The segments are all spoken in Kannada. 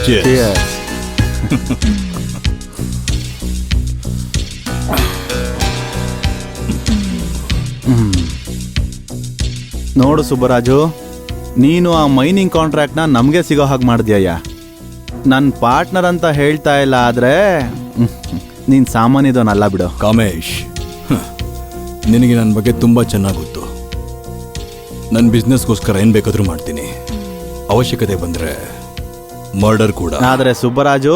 ನೋಡು ಸುಬ್ಬರಾಜು, ನೀನು ಆ ಮೈನಿಂಗ್ ಕಾಂಟ್ರಾಕ್ಟ್ನ ನಮಗೆ ಸಿಗೋ ಹಾಗೆ ಮಾಡಿದ್ಯಯ್ಯ. ನನ್ನ ಪಾರ್ಟ್ನರ್ ಅಂತ ಹೇಳ್ತಾ ಇಲ್ಲ, ಆದರೆ ನೀನು ಸಾಮಾನ್ಯದವನಲ್ಲ ಬಿಡು. ಕಾಮೇಶ್, ನಿನಗೆ ನನ್ನ ಬಗ್ಗೆ ತುಂಬ ಚೆನ್ನಾಗಿ ಗೊತ್ತು. ನನ್ನ ಬಿಸ್ನೆಸ್ಗೋಸ್ಕರ ಏನು ಬೇಕಾದರೂ ಮಾಡ್ತೀನಿ. ಅವಶ್ಯಕತೆ ಬಂದರೆ ಮರ್ಡರ್ ಕೂಡ. ಆದರೆ ಸುಬ್ಬರಾಜು,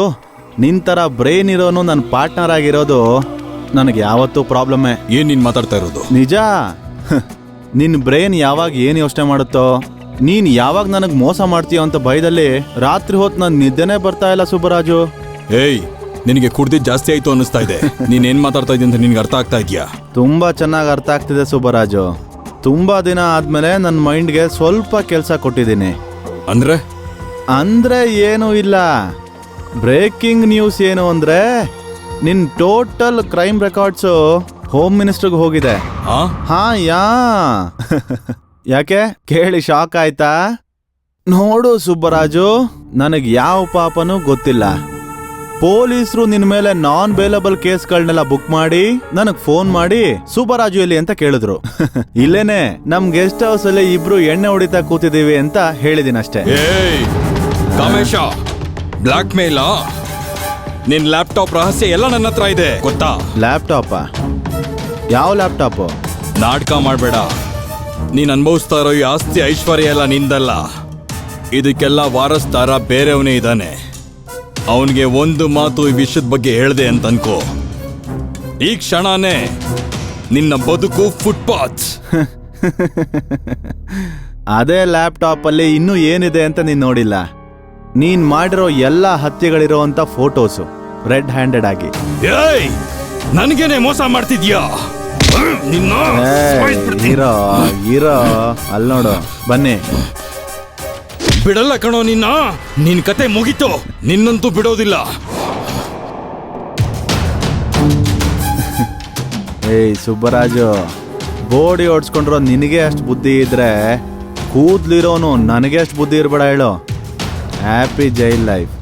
ನಿನ್ ಥರ ಬ್ರೈನ್ ಇರೋನು ನನ್ನ ಪಾರ್ಟ್ನರ್ ಆಗಿರೋದು ನನಗೆ ಯಾವತ್ತೂ ಪ್ರಾಬ್ಲಮ್ಮೇ. ಏನು ನೀನು ಮಾತಾಡ್ತಾ ಇರೋದು? ನಿಜ. ನಿನ್ನ ಬ್ರೈನ್ ಯಾವಾಗ ಏನು ಯೋಚನೆ ಮಾಡುತ್ತೋ, ನೀನು ಯಾವಾಗ ನನಗೆ ಮೋಸ ಮಾಡ್ತೀಯೋ ಅಂತ ಭಯದಲ್ಲಿ ರಾತ್ರಿ ಹೊತ್ತು ನನ್ನ ನಿದ್ದೆನೇ ಬರ್ತಾ ಇಲ್ಲ ಸುಬ್ಬರಾಜು. ಏಯ್, ನಿನಗೆ ಕುಡ್ದಿದ್ದು ಜಾಸ್ತಿ ಆಯ್ತು ಅನ್ನಿಸ್ತಾ ಇದೆ. ನೀನೇನು ಮಾತಾಡ್ತಾ ಇದ್ದೀಯ ಅಂತ ನಿನ್ಗೆ ಅರ್ಥ ಆಗ್ತಾ ಇದೆಯಾ? ತುಂಬ ಚೆನ್ನಾಗಿ ಅರ್ಥ ಆಗ್ತಿದೆ ಸುಬ್ಬರಾಜು. ತುಂಬ ದಿನ ಆದಮೇಲೆ ನನ್ನ ಮೈಂಡ್ಗೆ ಸ್ವಲ್ಪ ಕೆಲಸ ಕೊಟ್ಟಿದ್ದೀನಿ. ಅಂದರೆ ಏನೂ ಇಲ್ಲ. ಬ್ರೇಕಿಂಗ್ ನ್ಯೂಸ್ ಏನು ಅಂದರೆ, ನಿನ್ನ ಟೋಟಲ್ ಕ್ರೈಮ್ ರೆಕಾರ್ಡ್ಸು ಹೋಮ್ ಮಿನಿಸ್ಟರ್ಗೆ ಹೋಗಿದೆ. ಯಾಕೆ ಕೇಳಿ ಶಾಕ್ ಆಯ್ತಾ? ನೋಡು ಸುಬ್ಬರಾಜು, ನನಗೆ ಯಾವ ಪಾಪನೂ ಗೊತ್ತಿಲ್ಲ. ಪೊಲೀಸರು ನಿನ್ನ ಮೇಲೆ ನಾನ್ ಬೇಲಬಲ್ ಕೇಸ್ಗಳನ್ನೆಲ್ಲ ಬುಕ್ ಮಾಡಿ ನನಗೆ ಫೋನ್ ಮಾಡಿ ಸುಬ್ಬರಾಜು ಎಲ್ಲಿ ಅಂತ ಕೇಳಿದ್ರು. ಇಲ್ಲೇನೆ ನಮ್ ಗೆಸ್ಟ್ ಹೌಸ್ ಅಲ್ಲಿ ಇಬ್ರು ಎಣ್ಣೆ ಹೊಡಿತಾ ಕೂತಿದೀವಿ ಅಂತ ಹೇಳಿದೀನಿ ಅಷ್ಟೇ. ಕಾಮೇಶ, ಬ್ಲಾಕ್ ಮೇಲ? ನಿನ್ ಲ್ಯಾಪ್ಟಾಪ್ ರಹಸ್ಯ ಎಲ್ಲ ನನ್ನ ಹತ್ರ ಇದೆ, ಗೊತ್ತಾ? ಲ್ಯಾಪ್ಟಾಪ? ಯಾವ ಲ್ಯಾಪ್ಟಾಪ್? ನಾಟಕ ಮಾಡಬೇಡ. ನೀನ್ ಅನುಭವಿಸ್ತಾ ಇರೋ ಈ ಆಸ್ತಿ ಐಶ್ವರ್ಯ ಎಲ್ಲ ನಿಂದಲ್ಲ. ಇದಕ್ಕೆಲ್ಲ ವಾರಸ್ದಾರ ಬೇರೆಯವನೇ ಇದ್ದಾನೆ. ಅವನಿಗೆ ಒಂದು ಮಾತು ಈ ವಿಷಯದ ಬಗ್ಗೆ ಹೇಳ್ದೆ ಅಂತ ಅನ್ಕೋ, ಈ ಕ್ಷಣನೇ ನಿನ್ನ ಬದುಕು ಫುಟ್ಪಾತ್. ಅದೇ ಲ್ಯಾಪ್ಟಾಪ್ ಅಲ್ಲಿ ಇನ್ನೂ ಏನಿದೆ ಅಂತ ನೀನ್ ನೋಡಿಲ್ಲ. ನೀನ್ ಮಾಡಿರೋ ಎಲ್ಲ ಹತ್ಯೆಗಳಿರೋ ಅಂತ ಫೋಟೋಸು ರೆಡ್ ಹ್ಯಾಂಡೆಡ್ ಆಗಿ. ಏಯ್, ನನಗೇನೆ ಮೋಸ ಮಾಡ್ತಿದ್ಯಾ? ಇರೋ ಅಲ್ಲಿ ನೋಡು, ಬನ್ನಿ. ಬಿಡಲ್ಲ ಕಣೋ ನಿನ್ನ. ನಿನ್ ಕತೆ ಮುಗೀತು, ನಿನ್ನಂತೂ ಬಿಡೋದಿಲ್ಲ. ಏಯ್ ಸುಬ್ಬರಾಜು, ಬೋಡಿ ಓಡಿಸ್ಕೊಂಡ್ರೋ ನಿನಗೆ ಅಷ್ಟು ಬುದ್ಧಿ ಇದ್ರೆ ಕೂದ್ಲಿರೋನು ನನಗೆ ಅಷ್ಟು ಬುದ್ಧಿ ಇರ್ಬೇಡ ಹೇಳು. Happy jail life.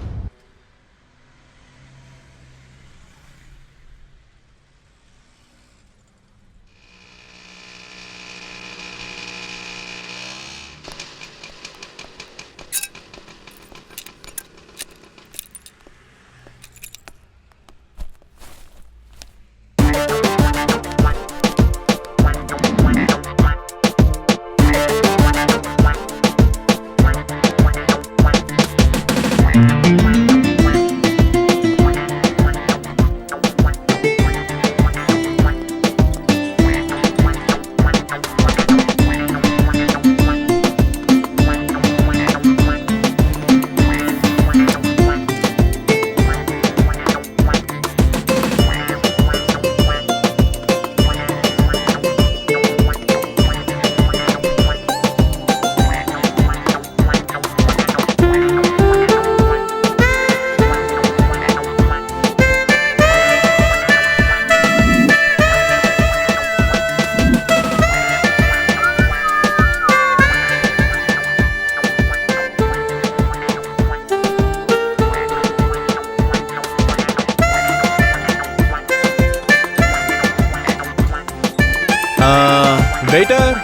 Waiter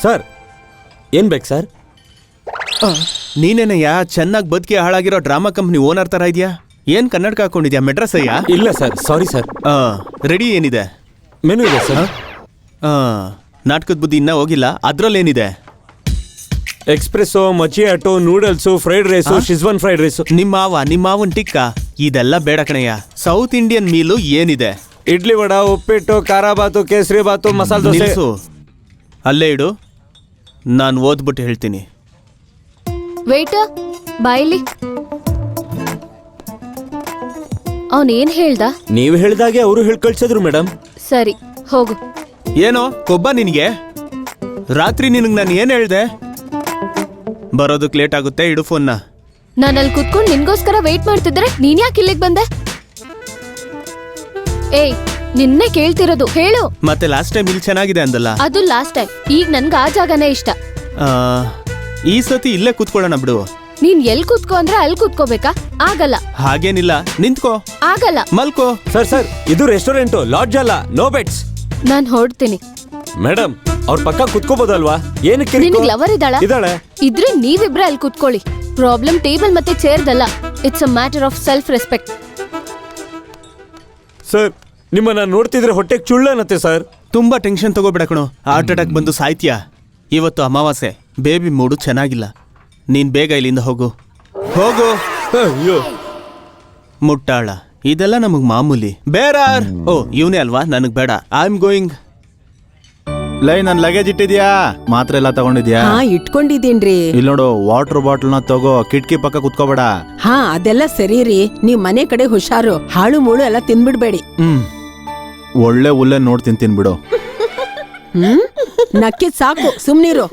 sir, ಏನ್ ಬೇಕು ಸರ್? ನೀನೇನಯ್ಯ ಚೆನ್ನಾಗಿ ಬದುಕಿ ಹಾಳಾಗಿರೋ ಡ್ರಾಮಾ ಕಂಪ್ನಿ ಓನರ್ ತರ ಇದೆಯಾ? ಏನ್ ಕನ್ನಡಕ ಹಾಕೊಂಡಿದ್ಯಾ? ಮೆಡ್ರಾಸ್ ಅಯ್ಯ? ಇಲ್ಲ ಸರ್, ಸಾರಿ ಸರ್. ರೆಡಿ ಏನಿದೆ? ಮೆನು ಇದೆ ಸರ್. ನಾಟಕದ ಬುದ್ಧಿ ಇನ್ನೂ ಹೋಗಿಲ್ಲ. ಅದ್ರಲ್ಲೇನಿದೆ? Espresso, macchiato, noodles, fried rice, schezwan fried rice. ನಿಮ್ಮವನ್ ಟಿಕ್ಕ ಇದೆಲ್ಲ ಬೇಡ ಕಣಯ್ಯ. ಸೌತ್ ಇಂಡಿಯನ್ ಮೀಲು ಏನಿದೆ? ಇಡ್ಲಿ ವಡ, ಉಪ್ಪಿಟ್ಟು, ಖಾರ ಬಾತು, ಕೇಸರಿ ಬಾತು, ಮಸಾಲೆ ದೋಸೆ. ಅಲ್ಲೇ ಇಡು, ನಾನು ಓದ್ಬಿಟ್ಟು ಹೇಳ್ತೀನಿ. ವೇಟರ್ ಬಾಯಿಲಿ. ಅವನೇನ್ ಹೇಳ್ದ? ನೀವು ಹೇಳ್ದಾಗೆ ಅವರು ಹೇಳ್ಕಳ್ಸಿದ್ರು ಮೇಡಮ್. ಸರಿ, ಹೋಗು. ಏನೋ ಕೊಬ್ಬ ನಿನಗೆ? ರಾತ್ರಿ ನಿನಗೆ ನಾನು ಏನು ಹೇಳ್ದೆ? ಬರೋದಕ್ಕೆ ಲೇಟ್ ಆಗುತ್ತೆ, ಇಡು ಫೋನ್ನ. ನಾನು ಅಲ್ಲಿ ಕುತ್ಕೊಂಡು ನಿನ್ಗೋಸ್ಕರ ವೇಟ್ ಮಾಡ್ತಿದ್ರೆ ನೀನ್ ಯಾಕೆ ಇಲ್ಲಿಗೆ ಬಂದೆ? ಏಯ್, ನಿನ್ನೆ ಕೇಳ್ತಿರೋದು, ಹೇಳು. ಮತ್ತೆ ಲಾಸ್ಟ್ ಟೈಮ್ ಇಲ್ಲಿ ಚೆನ್ನಾಗಿದೆ ಅಂದಲ್ಲ? ಅದು ಲಾಸ್ಟ್ ಟೈಮ್. ಈಗ ನನ್ಗೆ ಆ ಜಾಗನೇ ಇಷ್ಟ. ಈ ಸತಿ ಇಲ್ಲೇ ಕೂತ್ಕೊಳ್ಳೋಣ ಬಿಡು. ನೀನ್ ಎಲ್ ಕೂತ್ಕೋ ಅಂದ್ರೆ ಅಲ್ಲಿ ಕೂತ್ಕೋಬೇಕಾ? ಆಗಲ್ಲ. ಹಾಗೇನಿಲ್ಲ, ನಿಂತ್ಕೋ, ಆಗಲ್ಲ. ಮಲ್ಕೋ. ಸರ್ ಇದು ರೆಸ್ಟೋರೆಂಟು, ಲಾಡ್ಜ್ ಅಲ್ಲ, ನೋ ಬೆಟ್ಸ್. ನಾನ್ ಹೊರಡ್ತೀನಿ. ಮೇಡಮ್ ಅವ್ರ ಪಕ್ಕ ಕುತ್ಕೋಬೋದಲ್ವಾ? ಏನಕ್ಕೆ ನಿನಗ್ ಲವರ್ ಇದ್ದಾಳೆ? ಇದ್ರೆ ನೀವಿಬ್ರೆ ಅಲ್ಲಿ ಕೂತ್ಕೊಳ್ಳಿ. ಪ್ರಾಬ್ಲಮ್ ಟೇಬಲ್ ಮತ್ತೆ ಚೇರ್ದಲ್ಲ. It's a matter of self respect. Sir ನಿಮ್ಮನ್ನ ನೋಡ್ತಿದ್ರೆ ಹೊಟ್ಟೆಗೆ ಚುಳ್ಳನತ್ತೆ ಸರ್. ತುಂಬಾ ಟೆನ್ಷನ್ ತಗೋಬೇಡ ಕಣೋ, ಹಾರ್ಟ್ ಅಟ್ಯಾಕ್ ಬಂದು ಸಾಯ್ತೀಯಾ. ಇವತ್ತು ಅಮಾವಾಸ್ಯೆ, ಬೇಬಿ ಮೂಡು ಚೆನ್ನಾಗಿಲ್ಲ. ನೀನ್ ಬೇಗ ಇಲ್ಲಿಂದ ಹೋಗು. ಹೋಗು. ಅಯ್ಯೋ ಮುಟ್ಟಾಳ, ಇದೆಲ್ಲ ನಮಗ್ ಮಾಮೂಲಿ. ಬೇರಾರ್. ಓ ಇವನೇ ಅಲ್ವಾ, ನನಗ್ ಬೇಡ. I am going. ಲೈ, ನನ್ ಲಗೇಜ್ ಇಟ್ಟಿದ್ಯಾ? ಮಾತ್ರ ಎಲ್ಲ ತಗೊಂಡಿದ್ಯಾ? ಹಾ ಇಟ್ಕೊಂಡಿದ್ದೀನ್ರಿ. ಇಲ್ಲಿ ನೋಡು, ವಾಟರ್ ಬಾಟಲ್ ನ ತಗೋ, ಕಿಟಕಿ ಪಕ್ಕ ಕುತ್ಕೋಬೇಡ. ಹಾ ಅದೆಲ್ಲ ಸರಿ ರೀ, ನೀವ್ ಮನೆ ಕಡೆ ಹುಷಾರು. ಹಾಳು ಮೂಳು ಎಲ್ಲ ತಿನ್ಬಿಡ್ಬೇಡಿ. ಒಳ್ಳೆ ಉಲ್ಲೆ ನೋಡ್ ತಿಂತೀನಿ. ನಕ್ಕಿದ್ ಸಾಕು, ಸುಮ್ನಿರು.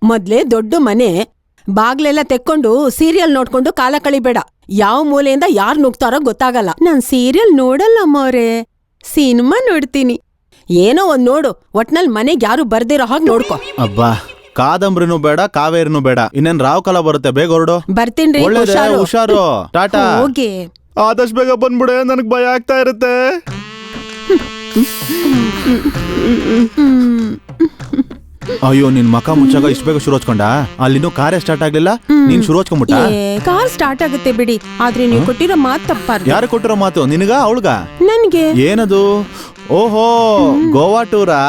ಮೊದ್ಲೇ ದೊಡ್ಡ ಮನೆ, ಬಾಗ್ಲೆಲ್ಲ ತೆಕ್ಕೊಂಡು ಸೀರಿಯಲ್ ನೋಡ್ಕೊಂಡು ಕಾಲ ಕಳಿಬೇಡ. ಯಾವ ಮೂಲೆಯಿಂದ ಯಾರು ನುಗ್ತಾರೋ ಗೊತ್ತಾಗಲ್ಲ. ನಾನ್ ಸೀರಿಯಲ್ ನೋಡಲ್ಲ ಅಮ್ಮವ್ರೆ, ಸಿನಿಮಾ ನೋಡ್ತೀನಿ. ಏನೋ ಒಂದ್ ನೋಡು, ಒಟ್ನಲ್ಲಿ ಮನೆಗ್ ಯಾರು ಬರ್ದಿರೋ ಹಾಗೆ ನೋಡ್ಕೊ. ಅಬ್ಬಾ, ಕಾದಂಬರಿನೂ ಬೇಡ, ಕಾವೇರಿನೂ ಬೇಡ. ಇನ್ನೇನ್ ರಾವ್ ಕಾಲ ಬರುತ್ತೆ, ಬೇಗ ಹೊರಡು. ಬರ್ತೀನ್ರಿ, ಒಳ್ಳೇದೇ, ಹುಷಾರು. ಹುಷಾರು. ಟಾಟಾ. ಹೋಗಿ. ಆದಷ್ಟು ಬೇಗ ಬಂದ್ಬಿಡೆ, ನನಗ್ ಭಯ ಆಗ್ತಾ ಇರುತ್ತೆ. ಅಯ್ಯೋ, ನಿನ್ ಮಕ ಮುಚ್ಚಾಗ ಇಷ್ಟ ಬೇಗ ಶುರು ಹಚ್ಕೊಂಡ? ಅಲ್ಲಿನೂ ಕಾರ್ಯ ಸ್ಟಾರ್ಟ್ ಆಗ್ಲಿಲ್ಲ, ನೀನ್ ಶುರು ಹಚ್ಕೊಂಡ್ಬಿಟ್ಟ? ಕಾರ್ ಸ್ಟಾರ್ಟ್ ಆಗುತ್ತೆ ಬಿಡಿ, ಆದ್ರೆ ನೀವು ಕೊಟ್ಟಿರೋ ಮಾತು ತಪ್ಪಾರ್ದು. ಯಾರು ಕೊಟ್ಟಿರೋ ಮಾತು? ನಿನಗ ಅವಳ್ಗ? ನನ್ಗೆ. ಏನದು? ಓಹೋ, ಗೋವಾ ಟೂರಾ?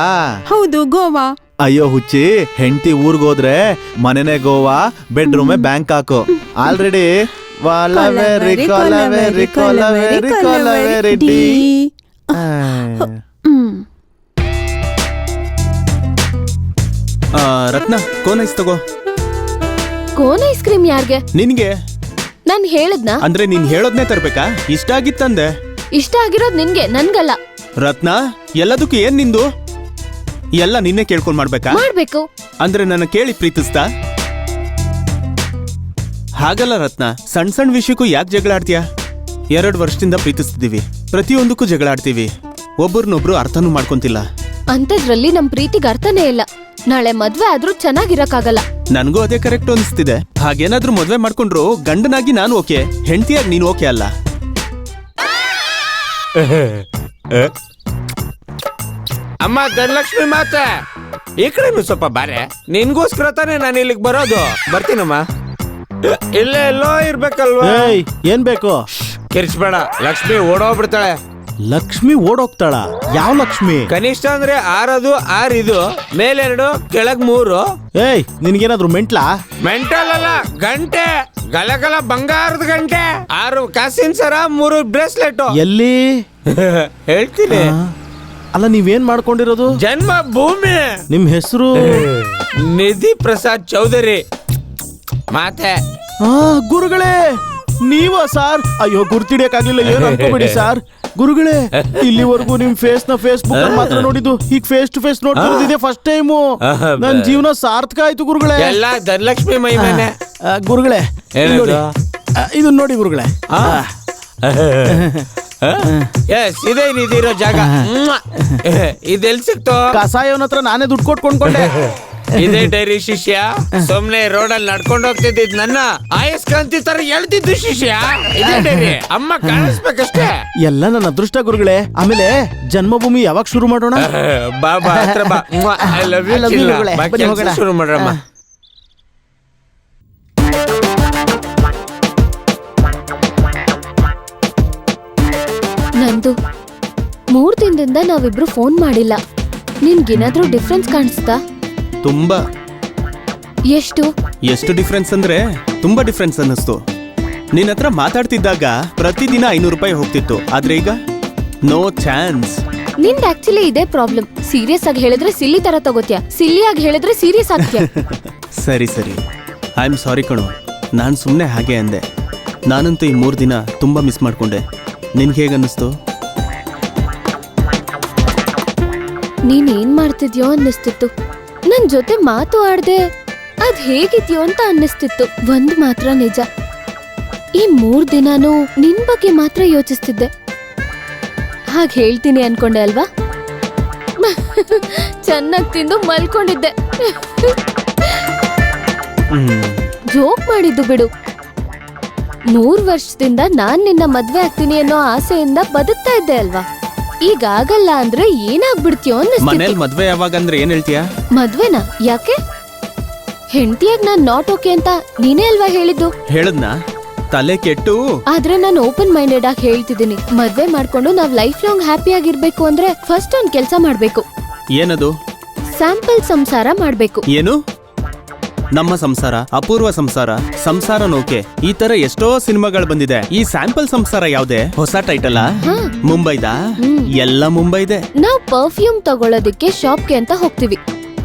ಹೌದು, ಗೋವಾ. ಅಯ್ಯೋ ಹುಚ್ಚಿ, ಹೆಂಡತಿ ಊರ್ಗೋದ್ರೆ ಮನೆನೇ ಗೋವಾ, ಬೆಡ್ರೂಮೇ ಬ್ಯಾಂಕಾಕು. ಆಲ್ರೆಡಿ ರತ್ನ, ಕೋನ್ ಐಸ್ ತಗೋ. ಕೋನ್ ಐಸ್ ಕ್ರೀಮ್ ಯಾರ್ಗೆ? ನಿನ್ಗೆ. ನಾನ್ ಹೇಳದ್ನಾ? ಅಂದ್ರೆ ನೀನ್ ಹೇಳೋದ್ನೇ ತರ್ಬೇಕಾ? ಇಷ್ಟ ಆಗಿತ್ತಂದೆ. ಇಷ್ಟ ಆಗಿರೋದ್ ನಿನ್ಗೆ, ನನ್ಗಲ್ಲ. ರತ್ನ, ಎಲ್ಲದಕ್ಕೂ ಏನ್ ನಿಂದು? ಎಲ್ಲ ನಿನ್ನೆ ಕೇಳ್ಕೊಂಡ್ ಮಾಡ್ಬೇಕಾ? ಮಾಡ್ಬೇಕು. ಅಂದ್ರೆ ನನ್ನ ಕೇಳಿ ಪ್ರೀತಿಸ್ತಾ? ಹಾಗಲ್ಲ ರತ್ನ, ಸಣ್ಣ ಸಣ್ಣ ವಿಷಯಕ್ಕೂ ಯಾಕೆ ಜಗಳ ಆಡ್ತೀಯಾ? 2 ವರ್ಷದಿಂದ ಪ್ರೀತಿಸ್ತಿದೀವಿ, ಪ್ರತಿಯೊಂದಕ್ಕೂ ಜಗಳ ಆಡ್ತೀವಿ, ಒಬ್ಬರನ್ನೊಬ್ರು ಅರ್ಥನೂ ಮಾಡ್ಕೊಂತಿಲ್ಲ. ಅಂತದ್ರಲ್ಲಿ ನಮ್ ಪ್ರೀತಿಗೆ ಅರ್ಥನೇ ಇಲ್ಲ. ನಾಳೆ ಮದ್ವೆ ಆದ್ರೂ ಚೆನ್ನಾಗಿರಕ್ಕಾಗಲ್ಲ. ನನ್ಗೂ ಅದೇ ಕರೆಕ್ಟ್ ಅನಿಸ್ತಿದೆ. ಹಾಗೇನಾದ್ರೂ ಮದ್ವೆ ಮಾಡ್ಕೊಂಡ್ರು ಗಂಡನಾಗಿ ನಾನು ಓಕೆ, ಹೆಂಡತಿಯಾಗಿ ನೀನು ಓಕೆ ಅಲ್ಲ. ಅಮ್ಮ ಧನಲಕ್ಷ್ಮಿ ಮಾತೆ, ಈ ಕಡೆನು ಸ್ವಲ್ಪ ಬಾರೆ. ನಿನ್ಗೋಸ್ಕರ ತಾನೇ ನಾನು ಇಲ್ಲಿಗೆ ಬರೋದು. ಬರ್ತೀನಮ್ಮ. ಇಲ್ಲೇ ಎಲ್ಲೋ ಇರ್ಬೇಕಲ್ವಾ? ಏನ್ ಬೇಕು? ಕಿರ್ಚ್ಬೇಡ, ಲಕ್ಷ್ಮಿ ಓಡೋಗ್ಬಿಡ್ತಾಳೆ. ಲಕ್ಷ್ಮಿ ಓಡೋಗ್ತಾಳ? ಯಾವ ಲಕ್ಷ್ಮಿ? ಕನಿಷ್ಠ ಅಂದ್ರೆ 6 ಇದು, ಮೇಲೆರಡು, ಕೆಳಗ್ 3. ಏಯ್, ನಿನ್ಗೇನಾದ್ರು ಮೆಂಟ್ಲಾ? ಮೆಂಟಲ್ ಅಲ್ಲ, ಗಂಟೆ, ಗಲಗಲ ಬಂಗಾರದ ಗಂಟೆ, 6 ಕಾಸಿನ ಸರ, 3 ಬ್ರೇಸ್ಲೆಟ್. ಎಲ್ಲಿ? ಹೇಳ್ತೀನಿ. ಅಲ್ಲ, ನೀವೇನ್ ಮಾಡ್ಕೊಂಡಿರೋದು? ಜನ್ಮ ಭೂಮಿ. ನಿಮ್ ಹೆಸರು? ನಿಧಿ ಪ್ರಸಾದ್ ಚೌಧರಿ ಮಾತೆ. ಗುರುಗಳೇ, ನೀವ ಸಾರ್? ಅಯ್ಯೋ, ಗುರ್ತಿಡಿಯಕ್ಕಾಗ್ಲಿಲ್ಲ, ಏನು ಅನ್ಕೋಬೇಡಿ ಸಾರ್. ಗುರುಗಳೇ, ಇಲ್ಲಿವರೆಗೂ ನಿಮ್ ಫೇಸ್ ನ ಫೇಸ್ಬುಕ್ ಅಲ್ಲಿ ಮಾತ್ರ ನೋಡಿದ್ದು, ಈಗ ಫೇಸ್ ಟು ಫೇಸ್ ನೋಡ್ತಿರೋದಿದೆ ಫಸ್ಟ್ ಟೈಮು. ನನ್ ಜೀವನ ಸಾರ್ಥಕ ಆಯ್ತು ಗುರುಗಳೇ. ಎಲ್ಲ ಧನಲಕ್ಷ್ಮಿ ಮೈಮೇನೆ. ಗುರುಗಳೇ, ಇದನ್ನ ನೋಡಿ ಗುರುಗಳೇ. ಇದೇ ನಿಧಿರೋ ಜಾಗ. ಇದೆಲ್ ಸಿಕ್ತು? ಕಸಾಯವನ ಹತ್ರ ನಾನೇ ದುಡ್ಡು ಕೊಟ್ಕೊಂಡ್ಕೊಂಡೆ. ಇದೇ ಡೈರಿ ಶಿಷ್ಯ. ಸುಮ್ನೆ ರೋಡಲ್ಲಿ ನಡ್ಕೊಂಡು ಹೋಗ್ತಿದ್ದಿದ್ ನನ್ನ ಆಯಸ್ಕಾಂತಿ ತರ ಎಳ್ತಿದ್ದು ಶಿಷ್ಯ. ಇದೇ ಡೈರಿ. ಅಮ್ಮ ಕಾಣಿಸ್ಬೇಕಷ್ಟೇ. ಎಲ್ಲ ನನ್ನ ಅದೃಷ್ಟ ಗುರುಗಳೇ. ಆಮೇಲೆ ಜನ್ಮಭೂಮಿ ಯಾವಾಗ ಶುರು ಮಾಡೋಣ? ಬಾಬಾ ಹತ್ರ ಬಾ. ಐ ಲವ್ ಯು ಗುರುಗಳೇ. ಶುರು ಮಾಡ್ರಮ್ಮ. ನಂದು 3 ದಿನದಿಂದ ನಾವಿಬ್ರು ಫೋನ್ ಮಾಡಿಲ್ಲ. ನಿನ್ಗೇನಾದ್ರೂ ಡಿಫ್ರೆನ್ಸ್ ಕಾಣಿಸ್ತಾ? ತುಂಬಾ. ಎಷ್ಟು ಡಿಫ್ರೆನ್ಸ್ ಅಂದ್ರೆ ತುಂಬಾ ಡಿಫ್ರೆನ್ಸ್ ಅನ್ನಿಸ್ತು. ನಿನ್ನ ಹತ್ರ ಮಾತಾಡ್ತಿದ್ದಾಗ ಪ್ರತಿದಿನ 500 ರೂಪಾಯಿ ಹೋಗ್ತಿತ್ತು, ಆದ್ರೆ ಈಗ ನೋ ಚಾನ್ಸ್. ನಿಂದ್ ಆಕ್ಚುಲಿ ಇದೇ ಪ್ರಾಬ್ಲಮ್. ಸೀರಿಯಸ್ ಆಗಿ ಹೇಳಿದ್ರೆ ಸಿಲ್ಲಿ ತರ ತಗೋತ್ಯಾ, ಸಿಲ್ಲಿ ಆಗಿ ಹೇಳಿದ್ರೆ ಸೀರಿಯಸ್ ಆಗ್ತ್ಯಾ. ಸರಿ ಐ ಆಮ್ ಸಾರಿ ಕಣೋ, ನಾನು ಸುಮ್ಮನೆ ಹಾಗೆ ಅಂದೆ. ನಾನಂತೂ ಈ 3 ದಿನ ತುಂಬಾ ಮಿಸ್ ಮಾಡ್ಕೊಂಡೆ. ನಿನ್ಗೆ ಹೇಗನ್ನಿಸ್ತು? ನೀನ್ ಏನ್ ಮಾಡ್ತಿದ್ಯೋ ಅನ್ನಿಸ್ತಿತ್ತು. ನನ್ ಜೊತೆ ಮಾತು ಆಡ್ದೆ ಅದ್ ಹೇಗಿದ್ಯೋ ಅಂತ ಅನ್ನಿಸ್ತಿತ್ತು. ಒಂದ್ ಮಾತ್ರ ನಿಜ, ಈ 3 ದಿನಾನು ನಿನ್ ಬಗ್ಗೆ ಮಾತ್ರ ಯೋಚಿಸ್ತಿದ್ದೆ. ಹಾಗೆ ಹೇಳ್ತೀನಿ ಅನ್ಕೊಂಡೆ ಅಲ್ವಾ? ಚೆನ್ನಾಗ್ ತಿಂದು ಮಲ್ಕೊಂಡಿದ್ದೆ. ಜೋಕ್ ಮಾಡಿದ್ದು ಬಿಡು. 3 ವರ್ಷದಿಂದ ನಾನ್ ನಿನ್ನ ಮದ್ವೆ ಆಗ್ತೀನಿ ಅನ್ನೋ ಆಸೆಯಿಂದ ಬದುಕ್ತಾ ಇದ್ದೆ ಅಲ್ವಾ? ಈಗ ಆಗಲ್ಲ ಅಂದ್ರೆ ಏನಾಗ್ಬಿಡ್ತೀಯೋ ಮನೇಲಿ ಅನ್ನಿಸ್ತಿತ್ತು. ಮದ್ವೆ ಯಾವಾಗ ಅಂದ್ರೆ ಏನ್ ಹೇಳ್ತೀಯಾ? ಮದ್ವೆನಾ? ಯಾಕೆ? ಹೆಂಡತಿಯಾಗ್ ನಾನ್ ನಾಟ್ ಓಕೆ ಅಂತ ನೀನೇ ಅಲ್ವಾ ಹೇಳಿದ್ದು? ಹೇಳದ್ನಾ? ತಲೆ ಕೆಟ್ಟು ಆದ್ರೆ ನಾನು ಓಪನ್ ಮೈಂಡೆಡ್ ಆಗಿ ಹೇಳ್ತಿದ್ದೀನಿ. ಮದ್ವೆ ಮಾಡ್ಕೊಂಡು ನಾವ್ ಲೈಫ್ ಲಾಂಗ್ ಹ್ಯಾಪಿ ಆಗಿರ್ಬೇಕು ಅಂದ್ರೆ ಫಸ್ಟ್ ಒಂದ್ ಕೆಲ್ಸ ಮಾಡ್ಬೇಕು. ಏನದು? ಸ್ಯಾಂಪಲ್ ಸಂಸಾರ ಮಾಡ್ಬೇಕು. ಏನು? ನಮ್ಮ ಸಂಸಾರ, ಅಪೂರ್ವ ಸಂಸಾರ, ಸಂಸಾರ ನೌಕೆ, ಈ ತರ ಎಷ್ಟೋ ಸಿನಿಮಾಗಳು ಬಂದಿದೆ. ಈ ಸ್ಯಾಂಪಲ್ ಸಂಸಾರ ಯಾವ್ದೇ? ಹೊಸ ಟೈಟಲ್? ಮುಂಬೈದಾ? ಎಲ್ಲ ಮುಂಬೈದೆ. ನಾವ್ ಪರ್ಫ್ಯೂಮ್ ತಗೊಳ್ಳೋದಕ್ಕೆ ಶಾಪ್ಗೆ ಅಂತ ಹೋಗ್ತೀವಿ.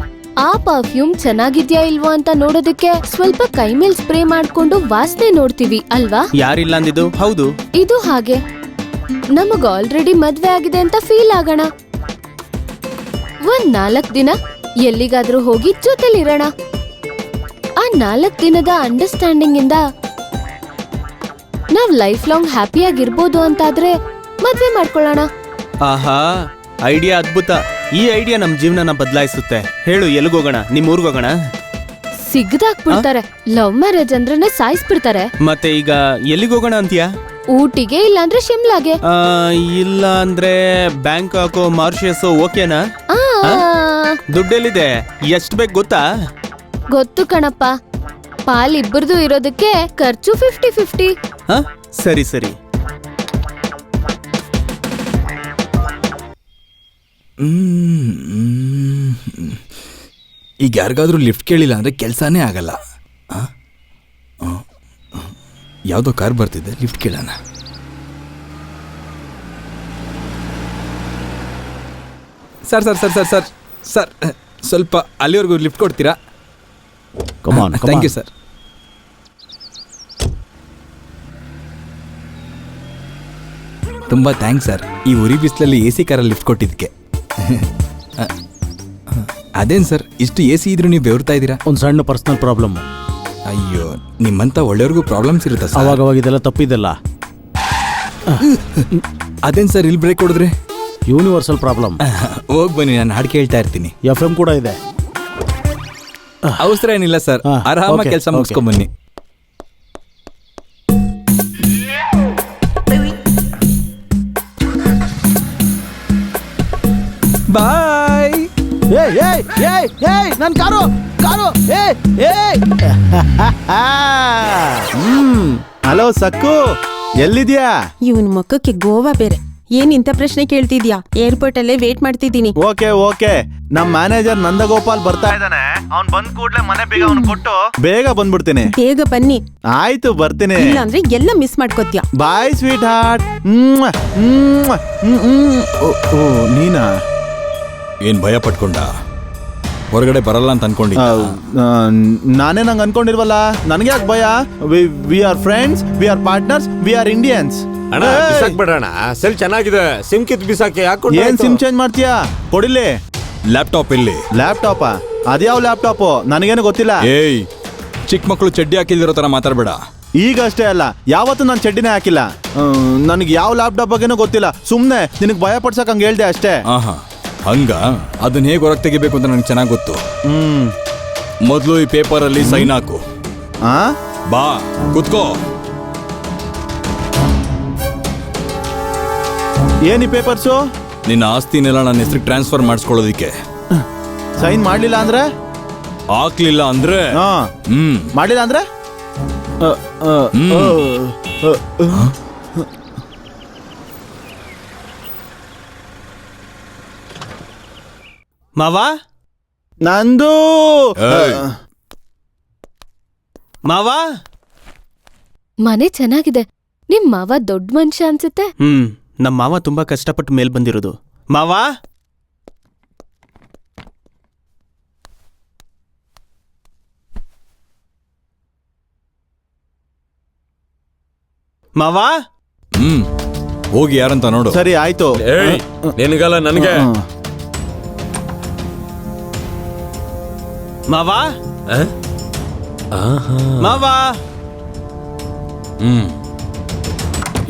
ಆ ಪರ್ಫ್ಯೂಮ್ ಚೆನ್ನಾಗಿದ್ಯಾ ಇಲ್ವಾ ಅಂತ ನೋಡೋದಕ್ಕೆ ಸ್ವಲ್ಪ ಕೈ ಮೇಲ್ ಸ್ಪ್ರೇ ಮಾಡ್ಕೊಂಡು ವಾಸನೆ ನೋಡ್ತೀವಿ ಅಲ್ವಾ? ಯಾರಿಲ್ಲ ಅಂದಿದ್ದು? ಹೌದು. ಇದು ಹಾಗೆ ನಮಗ್ ಆಲ್ರೆಡಿ ಮದ್ವೆ ಆಗಿದೆ ಅಂತ ಫೀಲ್ ಆಗೋಣ. ಒಂದ್ 4 ದಿನ ಎಲ್ಲಿಗಾದ್ರೂ ಹೋಗಿ ಜೊತೆಲಿರೋಣ. ಆ 4 ದಿನದ ಅಂಡರ್ಸ್ಟ್ಯಾಂಡಿಂಗ್ ಇಂದ ನಾವ್ ಲೈಫ್ ಲಾಂಗ್ ಹ್ಯಾಪಿ ಆಗಿರ್ಬೋದು ಅಂತಾದ್ರೆ ಮದ್ವೆ ಮಾಡ್ಕೊಳ್ಳೋಣ. ಆಹಾ, ಐಡಿಯಾ ಅದ್ಭುತ. ಈ ಐಡಿಯಾ ನಮ್ ಜೀವನನ ಬದಲಾಯಿಸುತ್ತೆ. ಹೇಳು, ಎಲ್ಲಿಗೋಗೋಣ? ನಿಮ್ ಊರ್ಗೋಗೋಣ? ಸಿಗ್ದಾಕ್ಬಿಡ್ತಾರೆ. ಲವ್ ಮ್ಯಾರೇಜ್ ಅಂದ್ರೇನೆ ಸಾಯಿಸ್ಬಿಡ್ತಾರೆ. ಮತ್ತೆ ಈಗ ಎಲ್ಲಿಗೋಗೋಣ ಅಂತೀಯಾ? ಊಟಿಗೆ ಇಲ್ಲಾಂದ್ರೆ ಶಿಮ್ಲಾಗೆ. ಇಲ್ಲ ಅಂದ್ರೆ ಬ್ಯಾಂಕಾಕ್, ಮಾರಿಷಸ್ ಓಕೆನಾ? ಆ, ದುಡ್ಡೆಲ್ಲಿದೆ? ಎಷ್ಟ್ ಬೇಕು ಗೊತ್ತಾ? ಗೊತ್ತು ಕಣಪ್ಪ. ಪಾಲ್ ಇಬ್ಬರದು ಇರೋದಕ್ಕೆ ಖರ್ಚು 50-50. ಹ? ಸರಿ ಸರಿ. ಈಗ ಯಾರಿಗಾದ್ರೂ ಲಿಫ್ಟ್ ಕೇಳಿಲ್ಲ ಅಂದರೆ ಕೆಲಸನೇ ಆಗಲ್ಲ. ಯಾವುದೋ ಕಾರ್ ಬರ್ತಿದೆ, ಲಿಫ್ಟ್ ಕೇಳೋಣ. Sir sir sir sir sir sir ಸ್ವಲ್ಪ ಅಲ್ಲಿವರೆಗೂ ಲಿಫ್ಟ್ ಕೊಡ್ತೀರಾ? Thank you sir. ತುಂಬ ಥ್ಯಾಂಕ್ಸ್ ಸರ್, ಈ ಉರಿ ಬಿಸಿಲಲ್ಲಿ AC ಕಾರಲ್ಲಿ ಲಿಫ್ಟ್ ಕೊಟ್ಟಿದ್ದಕ್ಕೆ. ಅದೇನು ಸರ್, ಇಷ್ಟು AC ಇದ್ರೂ ನೀವು ಬೆವರ್ತಾ ಇದ್ದೀರಾ? ಒಂದು ಸಣ್ಣ ಪರ್ಸನಲ್ ಪ್ರಾಬ್ಲಮ್. ಅಯ್ಯೋ, ನಿಮ್ಮಂಥ ಒಳ್ಳೆಯವ್ರಿಗೂ ಪ್ರಾಬ್ಲಮ್ಸ್ ಇರುತ್ತಾ ಸರ್? ಅವಾಗ ಇದೆಲ್ಲ ತಪ್ಪಿದೆಲ್ಲ. ಅದೇನು ಸರ್ ಇಲ್ಲಿ ಬ್ರೇಕ್ ಹೊಡೆದ್ರೆ? Universal problem. ಹೋಗಿ ಬನ್ನಿ, ನಾನು ಹಾಡು ಕೇಳ್ತಾ ಇರ್ತೀನಿ. FM ಕೂಡ ಇದೆ. ಅವಸರ ಏನಿಲ್ಲ ಸರ್, ಆರಾಮಾಗಿ ಕೆಲಸ ಮುಗಿಸ್ಕೊಂಡ್ ಬನ್ನಿ. ಬಾಯ್. ನನ್ ಕಾರು ಕಾರು. ಹಲೋ ಸಕ್ಕು, ಎಲ್ಲಿದ್ಯಾ? ಇವನ್ ಮಕ್ಕಕ್ಕೆ ಗೋವಾ ಬೇರೆ. ಏನ್ ಇಂಥ ಪ್ರಶ್ನೆ ಕೇಳ್ತಿದ್ಯಾ? ಏರ್ಪೋರ್ಟ್ ಅಲ್ಲೇ ವೇಟ್ ಮಾಡ್ತಿದ್ದೀನಿ. ಓಕೆ ಓಕೆ, ನಮ್ ಮ್ಯಾನೇಜರ್ ನಂದಗೋಪಾಲ್ ಬರ್ತಾ ಇದ್ದಾನೆ. ಅವ್ನ್ ಬಂದ್ ಕೂಡ್ಲೆ ಮನೆ ಬೇಗ ಅವ್ನು ಕೊಟ್ಟು ಬೇಗ ಬಂದ್ಬಿಡ್ತೀನಿ. ಬೇಗ ಬನ್ನಿ, ಆಯ್ತು ಬರ್ತೀನಿ. ಇಲ್ಲ ಅಂದ್ರೆ ಎಲ್ಲ ಮಿಸ್ ಮಾಡ್ಕೋತ್ಯಾ. ಬಾಯ್ ಸ್ವೀಟ್ ಹಾರ್ಟ್. ನೀನಾ? ಏನ್ ಭಯ ಪಟ್ಕೊಂಡ? ಹೊರಗಡೆ ಬರಲ್ಲ ಅಂತ ಅನ್ಕೊಂಡಿ? ನಾನೇ ನಂಗೆ ಅನ್ಕೊಂಡಿರ್ವಲ್ಲ, ನನಗೆ ಯಾಕೆ ಭಯ? We are friends, we are partners, we are Indians. ಅಣ್ಣ ಬಿಸಾಕ್ ಬಿಡೋಣ, ಸೆಲ್ ಚೆನ್ನಾಗಿದೆ. ಸಿಮ್ ಕಿತ್ ಬಿಸಾಕಿ ಹಾಕೊಂಡು ಏನ್ ಸಿಮ್ ಚೇಂಜ್ ಮಾಡ್ತೀಯಾ? ಕೊಡಿಲಿ. ಲ್ಯಾಪ್ಟಾಪ್ ಇಲ್ಲಿ. ಲ್ಯಾಪ್ಟಾಪ? ಅದ್ಯಾವ ಲ್ಯಾಪ್ಟಾಪು? ನನಗೇನು ಗೊತ್ತಿಲ್ಲ. ಏಯ್, ಚಿಕ್ಕ ಮಕ್ಕಳು ಚಡ್ಡಿ ಹಾಕಿಲ್ದಿರೋ ತರ ಮಾತಾಡ್ಬೇಡ. ಈಗ ಅಷ್ಟೇ ಅಲ್ಲ, ಯಾವತ್ತೂ ನಾನು ಚಡ್ಡಿನೇ ಹಾಕಿಲ್ಲ. ನನಗೆ ಯಾವ ಲ್ಯಾಪ್ಟಾಪ್ ಬಗ್ಗೆನೂ ಗೊತ್ತಿಲ್ಲ. ಸುಮ್ನೆ ನಿನಗೆ ಭಯ ಪಡ್ಸಕ್ ಹಂಗೆ ಹೇಳ್ದೆ ಅಷ್ಟೇ. ಆಹಾ, ಹಂಗ? ಅದನ್ನ ಹೇಗೆ ಹೊರಗೆ ತೆಗಿಬೇಕು ಅಂತ ನನಗೆ ಚೆನ್ನಾಗಿ ಗೊತ್ತು. ಮೊದಲು ಈ ಪೇಪರ್ ಅಲ್ಲಿ ಸೈನ್ ಹಾಕು. ಬಾ ಕುತ್ಕೋ. ಏನ್ ಈ ಪೇಪರ್ಸು? ನಿನ್ನ ಆಸ್ತಿನೆಲ್ಲ ನನ್ನ ಹೆಸರಿಗೆ ಟ್ರಾನ್ಸ್ಫರ್ ಮಾಡಿಸ್ಕೊಳ್ಳೋದಿಕ್ಕೆ. ಸೈನ್ ಮಾಡ್ಲಿಲ್ಲ ಅಂದ್ರೆ? ಹಾಕ್ಲಿಲ್ಲ ಅಂದ್ರೆ? ಮಾಡಿಲ್ಲ ಅಂದ್ರೆ? ಮಾವ, ನಂದು ಮಾವ. ಮನೆ ಚೆನ್ನಾಗಿದೆ. ನಿಮ್ ಮಾವ ದೊಡ್ಡ ಮನುಷ್ಯ ಅನ್ಸುತ್ತೆ. ನಮ್ಮ ಮಾವ ತುಂಬಾ ಕಷ್ಟಪಟ್ಟು ಮೇಲ್ ಬಂದಿರೋದು. ಮಾವ, ಮಾವ. ಹೋಗಿ ಯಾರಂತ ನೋಡು. ಸರಿ ಆಯ್ತು. ನಿನಗಲ್ಲ ನನಗೆ. ಮಾವ, ಮಾವ.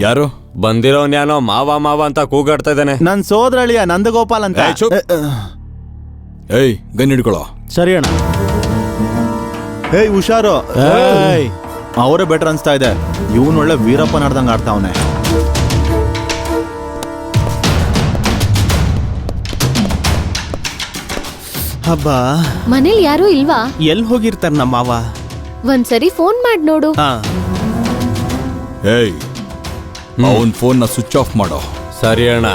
ಯಾರು? ಬಂದಿರೋನ್ಯಾನೋ ಮಾವ ಮಾವ ಅಂತ ಕೂಗಾಡ್ತಾ ಇದ್ದಾನೆ. ನನ್ ಸೋದರಳಿಯ ನಂದಗೋಪಾಲ್ ಅಂತ. ಏಯ್, ಗನ್ ಹಿಡ್ಕೊಳ್ಳೋ. ಸರಿ ಅಣ್ಣ. ಏಯ್ ಹುಷಾರು. ಅವರೇ ಬೆಟರ್ ಅನ್ಸ್ತಾ ಇದೆ. ಇವನ್ ಒಳ್ಳೆ ವೀರಪ್ಪ ನಾಡ್ದಂಗೆ ಆಡ್ತಾವನೆ. ಹಬ್ಬಾ, ಮನೇಲಿ ಯಾರೂ ಇಲ್ವಾ? ಎಲ್ ಹೋಗಿರ್ತಾರ ನಮ್ಮ ಮಾವ? ಒಂದ್ಸರಿ ಫೋನ್ ಮಾಡಿ ನೋಡು. ಹಾ, ಏಯ್, ಅವನ್ ಫೋನ್ ನ ಸ್ವಿಚ್ ಆಫ್ ಮಾಡೋ. ಸರಿ ಅಣ್ಣ.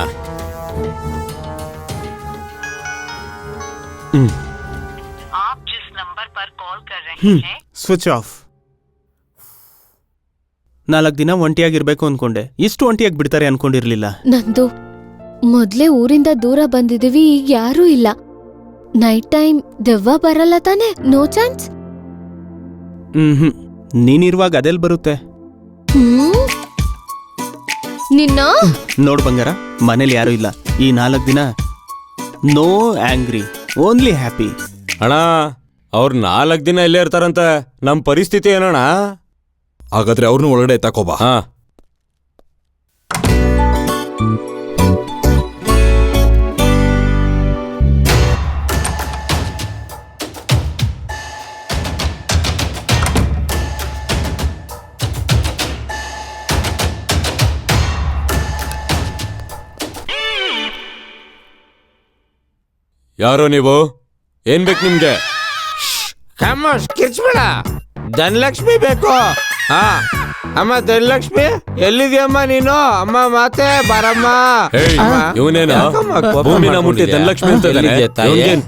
Switch off. 4 ದಿನ ಒಂಟಿಯಾಗಿರ್ಬೇಕು ಅನ್ಕೊಂಡೆ, ಇಷ್ಟು ಒಂಟಿಯಾಗಿ ಬಿಡ್ತಾರೆ ಅನ್ಕೊಂಡಿರ್ಲಿಲ್ಲ. ನಂದು ಮೊದ್ಲೇ ಊರಿಂದ ದೂರ ಬಂದಿದೀವಿ, ಈಗ ಯಾರೂ ಇಲ್ಲ. ನೈಟ್ ಟೈಮ್ ದೆವ್ವ ಬರಲ್ಲ ತಾನೆ? No chance. ನೀನಿರುವಾಗ ಅದೆಲ್ ಬರುತ್ತೆ? ನಿನ್ನ ನೋಡ್ ಬಂಗಾರ, ಮನೇಲಿ ಯಾರು ಇಲ್ಲ. ಈ 4 ದಿನ ನೋ ಆಂಗ್ರಿ, ಓನ್ಲಿ ಹ್ಯಾಪಿ. ಅಣ್ಣ, ಅವ್ರು 4 ದಿನ ಇಲ್ಲೇ ಇರ್ತಾರಂತ. ನಮ್ ಪರಿಸ್ಥಿತಿ ಏನಣ್ಣ? ಹಾಗಾದ್ರೆ ಅವ್ರನ್ನೂ ಒಳಗಡೆ ತಕೋಬಾ. ಹಾ, ಯಾರೋ ನೀವು? ಏನ್ ಬೇಕು ನಿಮ್ಗೆ? ಕಿರ್ಚ್ಬೇಡ. ಧನಲಕ್ಷ್ಮಿ ಬೇಕು. ಹಾ ಅಮ್ಮ, ಧನಲಕ್ಷ್ಮಿ ಎಲ್ಲಿದ್ಯಮ್ಮ ನೀನು? ಅಮ್ಮ ಮಾತೆ ಬರಮ್ಮ. ಇವನೇನು ಭೂಮಿನ ಮುಟ್ಟಿ ಧನಲಕ್ಷ್ಮಿ ಅಂತ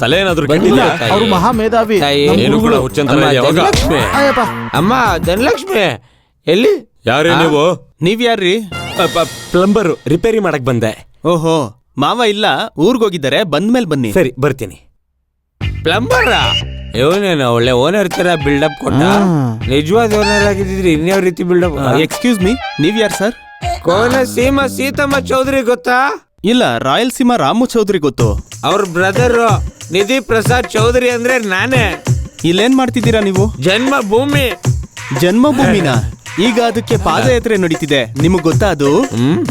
ತಲೆ ಏನಾದ್ರು ಕಂಡಿಲ್ಲ? ಅವ್ರು ಮಹಾ ಮೇಧಾವಿ. ಏನು ಕೂಡ ಲಕ್ಷ್ಮಿ. ಅಮ್ಮ ಧನಲಕ್ಷ್ಮಿ ಎಲ್ಲಿ? ಯಾರೇ ನೀವು? ನೀವ್ಯಾರ್ರಿ? ಪ್ಲಂಬರು, ರಿಪೇರಿ ಮಾಡಕ್ ಬಂದೆ. ಓಹೋ, ಮಾವ ಇಲ್ಲ, ಊರ್ಗೋಗಿದ್ದಾರೆ, ಬಂದ್ಮೇಲೆ ಬನ್ನಿ. ಸರಿ, ಬರ್ತೀನಿ. ಪ್ಲಂಬರ್ ಇವನೇನು ಒಳ್ಳೆ ಓನರ್ ತರ ಬಿಲ್ಡಪ್ ಕೊಟ್ಟ. ನಿಜವಾದ ಓನರ್ ಆಗಿದ್ರೆ ಇನ್ಯಾವ ರೀತಿ ಬಿಲ್ಡಪ್? ಎಕ್ಸ್ಕ್ಯೂಸ್ ಮೀ, ನೀವ್ಯಾರು ಸರ್? ಕೋನಸೀಮ ಸೀತಮ್ಮ ಚೌಧರಿ ಗೊತ್ತಾ? ಇಲ್ಲ, ರಾಯಲಸೀಮಾ ರಾಮು ಚೌಧರಿ ಗೊತ್ತು. ಅವ್ರ ಬ್ರದರ್ ನಿಧಿ ಪ್ರಸಾದ್ ಚೌಧರಿ ಅಂದ್ರೆ ನಾನೇ. ಇಲ್ಲೇನ್ ಮಾಡ್ತಿದ್ದೀರಾ ನೀವು? ಜನ್ಮಭೂಮಿ. ಜನ್ಮಭೂಮಿನ? ಈಗ ಅದಕ್ಕೆ ಪಾದಯಾತ್ರೆ ನಡೀತಿದೆ, ನಿಮಗ್ ಗೊತ್ತಾ ಅದು?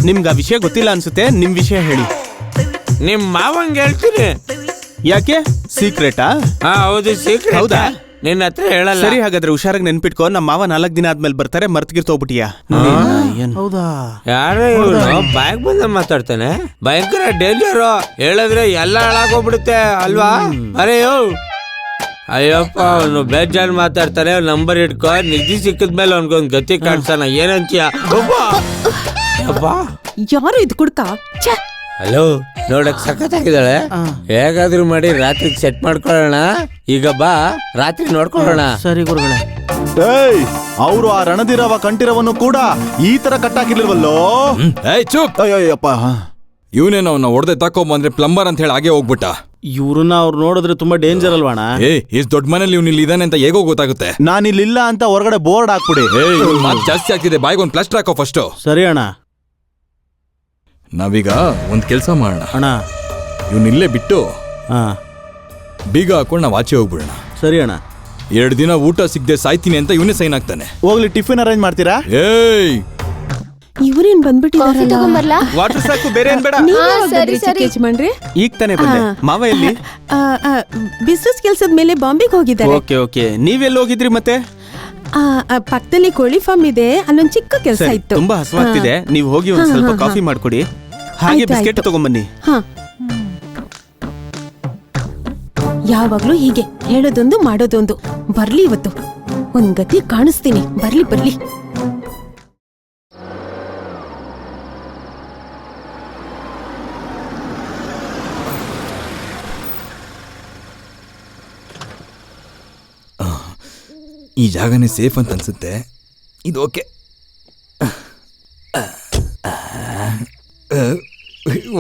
ನಿಮ್ಗೆ ಆ ವಿಷಯ ಗೊತ್ತಿಲ್ಲ ಅನ್ಸುತ್ತೆ. ನಿಮ್ ವಿಷಯ ಹೇಳಿ. ನಿಮ್ ಮಾವಂಗ್ ಹೇಳ್ತೀನಿ. ಯಾಕೆ? ಸೀಕ್ರೆಟಾ? ಹಾ ಹೌದು, ಸೀಕ್ರೆಟ್. ಹೌದಾ? ನಿನ್ನ ಹತ್ರ ಹೇಳಲ್ಲ. ಸರಿ, ಹಾಗಾದ್ರೆ ಹುಷಾರಾಗಿ ನೆನ್ಪಿಟ್ಕೋ. ನಮ್ಮ ಮಾವ 4 ದಿನ ಆದ್ಮೇಲೆ ಬರ್ತಾರೆ, ಮರ್ತ್ಗಿರ್ತೋಗ್ಬಿಟ್ಟಿಯಾ? ಹೌದಾ? ಯಾರೋ ಬ್ಯಾಗ್ ಬಂದ ಮಾತಾಡ್ತಾನೆ. ಭಯಂಕರ ಡೇಂಜರ್. ಹೇಳಿದ್ರೆ ಎಲ್ಲ ಹಾಳಾಗೋಗ್ಬಿಡುತ್ತೆ ಅಲ್ವಾ? ಅರೆಯೋ ಅಯ್ಯಪ್ಪ, ಅವನು ಬೇಜಾನ್ ಮಾತಾಡ್ತಾನೆ. ನಂಬರ್ ಇಟ್ಕೋ, ನಿಧಿ ಸಿಕ್ಕಿದ್ಮೇಲೆ ಅವನ್ಗೊಂದ್ ಗತಿ ಕಾಡ್ತಾನ. ಏನಂತೀಯ? ಯಾರು ಇದು ಕುಡ್ಕ? ಹಲೋ, ನೋಡಕ್ ಸಖತ್ತಾಗಿದ್ದಾಳೆ. ಹೇಗಾದ್ರೂ ಮಾಡಿ ರಾತ್ರಿ ಸೆಟ್ ಮಾಡ್ಕೊಳ್ಳೋಣ. ಈಗ ಬಾ, ರಾತ್ರಿ ನೋಡ್ಕೊಳ್ಳೋಣ. ಸರಿ ಗುರುಗಳೇ. ಏಯ್, ಅವರು ಆ ರಣದಿರವ ಕಂಠಿರವನ್ನು ಕೂಡ ಈ ತರ ಕಟ್ಟಾಕಿರ್ಲಿಲ್ವಲ್ಲೋ? ಏಯ್ ಚುಪ್. ಅಯ್ಯಪ್ಪ, ಇವನೇನು ಅವನ್ನ ಹೊಡೆದೆ ತಕೊಂಬಂದ್ರೆ ಪ್ಲಂಬರ್ ಅಂತ ಹೇಳಿ ಹಾಗೆ ಹೋಗ್ಬಿಟ್ಟ. ಇವ್ರನ್ನ ಅವ್ರು ನೋಡಿದ್ರೆ ತುಂಬಾ ಡೇಂಜರ್ ಅಲ್ವಾಣ? ಇಷ್ಟು ದೊಡ್ಡ ಮನೇಲಿ ಇವ್ನು ಇಲ್ಲಿ ಇದಾನೆ ಅಂತ ಹೇಗೋ ಗೊತ್ತಾಗುತ್ತೆ? ನಾನಿಲ್ಲಿಲ್ಲ ಅಂತ ಹೊರಗಡೆ ಬೋರ್ಡ್ ಹಾಕ್ಬಿಡಿ. ಮಾತು ಜಾಸ್ತಿ ಆಗ್ತಿದೆ, ಬಾಯಿಗೆ ಒಂದು ಪ್ಲಾಸ್ಟರ್ ಹಾಕೋ ಫಸ್ಟ್. ಸರಿ ಅಣ್ಣ. ನಾವೀಗ ಒಂದ್ ಕೆಲಸ ಮಾಡೋಣ ಅಣ್ಣ. ಇವನಿಲ್ಲೇ ಬಿಟ್ಟು ಹಾ, ಬೀಗ ಹಾಕೊಂಡು ನಾವು ಆಚೆ ಹೋಗ್ಬಿಡೋಣ. ಸರಿ ಅಣ್ಣ. 2 ದಿನ ಊಟ ಸಿಗದೆ ಸಾಯ್ತೀನಿ ಅಂತ ಇವನೇ ಸೈನ್ ಆಗ್ತಾನೆ. ಹೋಗ್ಲಿ, ಟಿಫಿನ್ ಅರೇಂಜ್ ಮಾಡ್ತೀರಾ? ಏಯ್, ಇವ್ರೇನ್ ಬಂದ್ಬಿಟ್ಟಿದಾರಲ್ಲ? ವಾಟರ್ ಸಾಕು, ಬೇರೆ ಏನ್ ಬೇಡ. ಯಜಮಾನ್ರಿ, ಈಗ ತಾನೇ ಬಂದೆ. ಮಾವ ಎಲ್ಲಿ? ಬಿಸ್ನೆಸ್ ಕೆಲ್ಸದ ಮೇಲೆ ಬಾಂಬೆಗೆ ಹೋಗಿದ್ದಾರೆ. ಓಕೆ ಓಕೆ, ನೀವೆಲ್ಲಿ ಹೋಗಿದ್ರಿ ಮತ್ತೆ? ಪಕ್ಕದಲ್ಲಿ ಕೋಳಿ ಫಾರ್ಮ್ ಇದೆ, ಅಲ್ಲೊಂದ್ ಚಿಕ್ಕ ಕೆಲಸ ಇತ್ತು. ತುಂಬಾ ಹಸುವಾಗ್ತಿದೆ, ನೀವು ಹೋಗಿ ಒಂದ್ ಸ್ವಲ್ಪ ಕಾಫಿ ಮಾಡ್ಕೊಡಿ, ಹಾಗೆ ಬಿಸ್ಕೆಟ್ ತಗೊಂಬನ್ನಿ. ಯಾವಾಗ್ಲೂ ಹೀಗೆ ಹೇಳೋದೊಂದು ಮಾಡೋದೊಂದು. ಬರ್ಲಿ, ಇವತ್ತು ಒಂದ್ ಗತಿ ಕಾಣಿಸ್ತೀನಿ. ಬರ್ಲಿ ಬರ್ಲಿ. ಈ ಜಾಗನೇ ಸೇಫ್ ಅಂತ ಅನ್ಸುತ್ತೆ. ಇದು ಓಕೆ.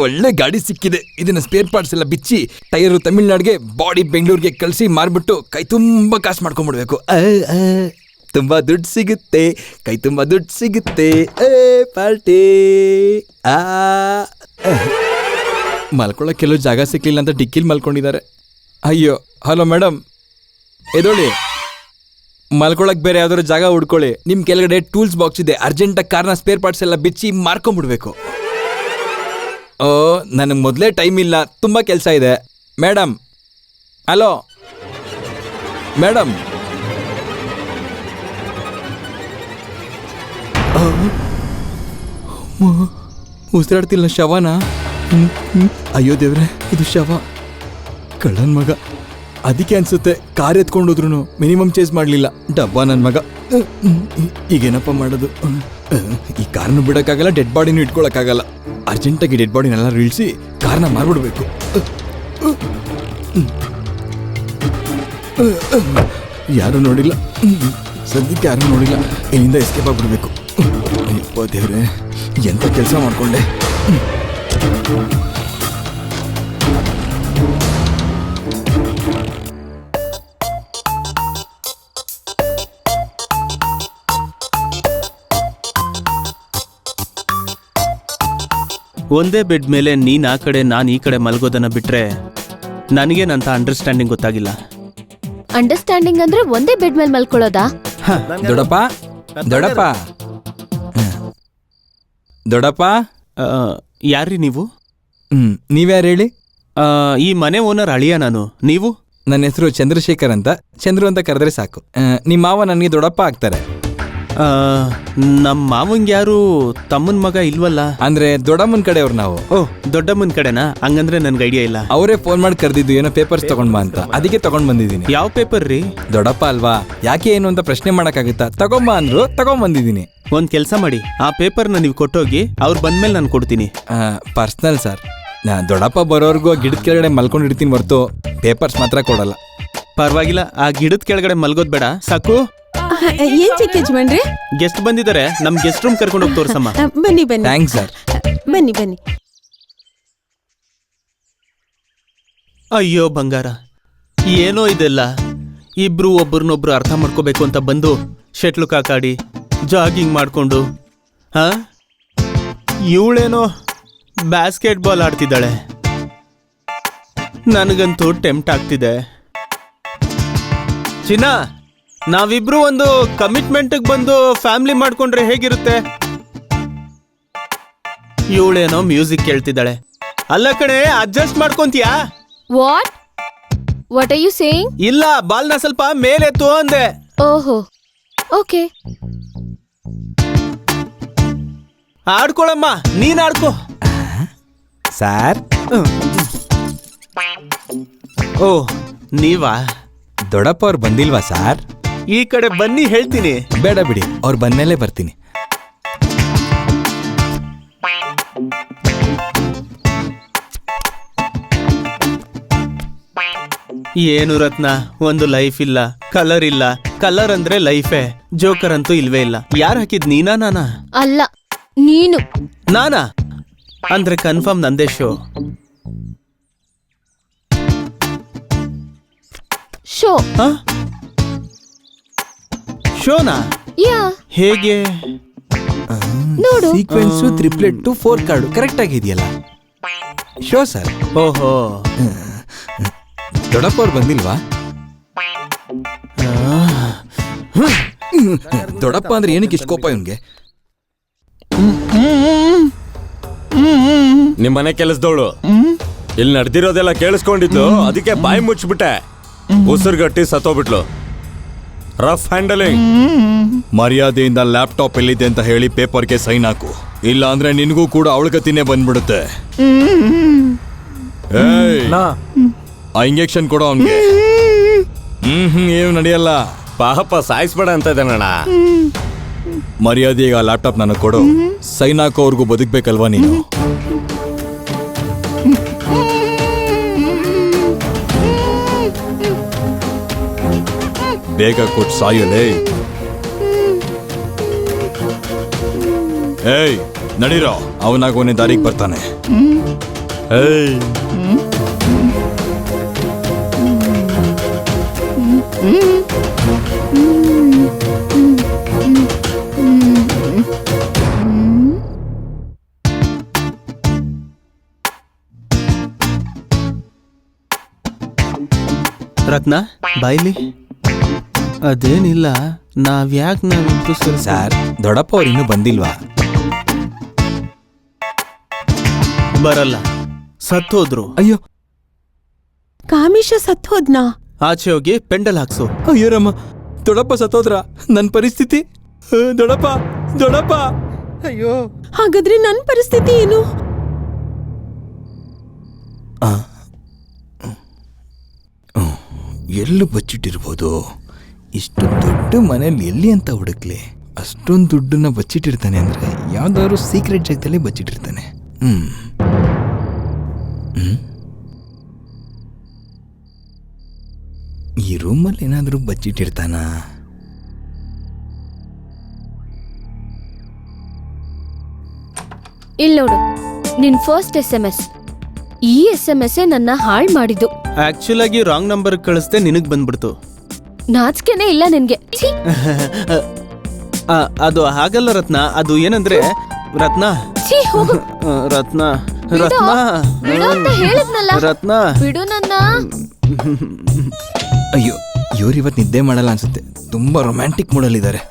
ಒಳ್ಳೆ ಗಾಡಿ ಸಿಕ್ಕಿದೆ. ಇದನ್ನ ಸ್ಪೇರ್ ಪಾರ್ಟ್ಸ್ ಎಲ್ಲ ಬಿಚ್ಚಿ ಟೈರು ತಮಿಳ್ನಾಡಿಗೆ, ಬಾಡಿ ಬೆಂಗಳೂರಿಗೆ ಕಳಿಸಿ ಮಾರ್ಬಿಟ್ಟು ಕೈ ತುಂಬ ಕಾಸು ಮಾಡ್ಕೊಂಡ್ಬಿಡ್ಬೇಕು. ತುಂಬಾ ದುಡ್ಡು ಸಿಗುತ್ತೆ, ಕೈ ತುಂಬ ದುಡ್ಡು ಸಿಗುತ್ತೆ. ಪಾರ್ಟಿ. ಮಲ್ಕೊಳ್ಳೋಕೆ ಕೆಲವು ಜಾಗ ಸಿಕ್ಲಿಲ್ಲ ಅಂತ ಡಿಕ್ಕಿಲ್ ಮಲ್ಕೊಂಡಿದ್ದಾರೆ. ಅಯ್ಯೋ, ಹಲೋ ಮೇಡಮ್, ಎದೋಳಿ, ಮಲ್ಕೊಳಕ್ ಬೇರೆ ಯಾವ್ದಾದ್ರು ಜಾಗ ಹುಡ್ಕೊಳ್ಳಿ. ನಿಮ್ ಕೆಳಗಡೆ ಟೂಲ್ಸ್ ಬಾಕ್ಸ್ ಇದೆ, ಅರ್ಜೆಂಟಾಗಿ ಕಾರ್ನ ಸ್ಪೇರ್ ಪಾರ್ಟ್ಸ್ ಎಲ್ಲ ಬಿಚ್ಚಿ ಮಾರ್ಕೊಂಡ್ಬಿಡ್ಬೇಕು. ಓ, ನನಗೆ ಮೊದಲೇ ಟೈಮ್ ಇಲ್ಲ, ತುಂಬ ಕೆಲಸ ಇದೆ. ಮೇಡಮ್, ಹಲೋ ಮೇಡಮ್, ಉಸಿರಾಡ್ತಿಲ್ಲ ಶವನ. ಅಯ್ಯೋ ದೇವ್ರೆ, ಇದು ಶವ. ಕಳ್ಳನ್ ಮಗ. ಅದಕ್ಕೆ ಅನ್ಸುತ್ತೆ ಕಾರ್ ಎತ್ಕೊಂಡೋದ್ರು ಮಿನಿಮಮ್ ಚೇಸ್ ಮಾಡಲಿಲ್ಲ. ಡಬ್ಬ ನನ್ನ ಮಗ. ಈಗೇನಪ್ಪ ಮಾಡೋದು? ಈ ಕಾರ್ನು ಬಿಡೋಕ್ಕಾಗಲ್ಲ, ಡೆಡ್ ಬಾಡಿನೂ ಇಟ್ಕೊಳಕ್ಕಾಗಲ್ಲ. ಅರ್ಜೆಂಟಾಗಿ ಡೆಡ್ ಬಾಡಿನೆಲ್ಲ ಇಳಿಸಿ ಕಾರ್ನ ಮಾರ್ಬಿಡ್ಬೇಕು. ಯಾರು ನೋಡಿಲ್ಲ, ಸದ್ಯಕ್ಕೆ ಯಾರು ನೋಡಿಲ್ಲ. ಇಲ್ಲಿಂದ ಎಸ್ಕೇಪ್ ಆಗ್ಬಿಡ್ಬೇಕು. ಅಯ್ಯಪ್ಪ ದೇವ್ರೆ, ಎಂತ ಕೆಲಸ ಮಾಡ್ಕೊಂಡೆ. ಒಂದೇ ಬೆಡ್ ಮೇಲೆ ನೀನ್ ಆ ಕಡೆ ನಾನ್ ಈ ಕಡೆ ಮಲ್ಗೋದನ್ನ ಬಿಟ್ರೆ ನನಗೇನಂತ ಅಂಡರ್ಸ್ಟ್ಯಾಂಡಿಂಗ್ ಗೊತ್ತಾಗಿಲ್ಲ. ಅಂಡರ್ಸ್ಟ್ಯಾಂಡಿಂಗ್ ಅಂದ್ರೆ ಒಂದೇ ಬೆಡ್ ಮೇಲೆ ಮಲ್ಕೊಳ್ಳೋದಾ? ದೊಡ್ಡಪ್ಪ, ದೊಡ್ಡಪ್ಪ, ದೊಡ್ಡಪ್ಪ. ಯಾರ್ರಿ ನೀವು? ನೀವ್ಯಾರು ಹೇಳಿ? ಈ ಮನೆ ಓನರ್ ಅಳಿಯ ನಾನು. ನೀವು? ನನ್ನ ಹೆಸರು ಚಂದ್ರಶೇಖರ್ ಅಂತ. ಚಂದ್ರು ಅಂತ ಕರೆದ್ರೆ ಸಾಕು. ನಿಮ್ಮ ಮಾವ ನನಗೆ ದೊಡ್ಡಪ್ಪ ಆಗ್ತಾರೆ. ನಮ್ಮ ಮಾವಂಗೆ ಯಾರು ತಮ್ಮನ ಮಗ ಇಲ್ವಲ್ಲ? ಅಂದ್ರೆ ದೊಡ್ಡಮ್ಮನ ಕಡೆಯವ್ರು ನಾವು. ಓಹ್, ದೊಡ್ಡಮ್ಮನ ಕಡೆನಾ? ಹಂಗಂದ್ರೆ ನನ್ಗೆ ಐಡಿಯಾ ಇಲ್ಲ. ಅವರೇ ಫೋನ್ ಮಾಡಿ ಕರೆದಿದ್ದು, ಏನೋ ಪೇಪರ್ಸ್ ತಗೊಂಡ್ ಬಾ ಅಂತ. ಅದಕ್ಕೆ ತಗೊಂಡ್ ಬಂದಿದ್ದೀನಿ. ಯಾವ ಪೇಪರ್ ರೀ? ದೊಡ್ಡಪ್ಪ ಅಲ್ವಾ, ಯಾಕೆ ಏನು ಅಂತ ಪ್ರಶ್ನೆ ಮಾಡಕ್ಕಾಗುತ್ತಾ? ತಗೊಂಬಾ ಅಂದ್ರು, ತಗೊಂಡ್ ಬಂದಿದ್ದೀನಿ. ಒಂದ್ ಕೆಲ್ಸ ಮಾಡಿ, ಆ ಪೇಪರ್ನ ನೀವು ಕೊಟ್ಟೋಗಿ, ಅವ್ರು ಬಂದ್ಮೇಲೆ ನಾನು ಕೊಡ್ತೀನಿ. Personal sir. ದೊಡ್ಡಪ್ಪ ಬರೋರ್ಗು ಗಿಡದ ಕೆಳಗಡೆ ಮಲ್ಕೊಂಡಿರ್ತೀನಿ ಹೊರ್ತು ಪೇಪರ್ಸ್ ಮಾತ್ರ ಕೊಡಲ್ಲ. ಪರವಾಗಿಲ್ಲ, ಆ ಗಿಡದ ಕೆಳಗಡೆ ಮಲ್ಗೋದ್ ಬೇಡ ಸಾಕು. ಏನ್ ಚಿಕ್ಕ ಯಜಮಾನ್ರಿ? ಗೆಸ್ಟ್ ಬಂದಿದ್ದಾರೆ, ನಮ್ ಗೆಸ್ಟ್ ರೂಮ್ ಕರ್ಕೊಂಡು ಹೋಗಿ ತೋರ್ಸಮ್ಮ. ಬನ್ನಿ ಬನ್ನಿ. Thanks sir. ಬನ್ನಿ ಬನ್ನಿ. ಅಯ್ಯೋ ಬಂಗಾರ, ಏನೋ ಇದೆಲ್ಲ. ಇಬ್ರು ಒಬ್ರನ್ನೊಬ್ರು ಅರ್ಥ ಮಾಡ್ಕೋಬೇಕು ಅಂತ ಬಂದು ಶೆಟ್ಲು ಕಾಕಾಡಿ ಜಾಗಿಂಗ್ ಮಾಡ್ಕೊಂಡು, ಹಾ, ಇವಳೇನೋ ಬ್ಯಾಸ್ಕೆಟ್ ಬಾಲ್ ಆಡ್ತಿದ್ದಾಳೆ. ನನಗಂತೂ ಟೆಂಪ್ಟ್ ಆಗ್ತಿದೆ. ಚಿನ್ನ, ನಾವಿಬ್ರು ಒಂದು ಕಮಿಟ್ಮೆಂಟ್ಗೆ ಬಂದು ಫ್ಯಾಮಿಲಿ ಮಾಡ್ಕೊಂಡ್ರೆ ಹೇಗಿರುತ್ತೆ? ಇವಳೇನೋ ಮ್ಯೂಸಿಕ್ ಕೇಳ್ತಿದ್ದಾಳೆ. ಅಲ್ಲ ಕಣೆ, ಅಡ್ಜಸ್ಟ್ ಮಾಡ್ಕೊಂತೀಯಾ? What are you saying? ಇಲ್ಲ, ಬಾಲ್ನ ಸ್ವಲ್ಪ ಮೇಲೆತ್ತು ಅಂದೆ. ಓಹೋ, ಓಕೆ. ಆಡ್ಕೊಳಮ್ಮ, ನೀನ್ ಆಡ್ಕೋ. ಸರ್, ಓ ನೀವಾ? ದೊಡ್ಡಪ್ಪ ಅವ್ರು ಬಂದಿಲ್ವಾ ಸರ್? ಈ ಕಡೆ ಬನ್ನಿ, ಹೇಳ್ತೀನಿ. ಬೇಡ ಬಿಡಿ, ಅವ್ರು ಬಂದ್ಮೇಲೆ ಬರ್ತೀನಿ. ಏನು ರತ್ನ, ಒಂದು ಲೈಫ್ ಇಲ್ಲ, ಕಲರ್ ಇಲ್ಲ. ಕಲರ್ ಅಂದ್ರೆ ಲೈಫೇ, ಜೋಕರ್ ಅಂತೂ ಇಲ್ವೇ ಇಲ್ಲ. ಯಾರು ಹಾಕಿದ್, ನೀನಾ ನಾನಾ? ಅಲ್ಲ, ನೀನು. ನಾನಾ? ಅಂದ್ರೆ ಕನ್ಫರ್ಮ್ ನಂದೇ ಶೋ. ಶೋ? ಶೋನಾ? ಯಾ. ಹೇಗೆ? ನೋಡು. ಸೀಕ್ವೆನ್ಸು 3 4 ಕಾರ್ಡು ಕರೆಕ್ಟ್ ಆಗಿದೆಯಲ್ಲ. Show sir. ಓಹೋ, ದೊಡ್ಡಪ್ಪ ಅವ್ರು ಬಂದಿಲ್ವಾ? ದೊಡ್ಡಪ್ಪ ಅಂದ್ರೆ ಏನಕ್ಕೆ ಇಷ್ಟು ಕೋಪ ಇವನ್ಗೆ? ನಿಮ್ಮನೆ ಕೆಲಸದವಳು ಇಲ್ಲಿ ನಡೆದಿರೋದೆಲ್ಲ ಕೇಳಿಸ್ಕೊಂಡಿದ್ದು, ಅದಕ್ಕೆ ಬಾಯಿ ಮುಚ್ಚಿಬಿಟ್ಟೆ. ಉಸಿರುಗಟ್ಟಿ ಸತ್ತೋಗ್ಬಿಟ್ಲು. Rough handling. ಮರ್ಯಾದೆಯಿಂದ ಲ್ಯಾಪ್ಟಾಪ್ ಎಲ್ಲಿದೆ ಅಂತ ಹೇಳಿ ಪೇಪರ್ಗೆ ಸೈನ್ ಹಾಕು, ಇಲ್ಲ ಅಂದ್ರೆ ನಿನಗೂ ಕೂಡ ಅವಳ ಗತಿನೇ ಬಂದ್ಬಿಡುತ್ತೆ. ಆ ಇಂಜೆಕ್ಷನ್ ಕೊಡೋ ಅವನ್ಗೆ. ಏನು ನಡೆಯಲ್ಲ. ಪಾಪ ಸಾಯಿಸ್ಬೇಡ ಅಂತ ಇದ್ದಾನಣ್ಣ. ಮರ್ಯಾದೆಗೆ ಆ ಲ್ಯಾಪ್ಟಾಪ್ ನನಗೆ ಕೊಡು. ಸೈನ್ ಹಾಕೋವರೆಗೂ ಬದುಕ್ಬೇಕಲ್ವಾ ನೀನು? ಬೇಗ ಕೊಟ್ಟು ಸಾಯಲೇ. ಏಯ್ ನಡೀರೋ, ಅವನಾಗೋನೇ ದಾರಿಗೆ ಬರ್ತಾನೆ. ಏಯ್ ರತ್ನ ಬಾಯ್ಲಿ. ಅದೇನಿಲ್ಲ, ನಾವಿಬ್ರು ಸರ್, ದೊಡ್ಡಪ್ಪ ಅವ್ರು ಇನ್ನೂ ಬಂದಿಲ್ವಾ? ಬರಲ್ಲ, ಸತ್ತೋದ್ರು. ಅಯ್ಯೋ, ಕಾಮಿಶ ಸತ್ತೋದ್ನಾ? ಆಚೆ ಹೋಗಿ ಪೆಂಡಲ್ ಹಾಕ್ಸು. ಅಯ್ಯೋರಮ್ಮ, ದೊಡ್ಡಪ್ಪ ಸತ್ತೋದ್ರ? ನನ್ನ ಪರಿಸ್ಥಿತಿ? ದೊಡ್ಡಪ್ಪ, ದೊಡ್ಡಪ್ಪ, ಅಯ್ಯೋ, ಹಾಗಾದ್ರೆ ನನ್ ಪರಿಸ್ಥಿತಿ ಏನು? ಎಲ್ಲೂ ಬಚ್ಚಿಟ್ಟಿರ್ಬೋದು. ಇಷ್ಟು ದೊಡ್ಡ ಮನೇಲಿ ಎಲ್ಲಿ ಅಂತ ಹುಡುಕ್ಲಿ? ಅಷ್ಟೊಂದು ದುಡ್ಡನ್ನ ಬಚ್ಚಿಟ್ಟಿರ್ತಾನೆ ಅಂದ್ರೆ ಯಾವ್ದಾದ್ರು ಸೀಕ್ರೆಟ್ ಜಾಗದಲ್ಲಿ ಬಚ್ಚಿಟ್ಟಿರ್ತಾನೆ. ಈ ರೂಮಲ್ಲಿ ಏನಾದರೂ ಬಚ್ಚಿಟ್ಟಿರ್ತಾನ? ಇಲ್ ನೋಡು, ನಿನ್ ಫಸ್ಟ್ SMS. ಈ SMS ನನ್ನ ಹಾಳ್ ಮಾಡಿದ್ದು. ಆಕ್ಚುಲ್ ಆಗಿ ರಾಂಗ್ ನಂಬರ್ ಕಳಿಸ್ದೆ, ನಿನಗ್ ಬಂದ್ಬಿಡ್ತು. ನಾಚಿಕೆನೇ ಇಲ್ಲ ನಿನ್ಗೆ. ಛೀ! ಅದು ಹಾಗಲ್ಲ ರತ್ನ, ಅದು ಏನಂದ್ರೆ ರತ್ನ ಛೀ, ಹೋಗು. ರತ್ನ ಬಿಡು. ರತ್ನ ಬಿಡು ಅಂತ ಹೇಳಿದ್ನಲ್ಲ. ರತ್ನ ಬಿಡು ನನ್ನ. ಅಯ್ಯೋ, ಇವ್ರು ಇವತ್ತು ನಿದ್ದೆ ಮಾಡಲ್ಲ ಅನ್ಸುತ್ತೆ. ತುಂಬಾ ರೊಮ್ಯಾಂಟಿಕ್ ಮೂಡಲ್ಲಿದ್ದಾರೆ.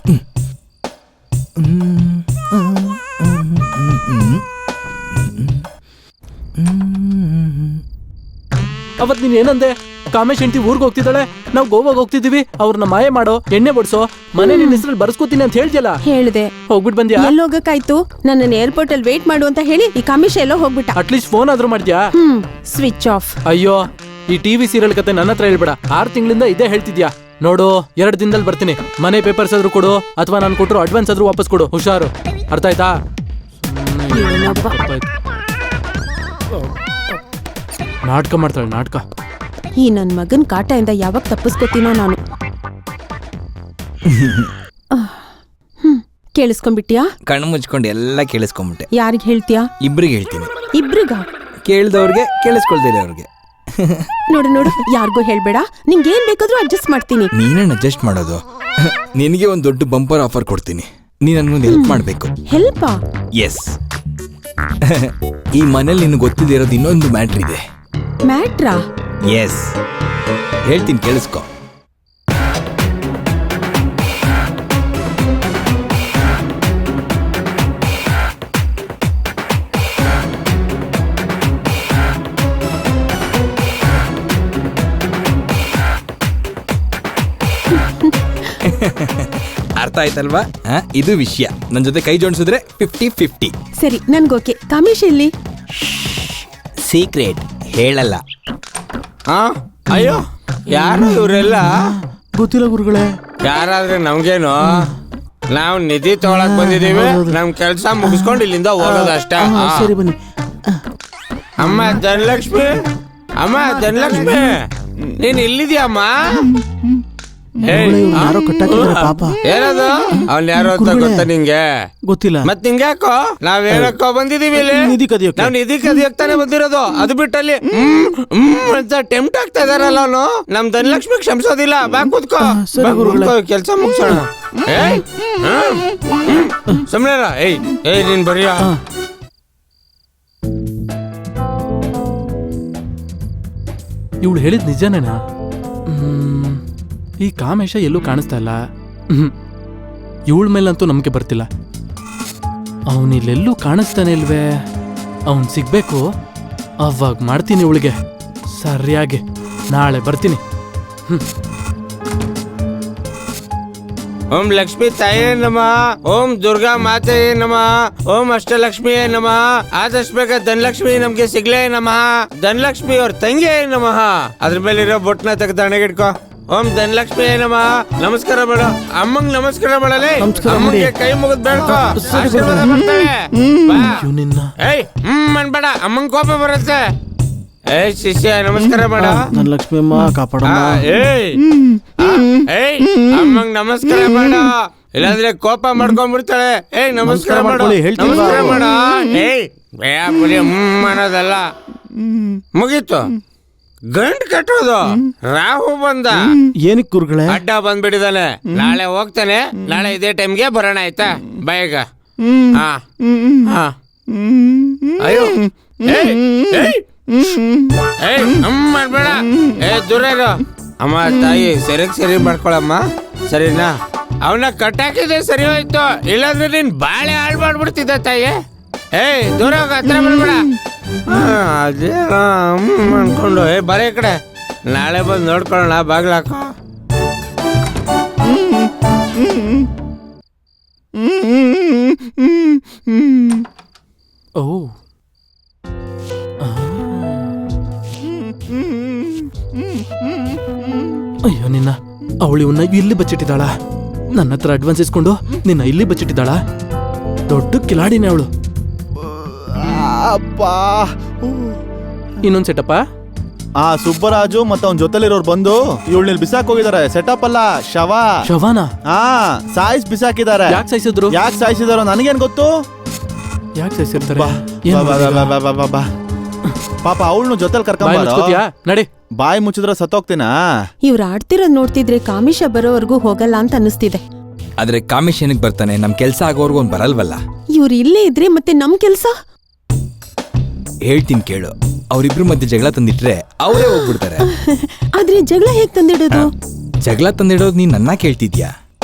ಅವತ್ ನೀನ್ ಏನಂದೆ? ಕಾಮೇಶ್ ಹೆಂಡತಿ ಊರ್ಗ್ ಹೋಗ್ತಿದ್ದಾಳೆ, ನಾವು ಗೋವಾಗ ಹೋಗ್ತಿದೀವಿ, ಅವ್ರನ್ನ ಮಾಯ ಮಾಡೋ, ಎಣ್ಣೆ ಬಡ್ಸೋ, ಮನೆ ನಿನ್ ಹೆಸರಲ್ಲಿ ಬರ್ಸ್ಕೊತೀನಿ ಅಂತ ಹೇಳ್ತಿಯಲ್ಲ. ಹೇಳ್ದೆ. ಹೋಗ್ಬಿಟ್ ಬಂದ್ಯಾ? ಎಲ್ಲಿ ಹೋಗಕ್ಕಾಯ್ತು? ನನ್ನ ಏರ್ಪೋರ್ಟ್ ಅಲ್ಲಿ ವೇಟ್ ಮಾಡು ಅಂತ ಹೇಳಿ ಈ ಕಮಿಷ ಎಲ್ಲೋ ಹೋಗ್ಬಿಟ್ಟ. ಅಟ್ಲೀಸ್ಟ್ ಫೋನ್ ಆದ್ರೂ ಮಾಡ್ದ್ಯಾ? Switch off. ಅಯ್ಯೋ, ಈ ಟಿವಿ ಸೀರಿಯಲ್ ಕತೆ ನನ್ನ ಹತ್ರ ಹೇಳ್ಬೇಡ. 6 ತಿಂಗಳಿಂದ ಇದೇ ಹೇಳ್ತಿದ್ಯಾ. ನೋಡು, 2 ದಿನದಲ್ಲಿ ಬರ್ತೀನಿ. ಮನೆ ಪೇಪರ್ಸ್ ಆದ್ರೂ ಕೊಡು, ಅಥವಾ ನಾನು ಕೊಟ್ಟರು ಅಡ್ವಾನ್ಸ್ ಆದ್ರೂ ವಾಪಸ್ ಕೊಡು. ಹುಷಾರು, ಅರ್ಥ ಆಯ್ತಾ? ನಾಟಕ ಮಾಡ್ತಾಳೆ, ನಾಟಕ. ಈ ನನ್ ಮಗನ್ ಕಾಟದಿಂದ ಯಾವಾಗ ತಪ್ಪಿಸ್ಕೊತೀನೋ ನಾನು. ಕೇಳಿಸ್ಕೊಂಡ್ಬಿಟ್ಯಾ? ಕಣ್ಣು ಮುಚ್ಕೊಂಡು ಎಲ್ಲ ಕೇಳಿಸ್ಕೊಂಬಿಟ್ಟೆ. ಯಾರಿಗ್ ಹೇಳ್ತೀಯಾ? ಇಬ್ರಿಗೆ ಹೇಳ್ತೀನಿ. ಇಬ್ರಿಗ? ಕೇಳ್ದವ್ರಿಗೆ, ಕೇಳಿಸ್ಕೊಳ್ದಿಲ್ಲ ಅವ್ರಿಗೆ. ನೋಡು ನೋಡು, ಯಾರಿಗೂ ಹೇಳ್ಬೇಡ. ನಿಂಗೇನ್ ಬೇಕಾದ್ರೂ ಅಡ್ಜಸ್ಟ್ ಮಾಡ್ತೀನಿ. ನೀನೇನು ಅಡ್ಜಸ್ಟ್ ಮಾಡೋದು? ನಿನಗೆ ಒಂದು ದೊಡ್ಡ ಬಂಪರ್ ಆಫರ್ ಕೊಡ್ತೀನಿ. ನೀನ್ ನನ್ಗೊಂದು ಹೆಲ್ಪ್ ಮಾಡ್ಬೇಕು. ಹೆಲ್ಪಾ? ಎಸ್. ಈ ಮನೇಲಿ ನಿನ್ಗೆ ಗೊತ್ತಿದೆ ಇರೋದು ಇನ್ನೊಂದು ಮ್ಯಾಟ್ರ್ ಇದೆ. ಮ್ಯಾಟ್ರಾ? ಎಸ್, ಹೇಳ್ತೀನಿ, ಕೇಳಿಸ್ಕೊ. ಅರ್ಥ ಆಯ್ತಲ್ವಾ? ಇದು ವಿಷಯ. ನನ್ನ ಜೊತೆ ಕೈ ಜೋಡಿಸಿದ್ರೆ 50-50. ಸರಿ, ನನ್ಗೋಕೆ. ಕಾಮೇಶ್ ಎಲ್ಲಿ? ಸೀಕ್ರೆಟ್, ಹೇಳಲ್ಲ. ಅಯ್ಯೋ, ಯಾರು ಇವರೆಲ್ಲ? ಗೊತ್ತಿಲ್ಲ ಗುರುಗಳೇ. ಯಾರಾದ್ರೆ ನಮ್ಗೇನು? ನಾವು ನಿಧಿ ತಗೊಳಕ್ ಬಂದಿದೀವಿ. ನಮ್ ಕೆಲ್ಸ ಮುಗಿಸ್ಕೊಂಡು ಇಲ್ಲಿಂದ ಹೋಗೋದಷ್ಟ. ಸರಿ ಬನ್ನಿ. ಅಮ್ಮ ಧನಲಕ್ಷ್ಮಿ, ಅಮ್ಮ ಧನಲಕ್ಷ್ಮಿ, ನೀನ್ ಇಲ್ಲಿದ್ಯಮ್ಮ? ಯಾರೋ ಕಟ್ಟಾಕಿದ್ದಾರೆ ಪಾಪ. ಏನದು? ಅವ್ನ್ ಯಾರು ಅಂತ ಗೊತ್ತಾ ನಿಂಗೆ? ಗೊತ್ತಿಲ್ಲ. ಮತ್ ನಿಂಗ್ಯಾಕೋ? ನಾವ್ ಏನಕ್ಕೋ ಬಂದಿದೀವಿ ಇಲ್ಲಿ? ನಿಧಿ ಕದಿಯೋಕೆ. ನಾವ್ ನಿಧಿ ಕದಿಯೋಕ್ ತಾನೇ ಬಂದಿರೋದು. ಅದು ಬಿಟ್ಟಲ್ಲಿ ಅಂತ ಟೆಂಪ್ಟ್ ಆಗ್ತಾ ಇದಾರಲ್ಲ ಅವನು. ನಮ್ ಧನಲಕ್ಷ್ಮಿ ಕ್ಷಮಿಸೋದಿಲ್ಲ. ಬಾ ಕೂತ್ಕೋ, ಕೆಲ್ಸ ಮುಗಿಸೋಣ. ಸುಮ್ನೆ ಏಯ್ ನೀನ್ ಬರೀಯ. ಇವಳು ಹೇಳಿದ್ ನಿಜನೇನಾ? ಈ ಕಾಮೇಶ ಎಲ್ಲೂ ಕಾಣಿಸ್ತಾ ಇಲ್ಲ. ಇವಳ ಮೇಲಂತೂ ನಂಬಿಕೆ ಬರ್ತಿಲ್ಲ. ಅವನಿಲ್ಲೆಲ್ಲೂ ಕಾಣಿಸ್ತಾನೆ ಇಲ್ವೇ? ಅವನ್ ಸಿಗ್ಬೇಕು, ಅವಾಗ ಮಾಡ್ತೀನಿ ಇವಳಿಗೆ ಸರಿಯಾಗಿ. ನಾಳೆ ಬರ್ತೀನಿ. ಓಂ ಲಕ್ಷ್ಮೀ ತಾಯೇ ನಮಃ, ಓಂ ದುರ್ಗಾ ಮಾತೆಯೇ ನಮಃ, ಓಂ ಅಷ್ಟಲಕ್ಷ್ಮಿಯೇ ನಮಃ. ಆದಷ್ಟು ಬೇಗ ಧನಲಕ್ಷ್ಮಿ ನಮ್ಗೆ ಸಿಗ್ಲೇ ನಮಃ. ಧನಲಕ್ಷ್ಮಿ ಅವ್ರ ತಂಗಿಯೇ ನಮಃ. ಅದ್ರ ಮೇಲಿರೋ ಬೊಟ್ನ ತೆಗೆದು ಹಣೆಗಿಟ್ಕೋ. ಓಂ ಧನಲಕ್ಷ್ಮಿ ನಮ. ನಮಸ್ಕಾರ ಬೇಡ, ಅಮ್ಮಂಗ್ ನಮಸ್ಕಾರ ಮಾಡಲೇ. ಅಮ್ಮಂಗೆ ಕೈ ಮುಗಿದ್ ಬೇಡ್ಕೋ, ಆಶೀರ್ವಾದ ಮಾಡ್ತಾಳೆ. ಏಯ್ ಅನ್ಬೇಡ, ಅಮ್ಮಂಗ್ ಕೋಪ ಬರುತ್ತೆ. ಏಯ್ ಶಿಷ್ಯ ನಮಸ್ಕಾರ ಮಾಡ. ಧನಲಕ್ಷ್ಮಿ ಅಮ್ಮ ಕಾಪಾಡಮ್ಮ. ಏಯ್ ಅಮ್ಮಂಗ್ ನಮಸ್ಕಾರ ಮಾಡ, ಇಲ್ಲಾಂದ್ರೆ ಕೋಪ ಮಾಡ್ಕೊಂಡ್ಬಿಡ್ತಾಳೆ. ಏಯ್ ನಮಸ್ಕಾರ ಮಾಡು, ನಮಸ್ಕಾರ ಮಾಡ. ಏಯ್ ಬೇಯ ಬುಲಿ ಅನ್ನೋದಲ್ಲ. ಮುಗೀತು, ಗಂಟ್ ಕಟ್ಟೋದು. ರಾಹು ಬಂದ. ಏನಕ್ಕೆ ಗುರುಗಳೇ? ಅಡ್ಡ ಬಂದ್ಬಿಟ್ಟಿದಾನೆ. ನಾಳೆ ಹೋಗ್ತಾನೆ. ನಾಳೆ ಇದೇ ಟೈಮ್ಗೆ ಬರೋಣ, ಆಯ್ತಾ? ಬೇಗ. ಅಯ್ಯೋ ಮಾಡ್ಬೇಡ. ದೂರ ಇರು. ಅಮ್ಮ ತಾಯಿ ಸರಿ ಮಾಡ್ಕೊಳಮ್ಮ, ಸರಿನಾ? ಅವನ್ನ ಕಟ್ಟಾಕಿದ್ರೆ ಸರಿ ಹೋಯ್ತು, ಇಲ್ಲಾಂದ್ರೆ ನೀನ್ ಬಾಳೆ ಹಾಳು ಮಾಡ್ಬಿಡ್ತಿದ್ದ ತಾಯಿ. ದೂರ ಹೋಗ, ಹತ್ರ ಬರ್ಬೇಡ. ಅದೇ ಅನ್ಕೊಂಡು ಬರೀ ಕಡೆ. ನಾಳೆ ಬಂದು ನೋಡ್ಕೊಳ್ಳೋಣ, ಬಾಗ್ಲಾಕೋ. ಓ ಅಯ್ಯೋ ನಿನ್ನ ಅವಳು ಇವನ್ನ ಇಲ್ಲಿ ಬಚ್ಚಿಟ್ಟಿದ್ದಾಳ. ನನ್ನ ಹತ್ರ ಅಡ್ವಾನ್ಸ್ ಇಸ್ಕೊಂಡು ನಿನ್ನ ಇಲ್ಲಿ ಬಚ್ಚಿಟ್ಟಿದ್ದಾಳ. ದೊಡ್ಡ ಕಿಲಾಡಿನೇ ಅವಳು. ಅಪ್ಪಾ. ಇನ್ನೊಂದ್ ಸೆಟಪ್ಪ. ಆ ಸುಬ್ಬರಾಜು ಮತ್ತೆ ಅವನ ಜೊತೆಲಿರೋರು ಬಂದು ಇವಳನ್ನ ಬಿಸಾಕ್ ಹೋಗಿದ್ದಾರೆ. ಸೆಟಪ್ ಅಲ್ಲ, ಶವ. ಶವಾನ? ಬಿಸಾಕಿದ್ದಾರೆ. ಯಾಕೆ ಸಾಯಿಸಿದ್ರು? ಯಾಕೆ ಸಾಯಿಸಿದಾರೋ ನನಗೇನ್ ಗೊತ್ತು. ಯಾಕೆ ಸಾಯಿಸಿರ್ತಾರೆ? ಪಾಪ ಅವಳನ್ನು ಜೊತೆಲಿ ಕರ್ಕೊಂಡ್ ನಡಿ. ಬಾಯಿ ಮುಚ್ಚಿದ್ರೆ ಸತ್ತೋಗ್ತೀನಾ? ಇವ್ರು ಆಡ್ತಿರೋದ್ ನೋಡ್ತಿದ್ರೆ ಕಾಮಿಶ ಬರೋವರೆಗೂ ಹೋಗಲ್ಲ ಅಂತ ಅನಿಸ್ತಿದೆ. ಆದ್ರೆ ಕಾಮಿಶ್ ಏನಕ್ಕೆ ಬರ್ತಾನೆ? ನಮ್ ಕೆಲ್ಸ ಆಗೋವರೆಗೂ ಅವ್ನು ಬರಲ್ವಲ್ಲ. ಇವ್ರು ಇಲ್ಲೇ ಇದ್ರೆ ಮತ್ತೆ ನಮ್ ಕೆಲ್ಸ. ಹೇಳ್ತೀನಿ ಕೇಳು, ಅವ್ರಿಬ್ರು ಮಧ್ಯೆ ಜಗಳ ತಂದಿಟ್ರೆ ಅವರೇ ಹೋಗ್ಬಿಡ್ತಾರೆ. ಆದ್ರೆ ಜಗಳ ಹೇಗ್ ತಂದಿಡೋದು? ಜಗಳ ತಂದಿಡೋದು ನೀನ್ ನನ್ನ ಕೇಳ್ತಿದ್ಯಾ?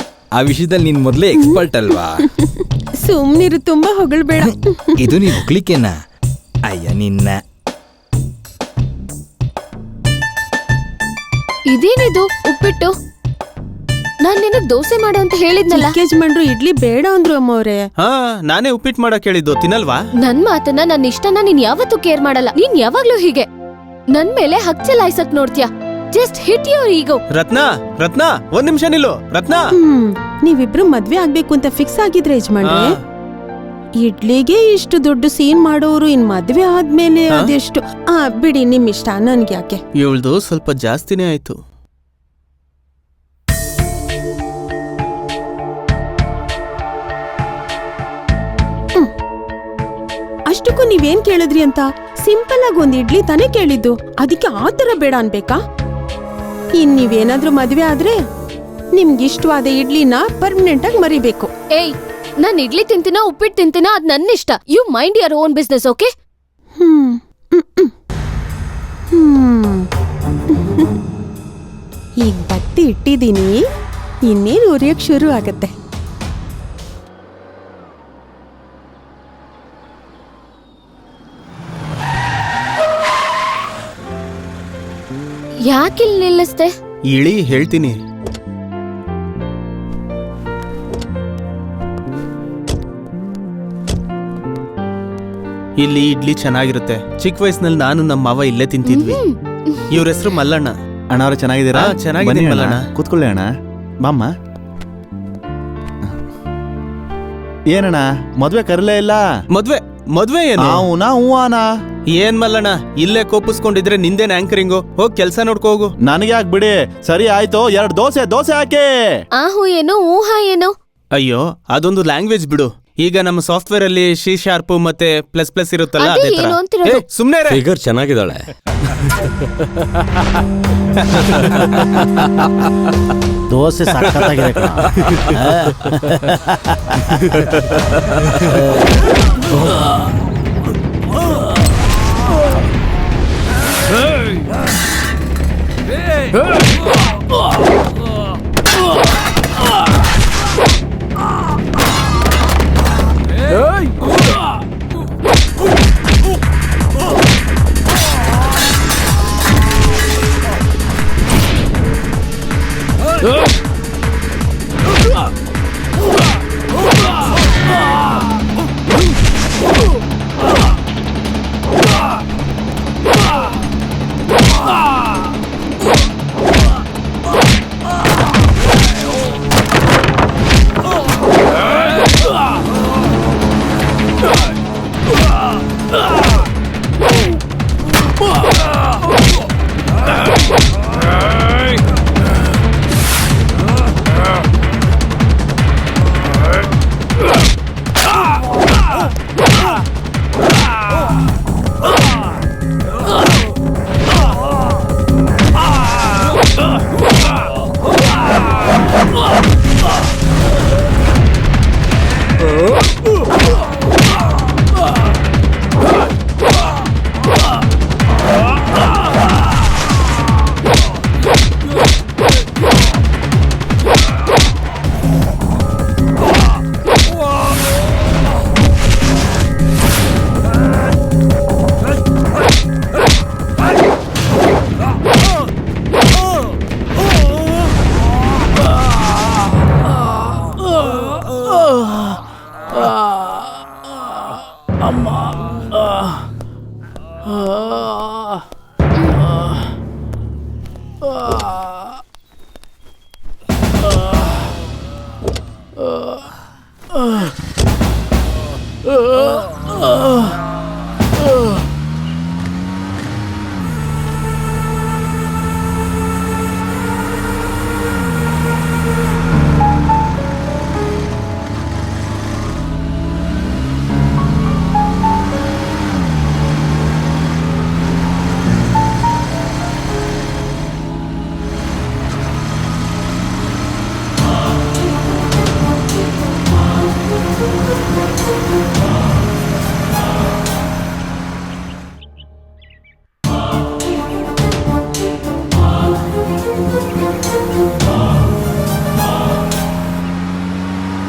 ಆ ವಿಷಯದಲ್ಲಿ ನೀನ್ ಮೊದ್ಲೇ ಎಕ್ಸ್ಪರ್ಟ್ ಅಲ್ವಾ? ಸುಮ್ನಿರು, ತುಂಬಾ ಹೊಗಳ್ಬೇಡ. ಇದು ನೀನ್ ಹೊಗ್ಲಿಕ್ಕೇನಾ? ಅಯ್ಯ ನಿನ್ನ. ಇದೇನಿದು ಉಪ್ಪಿಟ್ಟು? ನಾನ್ ನಿನಗ್ ದೋಸೆ ಮಾಡು ಅಂತ ಹೇಳಿದ್ನಲ್ಲ. ಯಜಮಾನ್ರು ಇಡ್ಲಿ ಬೇಡ ಅಂದ್ರು ಅಮ್ಮವ್ರೆ. ಹಾ, ನಾನೇ ಉಪ್ಪಿಟ್ಟು ಮಾಡಕ್ ಹೇಳಿದ್ದು, ತಿನ್ನಲ್ವಾ? ನನ್ ಮಾತನ್ನ, ನನ್ನ ಇಷ್ಟನ ನೀನ್ ಯಾವತ್ತೂ ಕೇರ್ ಮಾಡಲ್ಲ. ನೀನ್ ಯಾವಾಗ್ಲೂ ಹೀಗೆ ನನ್ ಮೇಲೆ ಹಚ್ಚಲಾಯ್ಸಕ್ ನೋಡ್ತೀಯ. ಜಸ್ಟ್ ಹಿಟ್ ಯುವರ್ ಈಗೋ. ರತ್ನ, ರತ್ನ, ಒಂದ್ ನಿಮಿಷ ನಿಲ್ಲು. ರತ್ನ, ನೀವಿಬ್ರು ಮದ್ವೆ ಆಗ್ಬೇಕು ಅಂತ ಫಿಕ್ಸ್ ಆಗಿದ್ರೆ ಯಜಮಾನ್ರೆ, ಇಡ್ಲಿಗೆ ಇಷ್ಟು ದೊಡ್ಡ ಸೀನ್ ಮಾಡೋರು ಇನ್ ಮದ್ವೆ ಆದ್ಮೇಲೆ ಅದೆಷ್ಟು? ಬಿಡಿ, ನಿಮ್ ಇಷ್ಟ, ನನ್ಗೆ ಯಾಕೆ. ಇವಳ್ದು ಸ್ವಲ್ಪ ಜಾಸ್ತಿನೇ ಆಯ್ತು. ಅಷ್ಟಕ್ಕೂ ನೀವೇನ್ ಕೇಳಿದ್ರಿ ಅಂತ? ಸಿಂಪಲ್ ಆಗಿ ಒಂದ್ ಇಡ್ಲಿ ತಾನೇ ಕೇಳಿದ್ದು, ಅದಕ್ಕೆ ಆತರ ಬೇಡ ಅನ್ಬೇಕಾ? ಇನ್ ನೀವೇನಾದ್ರೂ ಮದ್ವೆ ಆದ್ರೆ ನಿಮ್ಗಿಷ್ಟವಾದ ಇಡ್ಲಿನ ಪರ್ಮನೆಂಟ್ ಆಗಿ ಮರಿಬೇಕು. ಏಯ್, ನಾನ್ ಇಡ್ಲಿ ತಿಂತೀನೋ ಉಪ್ಪಿಟ್ಟು ತಿಂತೀನೋ ಅದ್ ನನ್ನ ಇಷ್ಟ. You mind your own business, okay? ಈಗ ಬತ್ತಿ ಇಟ್ಟಿದ್ದೀನಿ, ಇನ್ನೇನು ಉರಿಯಕ್ ಶುರು ಆಗತ್ತೆ. ಯಾಕಿಲ್ ನಿಲ್ಲಿಸ್ದೆ? ಇಳಿ, ಹೇಳ್ತೀನಿ. ಇಲ್ಲಿ ಇಡ್ಲಿ ಚೆನ್ನಾಗಿರುತ್ತೆ. ಚಿಕ್ಕ ವಯಸ್ಸಿನಲ್ಲಿ ನಾನು ನಮ್ಮ ಮಾವ ಇಲ್ಲೇ ತಿಂತಿದ್ವಿ. ಇವ್ರ ಹೆಸರು ಮಲ್ಲಣ್ಣ. ಅಣ್ಣ ಅವ್ರೆ ಚೆನ್ನಾಗಿದ್ದೀರಾ? ಚೆನ್ನಾಗಿದೆ ಮಲ್ಲಣ್ಣ. ಕೂತ್ಕೊಳ್ಳಿ ಅಣ್ಣ. ಬಾಮ್ಮ. ಏನಣ್ಣ ಮದ್ವೆ ಕರಲೇ ಇಲ್ಲ? ಮದ್ವೆ ಏನು? ಹೂವಾನ. ಏನ್ ಮಲ್ಲಣ್ಣ, ಇಲ್ಲೇ ಕೋಪಿಸ್ಕೊಂಡಿದ್ರೆ ನಿಂದೇನ್ ಆಂಕರಿಂಗು? ಹೋಗ್ ಕೆಲ್ಸ ನೋಡ್ಕೋ ಹೋಗು. ನನಗೆ ಯಾಕೆ ಬಿಡಿ. ಸರಿ ಆಯ್ತು, 2 ದೋಸೆ ಹಾಕಿ. ಆಹು ಏನು ಊಹಾ ಏನು? ಅಯ್ಯೋ, ಅದೊಂದು ಲ್ಯಾಂಗ್ವೇಜ್ ಬಿಡು. ಈಗ ನಮ್ಮ ಸಾಫ್ಟ್ವೇರ್ ಅಲ್ಲಿ ಸಿ ಶಾರ್ಪ್ ಮತ್ತೆ ಪ್ಲಸ್ ಇರುತ್ತಲ್ಲ, ಅದೇ ಅದೇ ತರ. ಏನು ಅಂತಿರೋದು? ಏ, ಸುಮ್ನೆ ಇರೆ. ಫಿಗರ್ ಚೆನ್ನಾಗಿದ್ದಾಳೆ. ದೋಸೆ ಸಖತ್ತಾಗಿದೆ ಕಣ.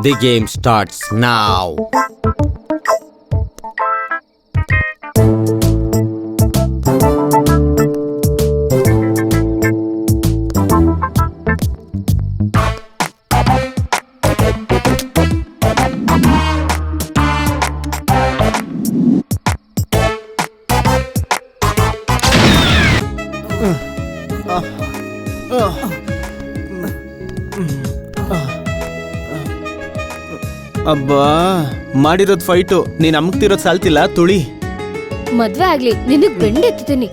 ದಿ ಗೇಮ್ ಸ್ಟಾರ್ಟ್ಸ್ ನಾವ್. ಅಬ್ಬಾ, ಮಾಡಿರೋದ್ ಫೈಟು ನೀನ್ ಅಮ್ಗ್ತಿರೋದ್ ಸಾಲ್ತಿಲ್ಲ, ತುಳಿ. ಮದ್ವೆ ಆಗ್ಲಿ, ನಿನಗ್ ಬೆಂಡೆತ್ತೀನಿ.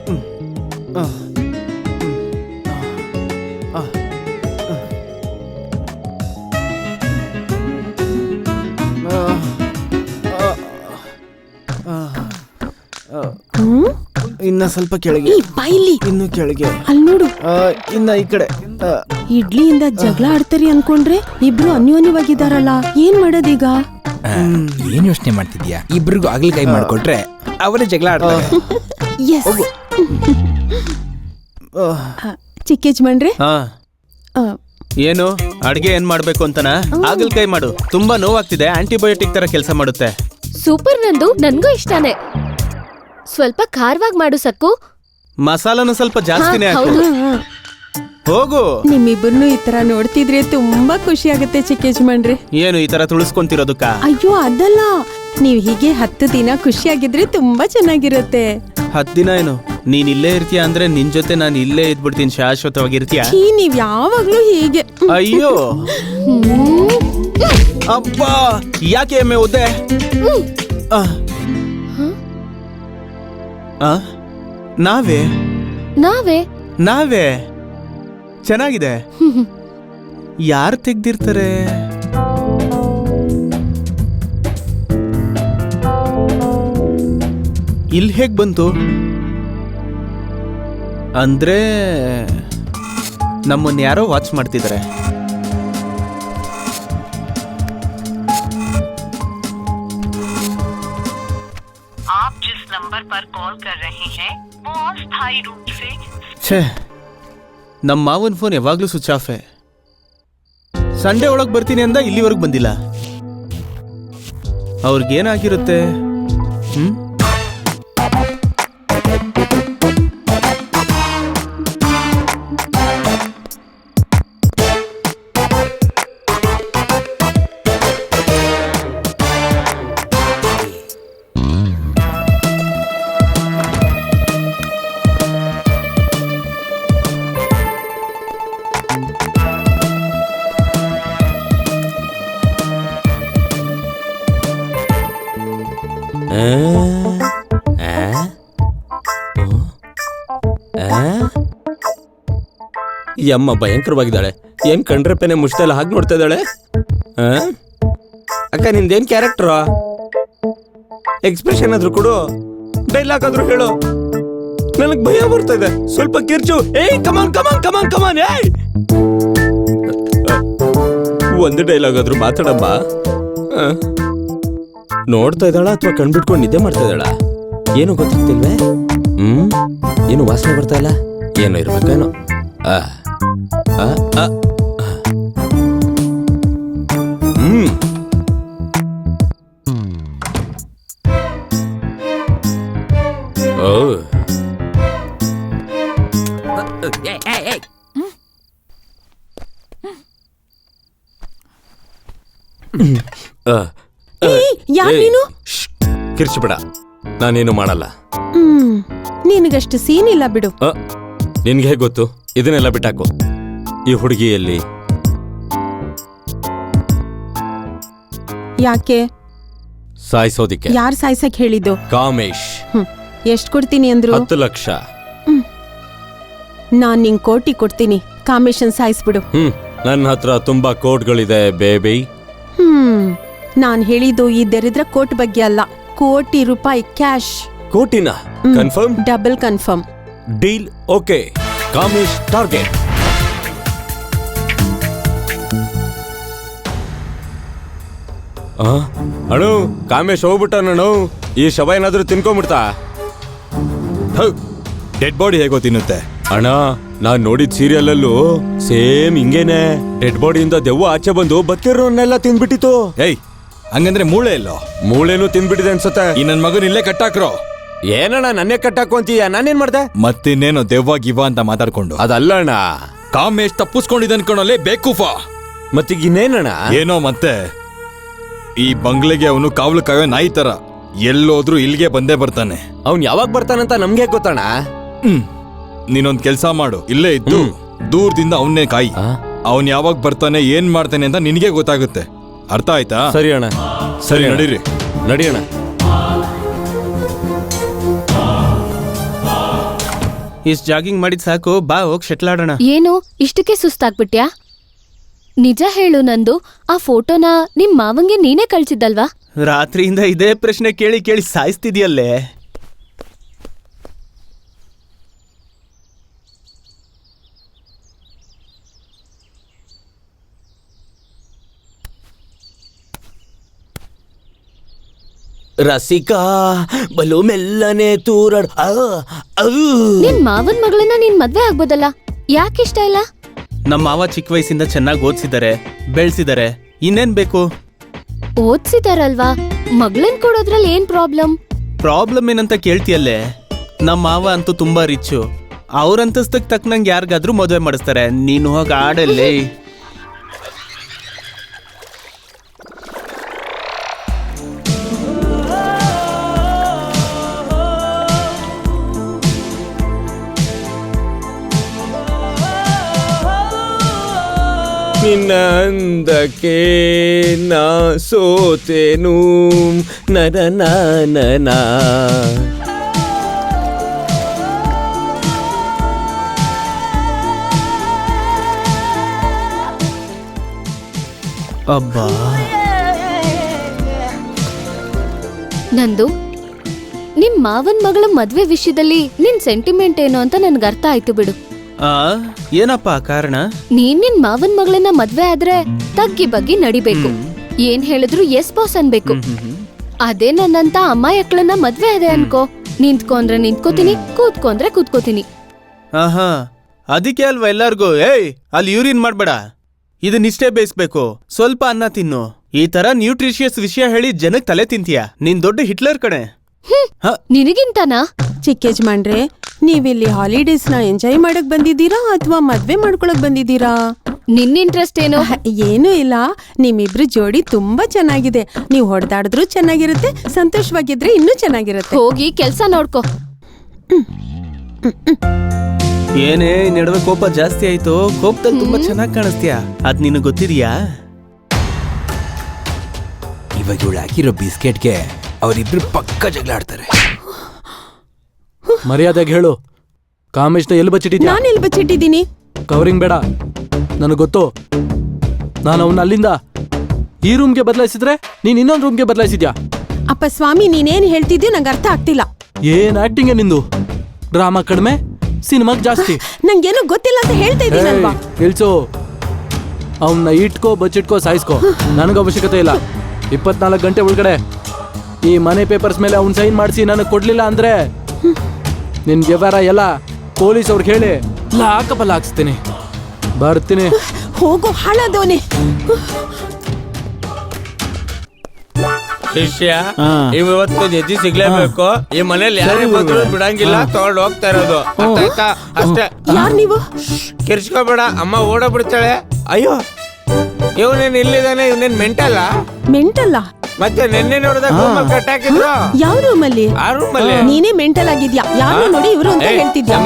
ಇನ್ನ ಸ್ವಲ್ಪ ಕೆಳಗೆ, ಬಾಯಿಲಿ ಇನ್ನು ಕೆಳಗೆ, ಅಲ್ಲಿ ನೋಡು. ಇನ್ನ ಈ ಕಡೆ. ಇಡ್ಲಿಯಿಂದ ಜಗಳ ಆಡ್ತಾರಿ ಅನ್ಕೊಂಡ್ರೆ ಇಬ್ರು ಅನ್ಯೋನ್ಯವಾಗಿದ್ದಾರಲ್ಲ, ಏನ್ ಮಾಡೋದೀಗ? ಏನ್ ಯೋಚನೆ ಮಾಡ್ತಿದ್ಯಾ? ಇಬ್ರಿಗೂ ಆಗ್ಲಿಕಾಯಿ ಮಾಡ್ಕೊಟ್ರೆ ಅವರೇ ಜಗಳ ಆಡ್ತಾರೆ. ಎಸ್. ಚಿಕ್ಕ ಯಜಮಾನ್ರೆ, ಹಾ, ಏನು ಅಡ್ಗೆ ಏನ್ ಮಾಡ್ಬೇಕು ಅಂತನಾ? ಹಾಗಲ್ಕಾಯಿ ಮಾಡು, ತುಂಬಾ ನೋವಾಗ್ತಿದೆ, ಆಂಟಿಬಯೋಟಿಕ್ ತರ ಕೆಲಸ ಮಾಡುತ್ತೆ. ಸೂಪರ್ ನಂದು, ನನ್ಗೂ ಇಷ್ಟಾನೆ. ಸ್ವಲ್ಪ ಖಾರವಾಗಿ ಮಾಡು ಸಕ್ಕು. ಮಸಾಲಾನು ಸ್ವಲ್ಪ ಜಾಸ್ತಿನೇ ಹಾಕು. ಹೌದು. ಹೋಗು. ನಿಮ್ಮಿಬ್ಬರನ್ನು ಈ ತರ ನೋಡ್ತಿದ್ರೆ ತುಂಬಾ ಖುಷಿ ಆಗುತ್ತೆ ಚಿಕ್ಕ ಯಜಮಾನ್ರೆ. ಏನು ಈ ತರ ತುಳಿಸ್ಕೊಂತಿರೋದಕ್ಕ? ಅಯ್ಯೋ ಅದಲ್ಲ, ನೀವ್ ಹೀಗೆ 10 ದಿನ ಖುಷಿಯಾಗಿದ್ರೆ ತುಂಬಾ ಚೆನ್ನಾಗಿರುತ್ತೆ. 10 ದಿನ ಏನು? ನೀನ್ ಇಲ್ಲೇ ಇರ್ತೀಯ ಅಂದ್ರೆ ನಿನ್ ಜೊತೆ ನಾನು ಇಲ್ಲೇ ಇದ್ಬಿಡ್ತೀನಿ, ಶಾಶ್ವತವಾಗಿರ್ತೀಯ. ನೀವ್ ಯಾವಾಗ್ಲೂ ಹೀಗೆ. ಅಯ್ಯೋ ಅಬ್ಬಾ, ಯಾಕೆ ಎಮ್ಮೆ ಒದ್ದೆ? ನಾವೇ ನಾವೇ ನಾವೇ ಚೆನ್ನಾಗಿದೆ. ಯಾರು ತೆಗ್ದಿರ್ತಾರೆ? ಇಲ್ಲಿ ಹೇಗ್ ಬಂತು? ಅಂದ್ರೆ ನಮ್ಮನ್ನ ಯಾರೋ ವಾಚ್ ಮಾಡ್ತಿದ್ದಾರೆ. ಛೇ, ನಮ್ಮ ಮಾವನ್ ಫೋನ್ ಯಾವಾಗ್ಲೂ ಸ್ವಿಚ್ ಆಫೇ. ಸಂಡೇ ಒಳಗ್ ಬರ್ತೀನಿ ಅಂದ, ಇಲ್ಲಿವರೆಗೂ ಬಂದಿಲ್ಲ. ಅವ್ರಿಗೇನಾಗಿರುತ್ತೆ? ಈ ಅಮ್ಮ ಭಯಂಕರವಾಗಿದ್ದಾಳೆ. ಏನ್ ಕಂಡ್ರೆ ಪೆನೆ ಮುಷ್ಟೆಲ್ಲ ಹಾಗೆ ನೋಡ್ತಾ ಇದ್ದಾಳೆ. ಅಕ್ಕ ನಿಂದೇನ್ ಕ್ಯಾರೆಕ್ಟರ್? ಎಕ್ಸ್ಪ್ರೆಷನ್ ಆದ್ರೂ ಕೊಡು, ಡೈಲಾಗ್ ಆದ್ರೂ ಹೇಳು. ನನಗ್ ಭಯ ಬರ್ತಾ ಇದೆ. ಸ್ವಲ್ಪ ಕಿರ್ಚು. ಏಯ್ ಕಮಾನ್ ಕಮಾನ್ ಕಮಾನ್ ಕಮಾನ್. ಏಯ್ ಒಂದು ಡೈಲಾಗ್ ಆದ್ರೂ ಮಾತಾಡಮ್ಮ. ನೋಡ್ತಾ ಇದ್ದಾಳ ಅಥವಾ ಕಣ್ಬಿಟ್ಕೊಂಡು ನಿದ್ದೆ ಮಾಡ್ತಾ ಇದ್ದಾಳ? ಏನು ಗೊತ್ತಾಗ್ತಿಲ್ವೇ? ಏನು ವಾಸನೆ ಬರ್ತಾ ಇಲ್ಲ? ಏನು ಇರ್ಬೇಕೇನೋ? ಯಾರೇನು? ಕಿರ್ಚಿಬೇಡ, ನಾನೇನು ಮಾಡಲ್ಲ. ನಿನಗಷ್ಟು ಸೀನ್ ಇಲ್ಲ ಬಿಡು. ನಿನ್ಗೆ ಹೇಗೆ ಗೊತ್ತು? ಇದನ್ನೆಲ್ಲ ಬಿಟ್ಟಾಕು. ಈ ಹುಡುಗಿಯಲ್ಲಿ ಯಾಕೆ ಸಾಯಿಸೋದಿಕ್ಕೆ. ಯಾರು ಸಾಯ್ಸಕ್ ಹೇಳಿದ್ದು? ಕಾಮೇಶ್. ಎಷ್ಟ್ ಕೊಡ್ತೀನಿ ಅಂದ್ರು? 10 ಲಕ್ಷ. ನಾನ್ ನಿಂಗ್ ಕೋಟಿ ಕೊಡ್ತೀನಿ, ಕಾಮೇಶನ್ ಸಾಯಿಸ್ಬಿಡು. ನನ್ನ ಹತ್ರ ತುಂಬಾ ಕೋಟ್ಗಳಿದೆ ಬೇಬಿ. ನಾನ್ ಹೇಳಿದ್ದು ಈ ದರಿದ್ರ ಕೋಟ್ ಬಗ್ಗೆ ಅಲ್ಲ, ಕೋಟಿ ರೂಪಾಯಿ ಕ್ಯಾಶ್. ಕೋಟಿನ confirm? Double confirm. Deal okay. Kamesh target. ಅಣ್ಣು, ಕಾಮೇಶ್ ಹೋಗ್ಬಿಟ್ಟನು. ಈ ಶವ ಏನಾದ್ರೂ ತಿನ್ಕೊಂಡ್ಬಿಡ್ತಾ? ಡೆಡ್ ಬಾಡಿ ಹೇಗೋ ತಿನ್ನುತ್ತೆ. ಅಣ್ಣ, ನಾನ್ ನೋಡಿದ ಸೀರಿಯಲ್ ಅಲ್ಲೂ ಸೇಮ್ ಹಿಂಗೇನೆ ಡೆಡ್ ಬಾಡಿಯಿಂದ ದೆವ್ವ ಆಚೆ ಬಂದು ಬದುಕಿರೋನ್ನೆಲ್ಲ ತಿಂದ್ಬಿಟ್ಟಿತ್ತು. ಏಯ್ ಹಂಗಂದ್ರೆ ಮೂಳೆ ಇಲ್ಲೋ? ಮೂಳೆನೂ ತಿಂದ್ಬಿಟ್ಟಿದೆ ಅನ್ಸತ್ತೆ. ಈ ನನ್ ಮಗನ್ ಇಲ್ಲೇ ಕಟ್ಟಾಕ್ರೋ. ಏನಣ್ಣ ನನ್ನೇ ಕಟ್ಟಾಕು ಅಂತೀಯ? ನಾನೇನ್ ಮಾಡ್ದೆ? ಮತ್ತಿನ್ನೇನೋ ದೆವ್ವ ಗಿವ್ವ ಅಂತ ಮಾತಾಡ್ಕೊಂಡು ಅದಲ್ಲ ಅಣ್ಣ. ಕಾಮೇಶ್ ತಪ್ಪಿಸ್ಕೊಂಡಿದ್ದ ಅನ್ಕೊಂಡಲ್ಲೇ ಬೇಕೂಫಾ. ಮತ್ತೀಗ ಇನ್ನೇನಣ್ಣ? ಏನೋ ಮತ್ತೆ ಈ ಬಂಗ್ಲೆಗೆ ಅವನು ಕಾವಲು ಕಾಯೋ ನಾಯಿ ತರ ಎಲ್ಲೋದ್ರೂ ಇಲ್ಲಿಗೆ ಬಂದೇ ಬರ್ತಾನೆ. ಅವ್ನ್ ಯಾವಾಗ ಬರ್ತಾನಂತ ನಮ್ಗೆ ಗೊತ್ತಣ್ಣ. ನೀನೊಂದ್ ಕೆಲ್ಸ ಮಾಡು, ಇಲ್ಲೇ ಇದ್ದು ದೂರದಿಂದ ಅವನ್ನೇ ಕಾಯಿ. ಅವನ್ ಯಾವಾಗ ಬರ್ತಾನೆ ಏನ್ ಮಾಡ್ತಾನೆ ಅಂತ ನಿನಗೆ ಗೊತ್ತಾಗುತ್ತೆ. ಅರ್ಥ ಆಯ್ತಾ? ಸರಿ ಅಣ್ಣ. ಸರಿ ನಡೀರಿ. ನಡಿಯಣ್ಣ. ಇಷ್ಟು ಜಾಗಿಂಗ್ ಮಾಡಿದ್ ಸಾಕು, ಬಾ ಹೋಗಿ ಶೆಟ್ಲ್ ಆಡೋಣ. ಏನು ಇಷ್ಟಕ್ಕೆ ಸುಸ್ತಾಗ್ಬಿಟ್ಯಾ? ನಿಜ ಹೇಳು ನಂದು, ಆ ಫೋಟೋನ ನಿಮ್ ಮಾವಂಗೆ ನೀನೇ ಕಳ್ಸಿದ್ದಲ್ವಾ? ರಾತ್ರಿಯಿಂದ ಇದೇ ಪ್ರಶ್ನೆ ಕೇಳಿ ಕೇಳಿ ಸಾಯಿಸ್ತಿದ್ಯಲ್ಲೇ. ರಸಿಕಾ ಬಲು ಮೆಲ್ಲನೆ ತೂರಡ್. ನಿನ್ ಮಾವನ್ ಮಗಳನ್ನ ನೀನ್ ಮದ್ವೆ ಆಗ್ಬೋದಲ್ಲ, ಯಾಕಿಷ್ಟ ಇಲ್ಲ? ನಮ್ಮ ಮಾವ ಚಿಕ್ಕ ವಯಸ್ಸಿಂದ ಚೆನ್ನಾಗಿ ಓದಿಸಿದ್ದಾರೆ, ಬೆಳೆಸಿದ್ದಾರೆ. ಇನ್ನೇನ್ ಬೇಕು? ಓದ್ಸಿದಾರಲ್ವಾ, ಮಗಳನ್ ಕೊಡೋದ್ರಲ್ಲಿ ಏನ್ ಪ್ರಾಬ್ಲಮ್? ಪ್ರಾಬ್ಲಮ್ ಏನಂತ ಕೇಳ್ತಿಯಲ್ಲೇ? ನಮ್ಮ ಮಾವ ಅಂತೂ ತುಂಬಾ ರಿಚ್ಚು. ಅವ್ರ ಅಂತಸ್ತಕ್ ತಕ್ಕನಂಗೆ ಯಾರಿಗಾದ್ರೂ ಮದುವೆ ಮಾಡಿಸ್ತಾರೆ. ನೀನು ಹೋಗಿ ಆಡಲ್ಲಿ. ನಿನ್ನ ಅಂದಕ್ಕೆ ನಾ ಸೋತೇನು ನರನ. ಅಬ್ಬಾ, ನಂದು ನಿಮ್ ಮಾವನ್ ಮಗಳ ಮದ್ವೆ ವಿಷಯದಲ್ಲಿ ನಿನ್ ಸೆಂಟಿಮೆಂಟ್ ಏನು ಅಂತ ನನ್ಗೆ ಅರ್ಥ ಆಯ್ತು ಬಿಡು. ಏನಪ್ಪ ಕಾರಣ? ನೀನ್ ನಿನ್ ಮಾವನ್ ಮಗಳನ್ನ ಮದ್ವೆ ಆದ್ರೆ ತಗ್ಗಿ ಬಗ್ಗಿ ನಡಿಬೇಕು, ಏನ್ ಹೇಳಿದ್ರು ಎಸ್ ಬಾಸ್ ಅನ್ಬೇಕು. ಅದೇ ನನ್ನಂತ ಅಮ್ಮಾಯಕ್ಳನ್ನ ಮದ್ವೆ ಅದೇ ಅನ್ಕೋ, ನಿಂತ್ಕೊಂಡ್ರೆ ನಿಂತ್ಕೋತೀನಿ, ಕೂತ್ಕೊಂಡ್ರೆ ಕೂತ್ಕೋತೀನಿ. ಆಹಾ, ಅದಕ್ಕೆ ಅಲ್ವಾ ಎಲ್ಲಾರ್ಗು ಏಯ್ ಅಲ್ಲಿ ಯೂರಿನ್ ಮಾಡ್ಬೇಡ, ಇದನ್ನಿಷ್ಟೇ ಬೇಯಿಸ್ಬೇಕು, ಸ್ವಲ್ಪ ಅನ್ನ ತಿನ್ನು, ಈ ತರ ನ್ಯೂಟ್ರಿಷಿಯಸ್ ವಿಷಯ ಹೇಳಿ ಜನಕ್ ತಲೆ ತಿಂತೀಯ. ನೀನ್ ದೊಡ್ಡ ಹಿಟ್ಲರ್ ಕಣೆ. ನಿನಗಿಂತಾನಾ? ಚಿಕ್ಕ ಯಜಮಾನ್ರೆ, ನೀವಿಲ್ಲಿ ಹಾಲಿಡೇಸ್ ನ ಎಂಜಾಯ್ ಮಾಡಕ್ ಬಂದಿದ್ದೀರಾ ಅಥವಾ ಮದ್ವೆ ಮಾಡ್ಕೊಳಕ್ ಬಂದಿದ್ದೀರಾ? ನಿನ್ನ ಇಂಟ್ರೆಸ್ಟ್ ಏನು? ಏನೂ ಇಲ್ಲ, ನಿಮ್ಮಿಬ್ರು ಜೋಡಿ ತುಂಬಾ ಚೆನ್ನಾಗಿದೆ. ನೀವು ಹೊಡೆದಾಡಿದ್ರು ಚೆನ್ನಾಗಿರುತ್ತೆ, ಸಂತೋಷವಾಗಿದ್ರೆ ಇನ್ನೂ ಚೆನ್ನಾಗಿರುತ್ತೆ. ಹೋಗಿ ಕೆಲ್ಸ ನೋಡ್ಕೋ. ಏನೇ ನಡುವೆ ಕೋಪ ಜಾಸ್ತಿ ಆಯ್ತು? ಕೋಪದಲ್ಲಿ ತುಂಬಾ ಚೆನ್ನಾಗಿ ಕಾಣಿಸ್ತೀಯ, ಅದ್ ನಿನಗೆ ಗೊತ್ತಿದ್ಯಾ? ಇವಾಗ ಇವಳು ಹಾಕಿರೋ ಬಿಸ್ಕೆಟ್ಗೆ ಅವರಿಬ್ರು ಪಕ್ಕ ಜಗಳ ಆಡ್ತಾರೆ. ಮರ್ಯಾದೆಗೆ ಹೇಳು, ಕಾಮೇಶ್ನ ಎಲ್ಲಿ ಬಚ್ಚಿಟ್ಟಿದ್ಯಾ? ನಾನು ಎಲ್ಲಿ ಬಚ್ಚಿಟ್ಟಿದ್ದೀನಿ? ಕವರಿಂಗ್ ಬೇಡ, ನನಗೆ ಗೊತ್ತು. ನಾನು ಅವನ್ನ ಅಲ್ಲಿಂದ ಈ ರೂಮ್ಗೆ ಬದಲಾಯಿಸಿದ್ರೆ ನೀನ್ ಇನ್ನೊಂದು ರೂಮ್ಗೆ ಬದಲಾಯಿಸಿದ್ಯಾ? ಅಪ್ಪ ಸ್ವಾಮಿ, ನೀನೇನ್ ಹೇಳ್ತಿದ್ಯೋ ನಂಗೆ ಅರ್ಥ ಆಗ್ತಿಲ್ಲ. ಏನ್ ಆಕ್ಟಿಂಗ್ ನಿಂದು? ಡ್ರಾಮಾ ಕಡಿಮೆ, ಸಿನಿಮಾಗ್ ಜಾಸ್ತಿ. ನಂಗೇನು ಗೊತ್ತಿಲ್ಲ ಅಂತ ಹೇಳ್ತಾ ಇದ್ದೀನಲ್ವಾ? ಇಳ್ಸು, ಅವನ್ನ ಇಟ್ಕೋ, ಬಚ್ಚಿಟ್ಕೋ, ಸಾಯಿಸ್ಕೋ, ನನಗೆ ಅವಶ್ಯಕತೆ ಇಲ್ಲ. 24 ಗಂಟೆ ಒಳಗಡೆ ಈ ಮನೆ ಪೇಪರ್ಸ್ ಮೇಲೆ ಅವ್ನು ಸೈನ್ ಮಾಡಿಸಿ ನನಗೆ ಕೊಡ್ಲಿಲ್ಲ ಅಂದ್ರೆ ನಿನ್ ವ್ಯವಹಾರ ಎಲ್ಲ ಪೊಲೀಸ್ ಅವ್ರಿಗೆ ಹೇಳಿ ಲಾಕಬಲ್ಲ ಹಾಕ್ಸ್ತೀನಿ. ಬರ್ತೀನಿ. ಹೋಗೋ ಹಾಳಾದವನೇ. ಶಿಷ್ಯ, ಇವತ್ತು ಜಜ್ಜಿ ಸಿಗ್ಲೇಬೇಕು. ಈ ಮನೇಲಿ ಯಾರೇ ಬಂದ್ರು ಬಿಡಂಗಿಲ್ಲ, ತಗೊಂಡು ಹೋಗ್ತಾ ಇರೋದು, ಅರ್ಥ ಆಯ್ತಾ? ಅಷ್ಟೇ. ಯಾರು ನೀವು? ಕಿರ್ಚ್ಕೋಬೇಡ, ಅಮ್ಮ ಓಡೋಗ್ಬಿಡ್ತಾಳೆ. ಅಯ್ಯೋ, ಇವನೇನ್ ಇಲ್ಲಿದ್ದಾನೆ? ಇವನೇನ್ ಮೆಂಟಲ್ಲ? ಮೆಂಟಲ್ಲ? ಮತ್ತೆ ನೆನ್ನೆ ನೋಡಿದಾಗ ಕಟ್ಟಾಕಿದ್ರು. ಯಾವ ರೂಮಲ್ಲಿ? ಆ ರೂಮಲ್ಲಿ. ನೀನೇ ಮೆಂಟಲ್ ಆಗಿದ್ಯಾ? ಯಾರು ನೋಡಿ ಇವರು ಅಂತ ಹೇಳ್ತಿದ್ಯಾ?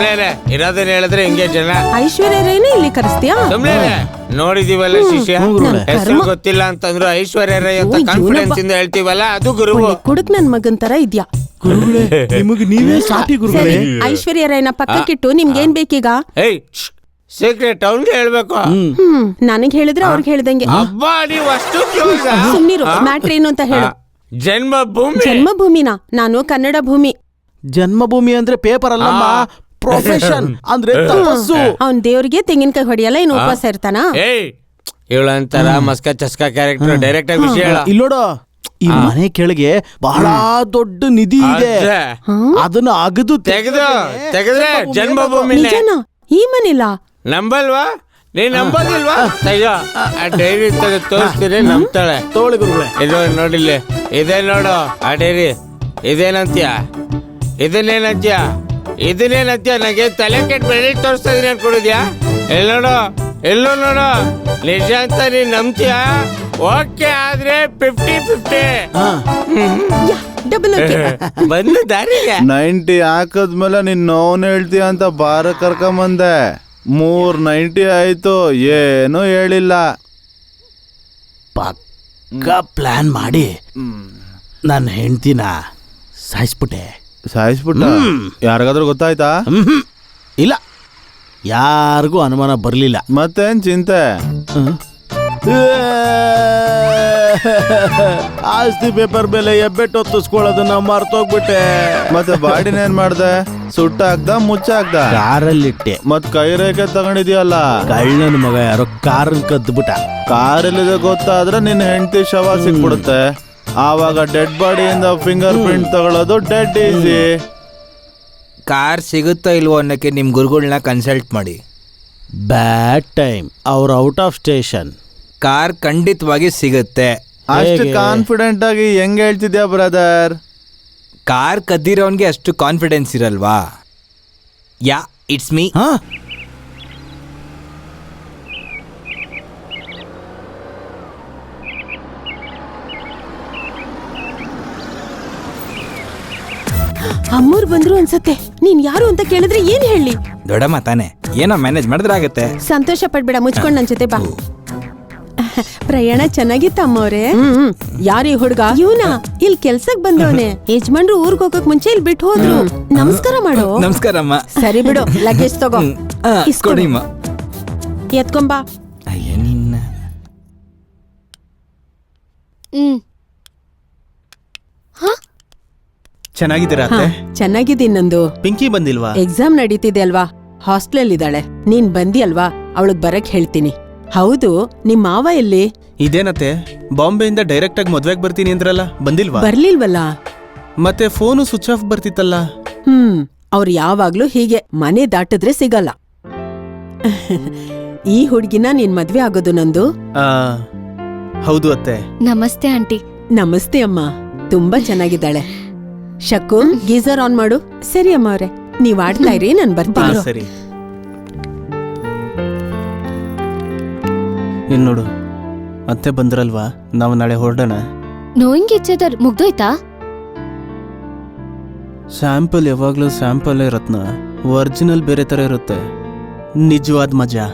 ಇರೋದನ್ನ ಹೇಳಿದ್ರೆ ಹಿಂಗೆ ಜನ. ಐಶ್ವರ್ಯ ರೈನೇ ಇಲ್ಲಿ ಕರೆಸ್ತೀಯಾ? ನೋಡಿದೀವಲ್ಲ ಶಿಷ್ಯ, ಹೆಸರು ಗೊತ್ತಿಲ್ಲ ಅಂತಂದ್ರು ಐಶ್ವರ್ಯ ರೈ ಅಂತ ಕಾನ್ಫಿಡೆನ್ಸ್ ಇಂದ ಹೇಳ್ತೀವಲ್ಲ, ಅದು ಗುರು. ಕುಡುಕ್ ನನ್ ಮಗನ್ ತರ ಇದ್ಯಾ? ನಿಮಗೆ ನೀವೇ ಸಾಟಿ ಗುರುಗಳೇ. ಐಶ್ವರ್ಯ ರೈನ ಪಕ್ಕಕ್ಕಿಟ್ಟು ನಿಮ್ಗೇನ್ ಬೇಕೀಗ? ಏಯ್, ಸೀಕ್ರೆಟ್ ಅವ್ನ್ಗೆ ಹೇಳ್ಬೇಕು. ನನಗ್ ಹೇಳಿದ್ರೆ ಅವ್ರಿಗೆ ಹೇಳ್ದಂಗೆ. ಅಬ್ಬಾ, ನೀವು ಅಷ್ಟು ಕ್ಲೋಸ್? ಸುಮ್ನಿರು, ಮ್ಯಾಟ್ರ್ ಏನು ಅಂತ ಹೇಳು. ಜನ್ಮಭೂಮಿ. ಜನ್ಮಭೂಮಿನ? ನಾನು ಕನ್ನಡ ಭೂಮಿ. ಜನ್ಮಭೂಮಿ ಅಂದ್ರೆ ಪೇಪರ್ ಅಲ್ಲಮ್ಮ, ಪ್ರೊಫೆಷನ್ ಅಂದ್ರೆ ತಪಸ್ಸು. ಅವ್ನ್ ದೇವ್ರಿಗೆ ತೆಂಗಿನಕಾಯಿ ಹೊಡಿಯಲ್ಲ, ಇನ್ನು ಉಪವಾಸ ಇರ್ತಾನ? ಏಯ್, ಇವಳಂತಾರ ಮಸ್ಕ ಚಸ್ಕ ಕ್ಯಾರೆಕ್ಟರ್. ಡೈರೆಕ್ಟ್ ಆಗಿ ವಿಷಯ ಹೇಳ. ಇಲ್ಲೋಡು, ಈ ಮನೆ ಕೆಳಗೆ ಬಹಳ ದೊಡ್ಡ ನಿಧಿ ಇದೆ, ಅದನ್ನ ಅಗದು ತೆಗೆದ್ರೆ ಜನ್ಮಭೂಮಿ. ನಿಜನಾ? ಈ ಮನೇಲಾ? ನಂಬಲ್ವಾ? ನೀನ್ ನಂಬೋದಿಲ್ವಾ? ಅಯ್ಯೋ ಆ ಡೈರಿ ತೋರಿಸ್ತೀನಿ, ನಂಬ್ತಾಳೆ. ತೋಳಿ ಗುರುಗಳೇ. ಇದು ನೋಡಿಲ್ಲಿ, ಇದೇ ನೋಡು ಆ ಡೈರಿ. ಇದೇನಂತ್ಯ? ಇದನ್ನೇನಂತ್ಯ? ಇದನ್ನೇನಂತ್ಯ? ನನಗೆ ತಲೆ ಕೆಟ್ಟ ಬೆಳಿ ತೋರಿಸ್ತಾ ಇದೀನಿ ಅನ್ಕೊಂಡಿದ್ಯಾ? ಎಲ್ಲೋ ನೋಡು ನಿಜ ಅಂತ ನೀನ್ ನಂಬ್ತೀಯ? ಓಕೆ ಆದ್ರೆ 50-50 ಡಬಲ್ ಓಕೆ. ಬಂದು ದಾರಿಗೆ 90 ಹಾಕದ್ಮೇಲೆ ನೀನ್ ನೋನ್ ಹೇಳ್ತೀಯ ಅಂತ ಬಾರ ಕರ್ಕೊಂಬಂದೆ. 390 ಆಯ್ತು, ಏನು ಹೇಳಿಲ್ಲ. ಪಕ್ಕ ಪ್ಲಾನ್ ಮಾಡಿ ನನ್ನ ಹೆಂಡ್ತಿನ ಸಾಯಿಸ್ಬಿಟ್ಟೆ. ಸಾಯಿಸ್ಬಿಟ್ಟ? ಯಾರಿಗಾದ್ರೂ ಗೊತ್ತಾಯ್ತಾ? ಇಲ್ಲ, ಯಾರಿಗೂ ಅನುಮಾನ ಬರಲಿಲ್ಲ. ಮತ್ತೇನ್ ಚಿಂತೆ? ಆಸ್ತಿ ಪೇಪರ್ ಮೇಲೆ ಎಬ್ಬೆಟ್ಟು ಹೊತ್ತಿಸ್ಕೊಳ್ಳೋದನ್ನ ಮರ್ತೋಗ್ಬಿಟ್ಟೆ. ಮತ್ತೆ ಬಾಡಿನೇನ್ ಮಾಡ್ದೆ? ಸುಟ್ಟ ಹಾಕ್ದ, ಮುಚ್ಚ ಹಾಕ್ದ? ಕಾರಲ್ಲಿಟ್ಟೆ. ಮತ್ ಕೈ ರೇಖೆ ತಗೊಂಡಿದ್ಯಲ್ಲ? ಕಳ್ಳನ ಮಗ ಯಾರೋ ಕಾರನ್ ಕದ್ಬಿಟ್ಟ. ಕಾರ್ ಎಲ್ಲಿದೆ ಗೊತ್ತಾದ್ರೆ ನಿನ್ನ ಹೆಂಡತಿ ಶವ ಸಿಕ್ಬಿಡುತ್ತೆ. ಆವಾಗ ಡೆಡ್ ಬಾಡಿಯಿಂದ ಫಿಂಗರ್ ಪ್ರಿಂಟ್ ತಗೊಳ್ಳೋದು ಡೆಡ್ ಈಸಿ. ಕಾರ್ ಸಿಗುತ್ತೋ ಇಲ್ವೋ ಅನ್ನೋಕ್ಕೆ ನಿಮ್ಮ ಗುರುಗಳನ್ನ ಕನ್ಸಲ್ಟ್ ಮಾಡಿ. ಬ್ಯಾಡ್ ಟೈಮ್, ಅವ್ರು ಔಟ್ ಆಫ್ ಸ್ಟೇಷನ್. ಕಾರ್ ಖಂಡಿತವಾಗಿ ಸಿಗುತ್ತೆ. ಅಷ್ಟು ಕಾನ್ಫಿಡೆಂಟ್ ಆಗಿ ಹೆಂಗ್ ಹೇಳ್ತಿದ್ಯಾ ಬ್ರದರ್? ಕಾರ್ ಕದ್ದಿರೋನ್ಗೆ ಅಷ್ಟು ಕಾನ್ಫಿಡೆನ್ಸ್ ಇರಲ್ವಾ? Yeah, it's me. ಅಮ್ಮೋರ್ ಬಂದ್ರು ಅನ್ಸತ್ತೆ. ನೀನ್ ಯಾರು ಅಂತ ಕೇಳಿದ್ರೆ ಏನ್ ಹೇಳಿ? ದೊಡ್ಡಮ್ಮ ತಾನೆ, ಏನೋ ಮ್ಯಾನೇಜ್ ಮಾಡಿದ್ರೆ ಆಗತ್ತೆ. ಸಂತೋಷ ಪಡ್ಬೇಡ, ಮುಚ್ಕೊಂಡ್ ನನ್ ಜೊತೆ ಬಾ. ಪ್ರಯಾಣ ಚೆನ್ನಾಗಿತ್ತ ಅಮ್ಮವ್ರೆ? ಯಾರೀ ಹುಡ್ಗ? ಇವ್ನಾ? ಇಲ್ಲಿ ಕೆಲ್ಸಕ್ ಬಂದವನೆ. ಯಜಮಾನ್ರು ಊರ್ಗ್ ಹೋಗಕ್ ಮುಂಚೆ ಇಲ್ಲಿ ಬಿಟ್ಟು ಹೋದ್ರು. ನಮಸ್ಕಾರ ಮಾಡು. ನಮಸ್ಕಾರಮ್ಮ. ಸರಿ ಬಿಡು, ಲಗೇಜ್ ತಗೋ. ಕೊಡಿಮ್ಮ. ಎತ್ಕೊಂಬಾ. ಅಯ್ಯ ನಿನ್ನ. ಚೆನ್ನಾಗಿದ್ದೀರಾ ಅತ್ತೆ? ಚೆನ್ನಾಗಿದ್ದೀನಿ ನಂದು. ಪಿಂಕಿ ಬಂದಿಲ್ವಾ? ಎಕ್ಸಾಮ್ ನಡೀತಿದೆ ಅಲ್ವಾ, ಹಾಸ್ಟೆಲ್ ಇದ್ದಾಳೆ. ನೀನ್ ಬಂದಿ ಅಲ್ವಾ, ಅವಳಗ್ ಬರಕ್ ಹೇಳ್ತೀನಿ. ಹೌದು, ನಿಮ್ ಮಾವ ಎಲ್ಲಿ? ಇದೇನತ್ತೆ, ಬಾಂಬೆಯಿಂದ ಡೈರೆಕ್ಟ್ ಆಗಿ ಮದ್ವೆಗ್ ಬರ್ತೀನಿ ಅಂದ್ರಲ್ಲ, ಬಂದಿಲ್ವಾ? ಬರ್ಲಿಲ್ವಲ್ಲ. ಮತ್ತೆ ಫೋನು ಸ್ವಿಚ್ ಆಫ್ ಬರ್ತಿತ್ತಲ್ಲ. ಅವ್ರು ಯಾವಾಗ್ಲೂ ಹೀಗೆ, ಮನೆ ದಾಟಿದ್ರೆ ಸಿಗಲ್ಲ. ಈ ಹುಡ್ಗಿನ ನೀನ್ ಮದ್ವೆ ಆಗೋದು ನಂದು? ಹೌದು ಅತ್ತೆ. ನಮಸ್ತೆ ಆಂಟಿ. ನಮಸ್ತೆ ಅಮ್ಮ, ತುಂಬಾ ಚೆನ್ನಾಗಿದ್ದಾಳೆ. ಶಕ್ಕು, ಗೀಸರ್ ಆನ್ ಮಾಡು. ಸರಿ ಅಮ್ಮ ಅವ್ರೆ, ನೀವ್ ಆಡ್ತಾ ಇರಿ, ನಾನ್ ಬರ್ತೀನಿ. ಸರಿ. ಇಲ್ ನೋಡು, ಅತ್ತೆ ಬಂದ್ರಲ್ವಾ, ನಾವು ನಾಳೆ ಹೊರಡೋಣ. ನೋಯಿಂಗ್ ಇಚ್ಛೆದರ್ ಮುಗ್ದೋಯ್ತಾ? ಸ್ಯಾಂಪಲ್ ಯಾವಾಗ್ಲೂ ಸ್ಯಾಂಪಲ್ ರತ್ನ, ಒರಿಜಿನಲ್ ಬೇರೆ ತರ ಇರುತ್ತೆ. ನಿಜವಾದ ಮಜಾ.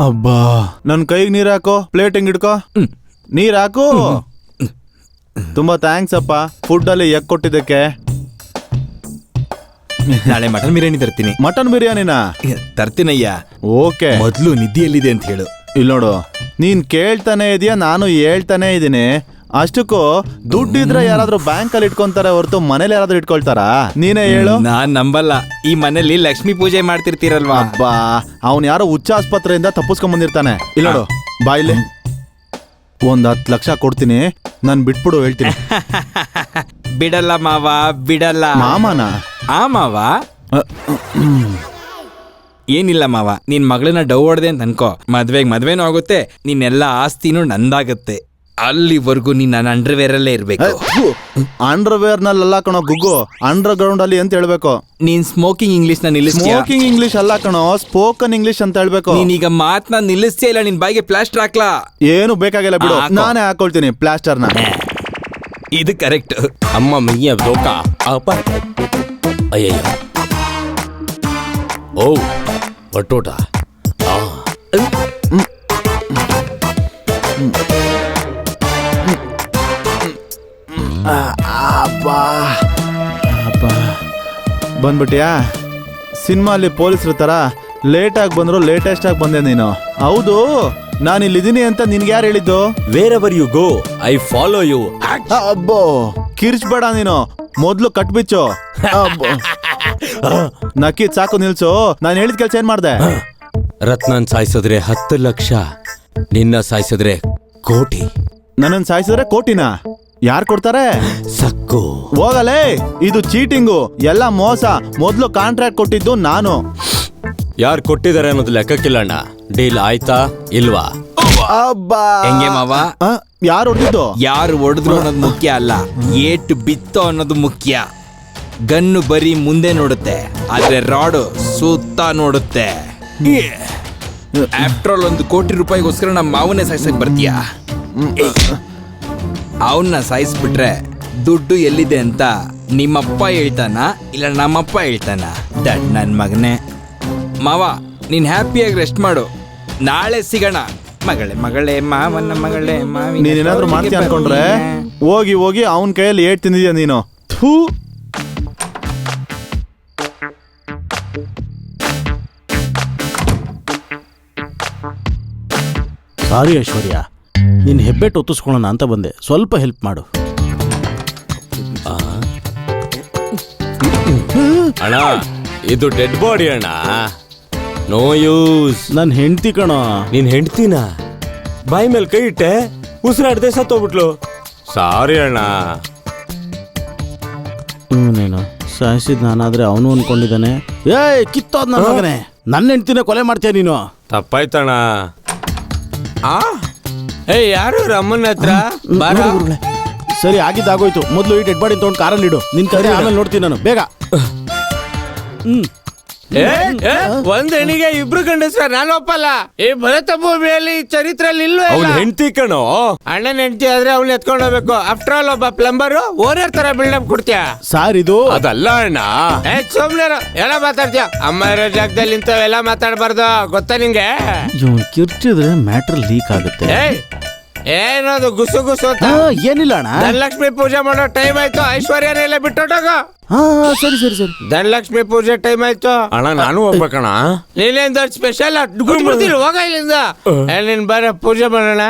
ಅಬ್ಬಾ, ನನ್ ಕೈಗೆ ನೀರ್ ಹಾಕೋ, ಪ್ಲೇಟ್ ಹಿಂಗ್ ಇಡ್ಕೋ. ನೀರ್ ಹಾಕು. ತುಂಬಾ ಥ್ಯಾಂಕ್ಸ್ ಅಪ್ಪ, ಫುಡ್ ಅಲ್ಲಿ ಎಗ್ ಕೊಟ್ಟಿದ್ದಕ್ಕೆ. ನಾಳೆ ಮಟನ್ ಬಿರಿಯಾನಿ ತರ್ತೀನಿ. ಮಟನ್ ಬಿರಿಯಾನಿನಾ? ತರ್ತೀನಯ್ಯ. ಓಕೆ, ಮೊದ್ಲು ನಿಧಿಯಲ್ಲಿದೆ ಅಂತ ಹೇಳು. ಇಲ್ಲಿ ನೋಡು, ನೀನ್ ಕೇಳ್ತಾನೆ ಇದೀಯ, ನಾನು ಹೇಳ್ತಾನೆ ಇದೀನಿ. ಅಷ್ಟಕ್ಕೂ ದುಡ್ಡಿದ್ರೆ ಯಾರಾದ್ರೂ ಬ್ಯಾಂಕ್ ಅಲ್ಲಿ ಇಟ್ಕೊಂತಾರೆ ಹೊರತು ಮನೇಲಿ ಯಾರಾದ್ರೂ ಇಟ್ಕೊಳ್ತಾರಾ? ನೀನೇ ಹೇಳು. ನಾನ್ ನಂಬಲ್ಲ. ಈ ಮನೇಲಿ ಲಕ್ಷ್ಮೀ ಪೂಜೆ ಮಾಡ್ತಿರ್ತೀರಲ್ವಾ? ಅಬ್ಬಾ, ಅವ್ನ್ ಯಾರೋ ಹುಚ್ಚ ಆಸ್ಪತ್ರೆಯಿಂದ ತಪ್ಪಿಸ್ಕೊಂಡ್ ಬಂದಿರ್ತಾನೆ. ಇಲ್ಲ ನೋಡು, ಬಾಯ್ಲಿ ಒಂದ್ 10 ಲಕ್ಷ ಕೊಡ್ತೀನಿ, ನಾನ್ ಬಿಟ್ಬಿಡು ಹೇಳ್ತೀನಿ. ಬಿಡಲ್ಲ ಮಾವ, ಬಿಡಲ್ಲ. ಮಾಮನ? ಆ ಮಾವ. ಏನಿಲ್ಲ ಮಾವ, ನಿನ್ ಮಗಳನ್ನ ಡವ್ ಹೊಡ್ದೆ ಅಂತ ಅನ್ಕೋ, ಮದ್ವೆನೂ ಆಗುತ್ತೆ, ನಿನ್ನೆಲ್ಲ ಆಸ್ತಿನೂ ನಂದಾಗತ್ತೆ. ಅಲ್ಲಿವರೆಗೂ ನೀನ್ ನನ್ನ ಅಂಡರ್ವೇರ್ ಅಲ್ಲೇ ಇರ್ಬೇಕು. ಅಂಡರ್ವೇರ್ ನಲ್ಲ ಕಣೋ ಗುಗ್ಗು, ಅಂಡರ್ ಗ್ರೌಂಡ್ ಅಲ್ಲಿ ಅಂತ ಹೇಳ್ಬೇಕು. ನೀನ್ ಸ್ಮೋಕಿಂಗ್ ಇಂಗ್ಲಿಷ್ ನ ನಿಲ್ಲಿಸ್ತೀಯ? ಸ್ಮೋಕಿಂಗ್ ಇಂಗ್ಲಿಷ್ ಅಲ್ಲ ಕಣೋ, ಸ್ಪೋಕನ್ ಇಂಗ್ಲಿಷ್ ಅಂತ ಹೇಳ್ಬೇಕು. ನೀನೀಗ ಮಾತ್ನ ನಿಲ್ಲಿಸ್ತೀಯ ಇಲ್ಲ ನಿನ್ ಬಾಯಿಗೆ ಪ್ಲಾಸ್ಟರ್ ಹಾಕ್ಲಾ? ಏನು ಬೇಕಾಗಿಲ್ಲ ಬಿಡು, ನಾನೇ ಹಾಕೊಳ್ತೀನಿ ಪ್ಲಾಸ್ಟರ್ನ. ಇದು ಕರೆಕ್ಟ್. ಅಮ್ಮ ಮಿಯ ದೋಕ ಅಪ್ಪ. ಅಯ್ಯಯ್ಯ, ಓ ಒಟ್ಟೋಟ. ಬಂದ್ಬಿಟ್ಯಾ? ಸಿನಿಮಾಲಿ ಪೊಲೀಸ್ರ ತರ ಲೇಟ್ ಆಗಿ ಬಂದ್ರು ಲೇಟೆಸ್ಟ್ ಆಗಿ ಬಂದೆ ನೀನು. ಹೌದು, ನಾನು ಇಲ್ಲಿದ್ದೀನಿ ಅಂತ ನಿನ್ಗೆ ಯಾರು ಹೇಳಿದ್ದು? Wherever you go I follow you. ಅಬ್ಬೋ, ಕಿರ್ಚ್ಬೇಡ ನೀನು, ಮೊದ್ಲು ಕಟ್ಬಿಚ್ಚು. ನಕ್ಕಿದ್ ಸಾಕು, ನಿಲ್ಸು. ನಾನು ಹೇಳಿದ ಕೆಲ್ಸ ಏನ್ ಮಾಡ್ದೆ? ರತ್ನನ್ ಸಾಯಿಸಿದ್ರೆ 10 ಲಕ್ಷ, ನಿನ್ನ ಸಾಯಿಸಿದ್ರೆ ಕೋಟಿ. ನನ್ನನ್ ಸಾಯಿಸಿದ್ರೆ ಕೋಟಿನ ಯಾರು ಕೊಡ್ತಾರೆ? ಸಕ್ಕು ಬೇಕು. ಹೋಗಲೇ, ಇದು ಚೀಟಿಂಗು, ಎಲ್ಲ ಮೋಸ. ಮೊದ್ಲು ಕಾಂಟ್ರಾಕ್ಟ್ ಕೊಟ್ಟಿದ್ದು ನಾನು. ಯಾರು ಕೊಟ್ಟಿದ್ದಾರೆ ಅನ್ನೋದು ಲೆಕ್ಕಕ್ಕಿಲ್ಲ ಅಣ್ಣ. ಡೀಲ್ ಆಯ್ತಾ ಇಲ್ವಾ? ಅಬ್ಬಾ, ಹೆಂಗೆ ಮಾವ? ಯಾರು ಹೊಡೆದಿದ್ದು? ಯಾರು ಹೊಡೆದ್ರು ಅನ್ನೋದು ಮುಖ್ಯ ಅಲ್ಲ, ಏಟು ಬಿತ್ತೋ ಅನ್ನೋದು ಮುಖ್ಯ. ಗನ್ನು ಬರೀ ಮುಂದೆ ನೋಡುತ್ತೆ, ಆದ್ರೆ ರಾಡು ಸುತ್ತ ನೋಡುತ್ತೆ. ಆಫ್ಟರ್ ಆಲ್ 1 ಕೋಟಿ ರೂಪಾಯಿಗೋಸ್ಕರ ನಮ್ಮ ಮಾವನ್ನೇ ಸಾಯಿಸಕ್ ಬರ್ತೀಯಾ? ಅವನ್ನ ಸಾಯಿಸ್ಬಿಟ್ರೆ ದುಡ್ಡು ಎಲ್ಲಿದೆ ಅಂತ ನಿಮ್ಮಪ್ಪ ಹೇಳ್ತಾನ ಇಲ್ಲ ನಮ್ಮಪ್ಪ ಹೇಳ್ತಾನ? ದಡ್ ನನ್ ಮಗನೇ. ಮಾವ, ನೀನ್ ಹ್ಯಾಪಿಯಾಗಿ ರೆಸ್ಟ್ ಮಾಡು, ನಾಳೆ ಸಿಗೋಣ. ಮಗಳೇ ಮಗಳೇ ಮಾವನ ಮಗಳೇ ಮಾವಿನ. ನೀನೇನಾದ್ರೂ ಮಾಡ್ತೀಯ ಅನ್ಕೊಂಡ್ರೆ ಹೋಗಿ ಹೋಗಿ ಅವನ ಕೈಯಲ್ಲಿ ಏಟ್ ತಿಂದಿದ್ಯಾ ನೀನು. ಥೂ. ಸಾರಿ ಐಶ್ವರ್ಯ, ನಿನ್ನ ಹೆಬ್ಬೆಟ್ಟು ಒತ್ತಿಸ್ಕೊಳ್ಳೋಣ ಅಂತ ಬಂದೆ, ಸ್ವಲ್ಪ ಹೆಲ್ಪ್ ಮಾಡು. ಅಣ್ಣ, ಇದು ಡೆಡ್ ಬಾಡಿ ಅಣ್ಣ, ನೋ ಯೂಸ್. ನನ್ನ ಹೆಂಡ್ತಿ ಕಣೋ. ನೀನ್ ಹೆಂಡ್ತಿನ ಬಾಯಿ ಮೇಲೆ ಕೈ ಇಟ್ಟೆ, ಉಸಿರಾಡದೆ ಸತ್ತೋಗ್ಬಿಟ್ಲು. ಸಾರಿ ಅಣ್ಣ. ನೀನು ಸಾಯಿಸಿದ್ ನಾನಾದ್ರೆ ಅವನು ಅನ್ಕೊಂಡಿದ್ದಾನೆ. ಏಯ್ ಕಿತ್ತೋದ್ ನನ್ನ ಮಗನೇ, ನನ್ನ ಹೆಂಡ್ತಿನ ಕೊಲೆ ಮಾಡ್ತೀಯ ನೀನು. ತಪ್ಪಾಯ್ತಣ್ಣ. ಯಾರು ಅಮ್ಮನ ಹತ್ರ ಬಾರ. ಸರಿ, ಆಗಿದ್ದಾಗೋಯ್ತು. ಮೊದಲು ಈ ಡೆಡ್ ಬಾಡಿ ತಗೊಂಡು ಕಾರಲ್ಲಿ ಇಡು. ನಿನ್ ಕಡೆ ಆಮೇಲೆ ನೋಡ್ತೀನಿ ನಾನು, ಬೇಗ. ಒಂದ್ ಹೆಣ್ಣಿಗೆ 2 ಗಂಡಸ್ರ ನಾನು ಒಪ್ಪಲ್ಲ. ಈ ಭರತ ಭೂಮಿಯಲ್ಲಿ ಚರಿತ್ರೆಯಲ್ಲಿ ಇಲ್ವೇ ಅವ್ನ ಹೆಂಡ್ತಿ ಕಣೋ. ಅಣ್ಣನ ಹೆಂಡತಿ ಆದ್ರೆ ಅವ್ನ ಎತ್ಕೊಂಡು ಹೋಗ್ಬೇಕು. ಆಫ್ಟರ್ ಆಲ್ ಒಬ್ಬ ಪ್ಲಂಬರ್ ಓನರ್ ತರ ಬಿಲ್ಡಪ್ ಕೊಡ್ತೀಯ. ಸಾರ್ ಇದು ಅದಲ್ಲ ಅಣ್ಣ. ಸುಮ್ನೆ ಎಲ್ಲ ಮಾತಾಡ್ತೀಯ. ಅಮ್ಮ ಇರೋ ಜಾಗದಲ್ಲಿ ಇಂಥವೆಲ್ಲ ಮಾತಾಡ್ಬಾರ್ದು, ಗೊತ್ತಾ ನಿಂಗೆ? ಕಿರ್ಚಿದ್ರೆ ಮ್ಯಾಟ್ರ್ ಲೀಕ್ ಆಗುತ್ತೆ. ಏನದು ಗುಸು ಗುಸು ಅಂತ? ಏನಿಲ್ಲ ಅಣ್ಣ, ಧನಲಕ್ಷ್ಮಿ ಪೂಜೆ ಮಾಡೋ ಟೈಮ್ ಆಯ್ತು. ಐಶ್ವರ್ಯನೆಲ್ಲ ಬಿಟ್ಟೋಗ. ಸರಿ ಸರಿ ಸರಿ. ಧನಲಕ್ಷ್ಮಿ ಪೂಜೆ ಟೈಮ್ ಆಯ್ತು. ಅಣ್ಣ ನಾನು ಹೋಗ್ಬೇಕಣ್ಣ. ನೀನೇನ್ ದೊಡ್ಡ ಸ್ಪೆಷಲ್ ಹೋಗ ಇಲ್ಲಿಂದ. ನೀನ್ ಬರ ಪೂಜೆ ಮಾಡೋಣ.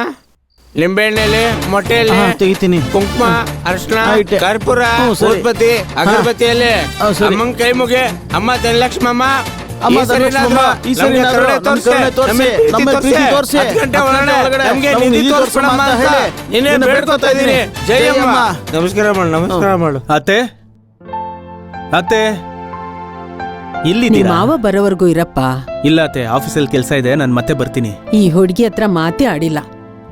ನಿಂಬೆಣ್ಣೆಲಿ, ಮೊಟ್ಟೆಯಲ್ಲಿ ತೆಗಿತೀನಿ. ಕುಂಕುಮ, ಅರ್ಶನ, ಕರ್ಪೂರ, ಉತ್ಪತ್ತಿ, ಅಗರಬತ್ತಿಯಲ್ಲಿ ಅಮ್ಮಂಗ್ ಕೈ ಮುಗಿ. ಅಮ್ಮ ಧನಲಕ್ಷ್ಮಮ್ಮ, ನಮಸ್ಕಾರ ಮಾಡು, ನಮಸ್ಕಾರ ಮಾಡು. ಅತ್ತೆ ಅತ್ತೆ, ನಿಮ್ ಇಲ್ಲಿದ್ದೀರಾ? ಮಾವ ಬರೋವರೆಗೂ ಇರಪ್ಪ. ಇಲ್ಲ ಅತ್ತೆ, ಆಫೀಸಲ್ಲಿ ಕೆಲಸ ಇದೆ, ನಾನು ಮತ್ತೆ ಬರ್ತೀನಿ. ಈ ಹುಡುಗಿ ಹತ್ರ ಮಾತೇ ಆಡಿಲ್ಲ.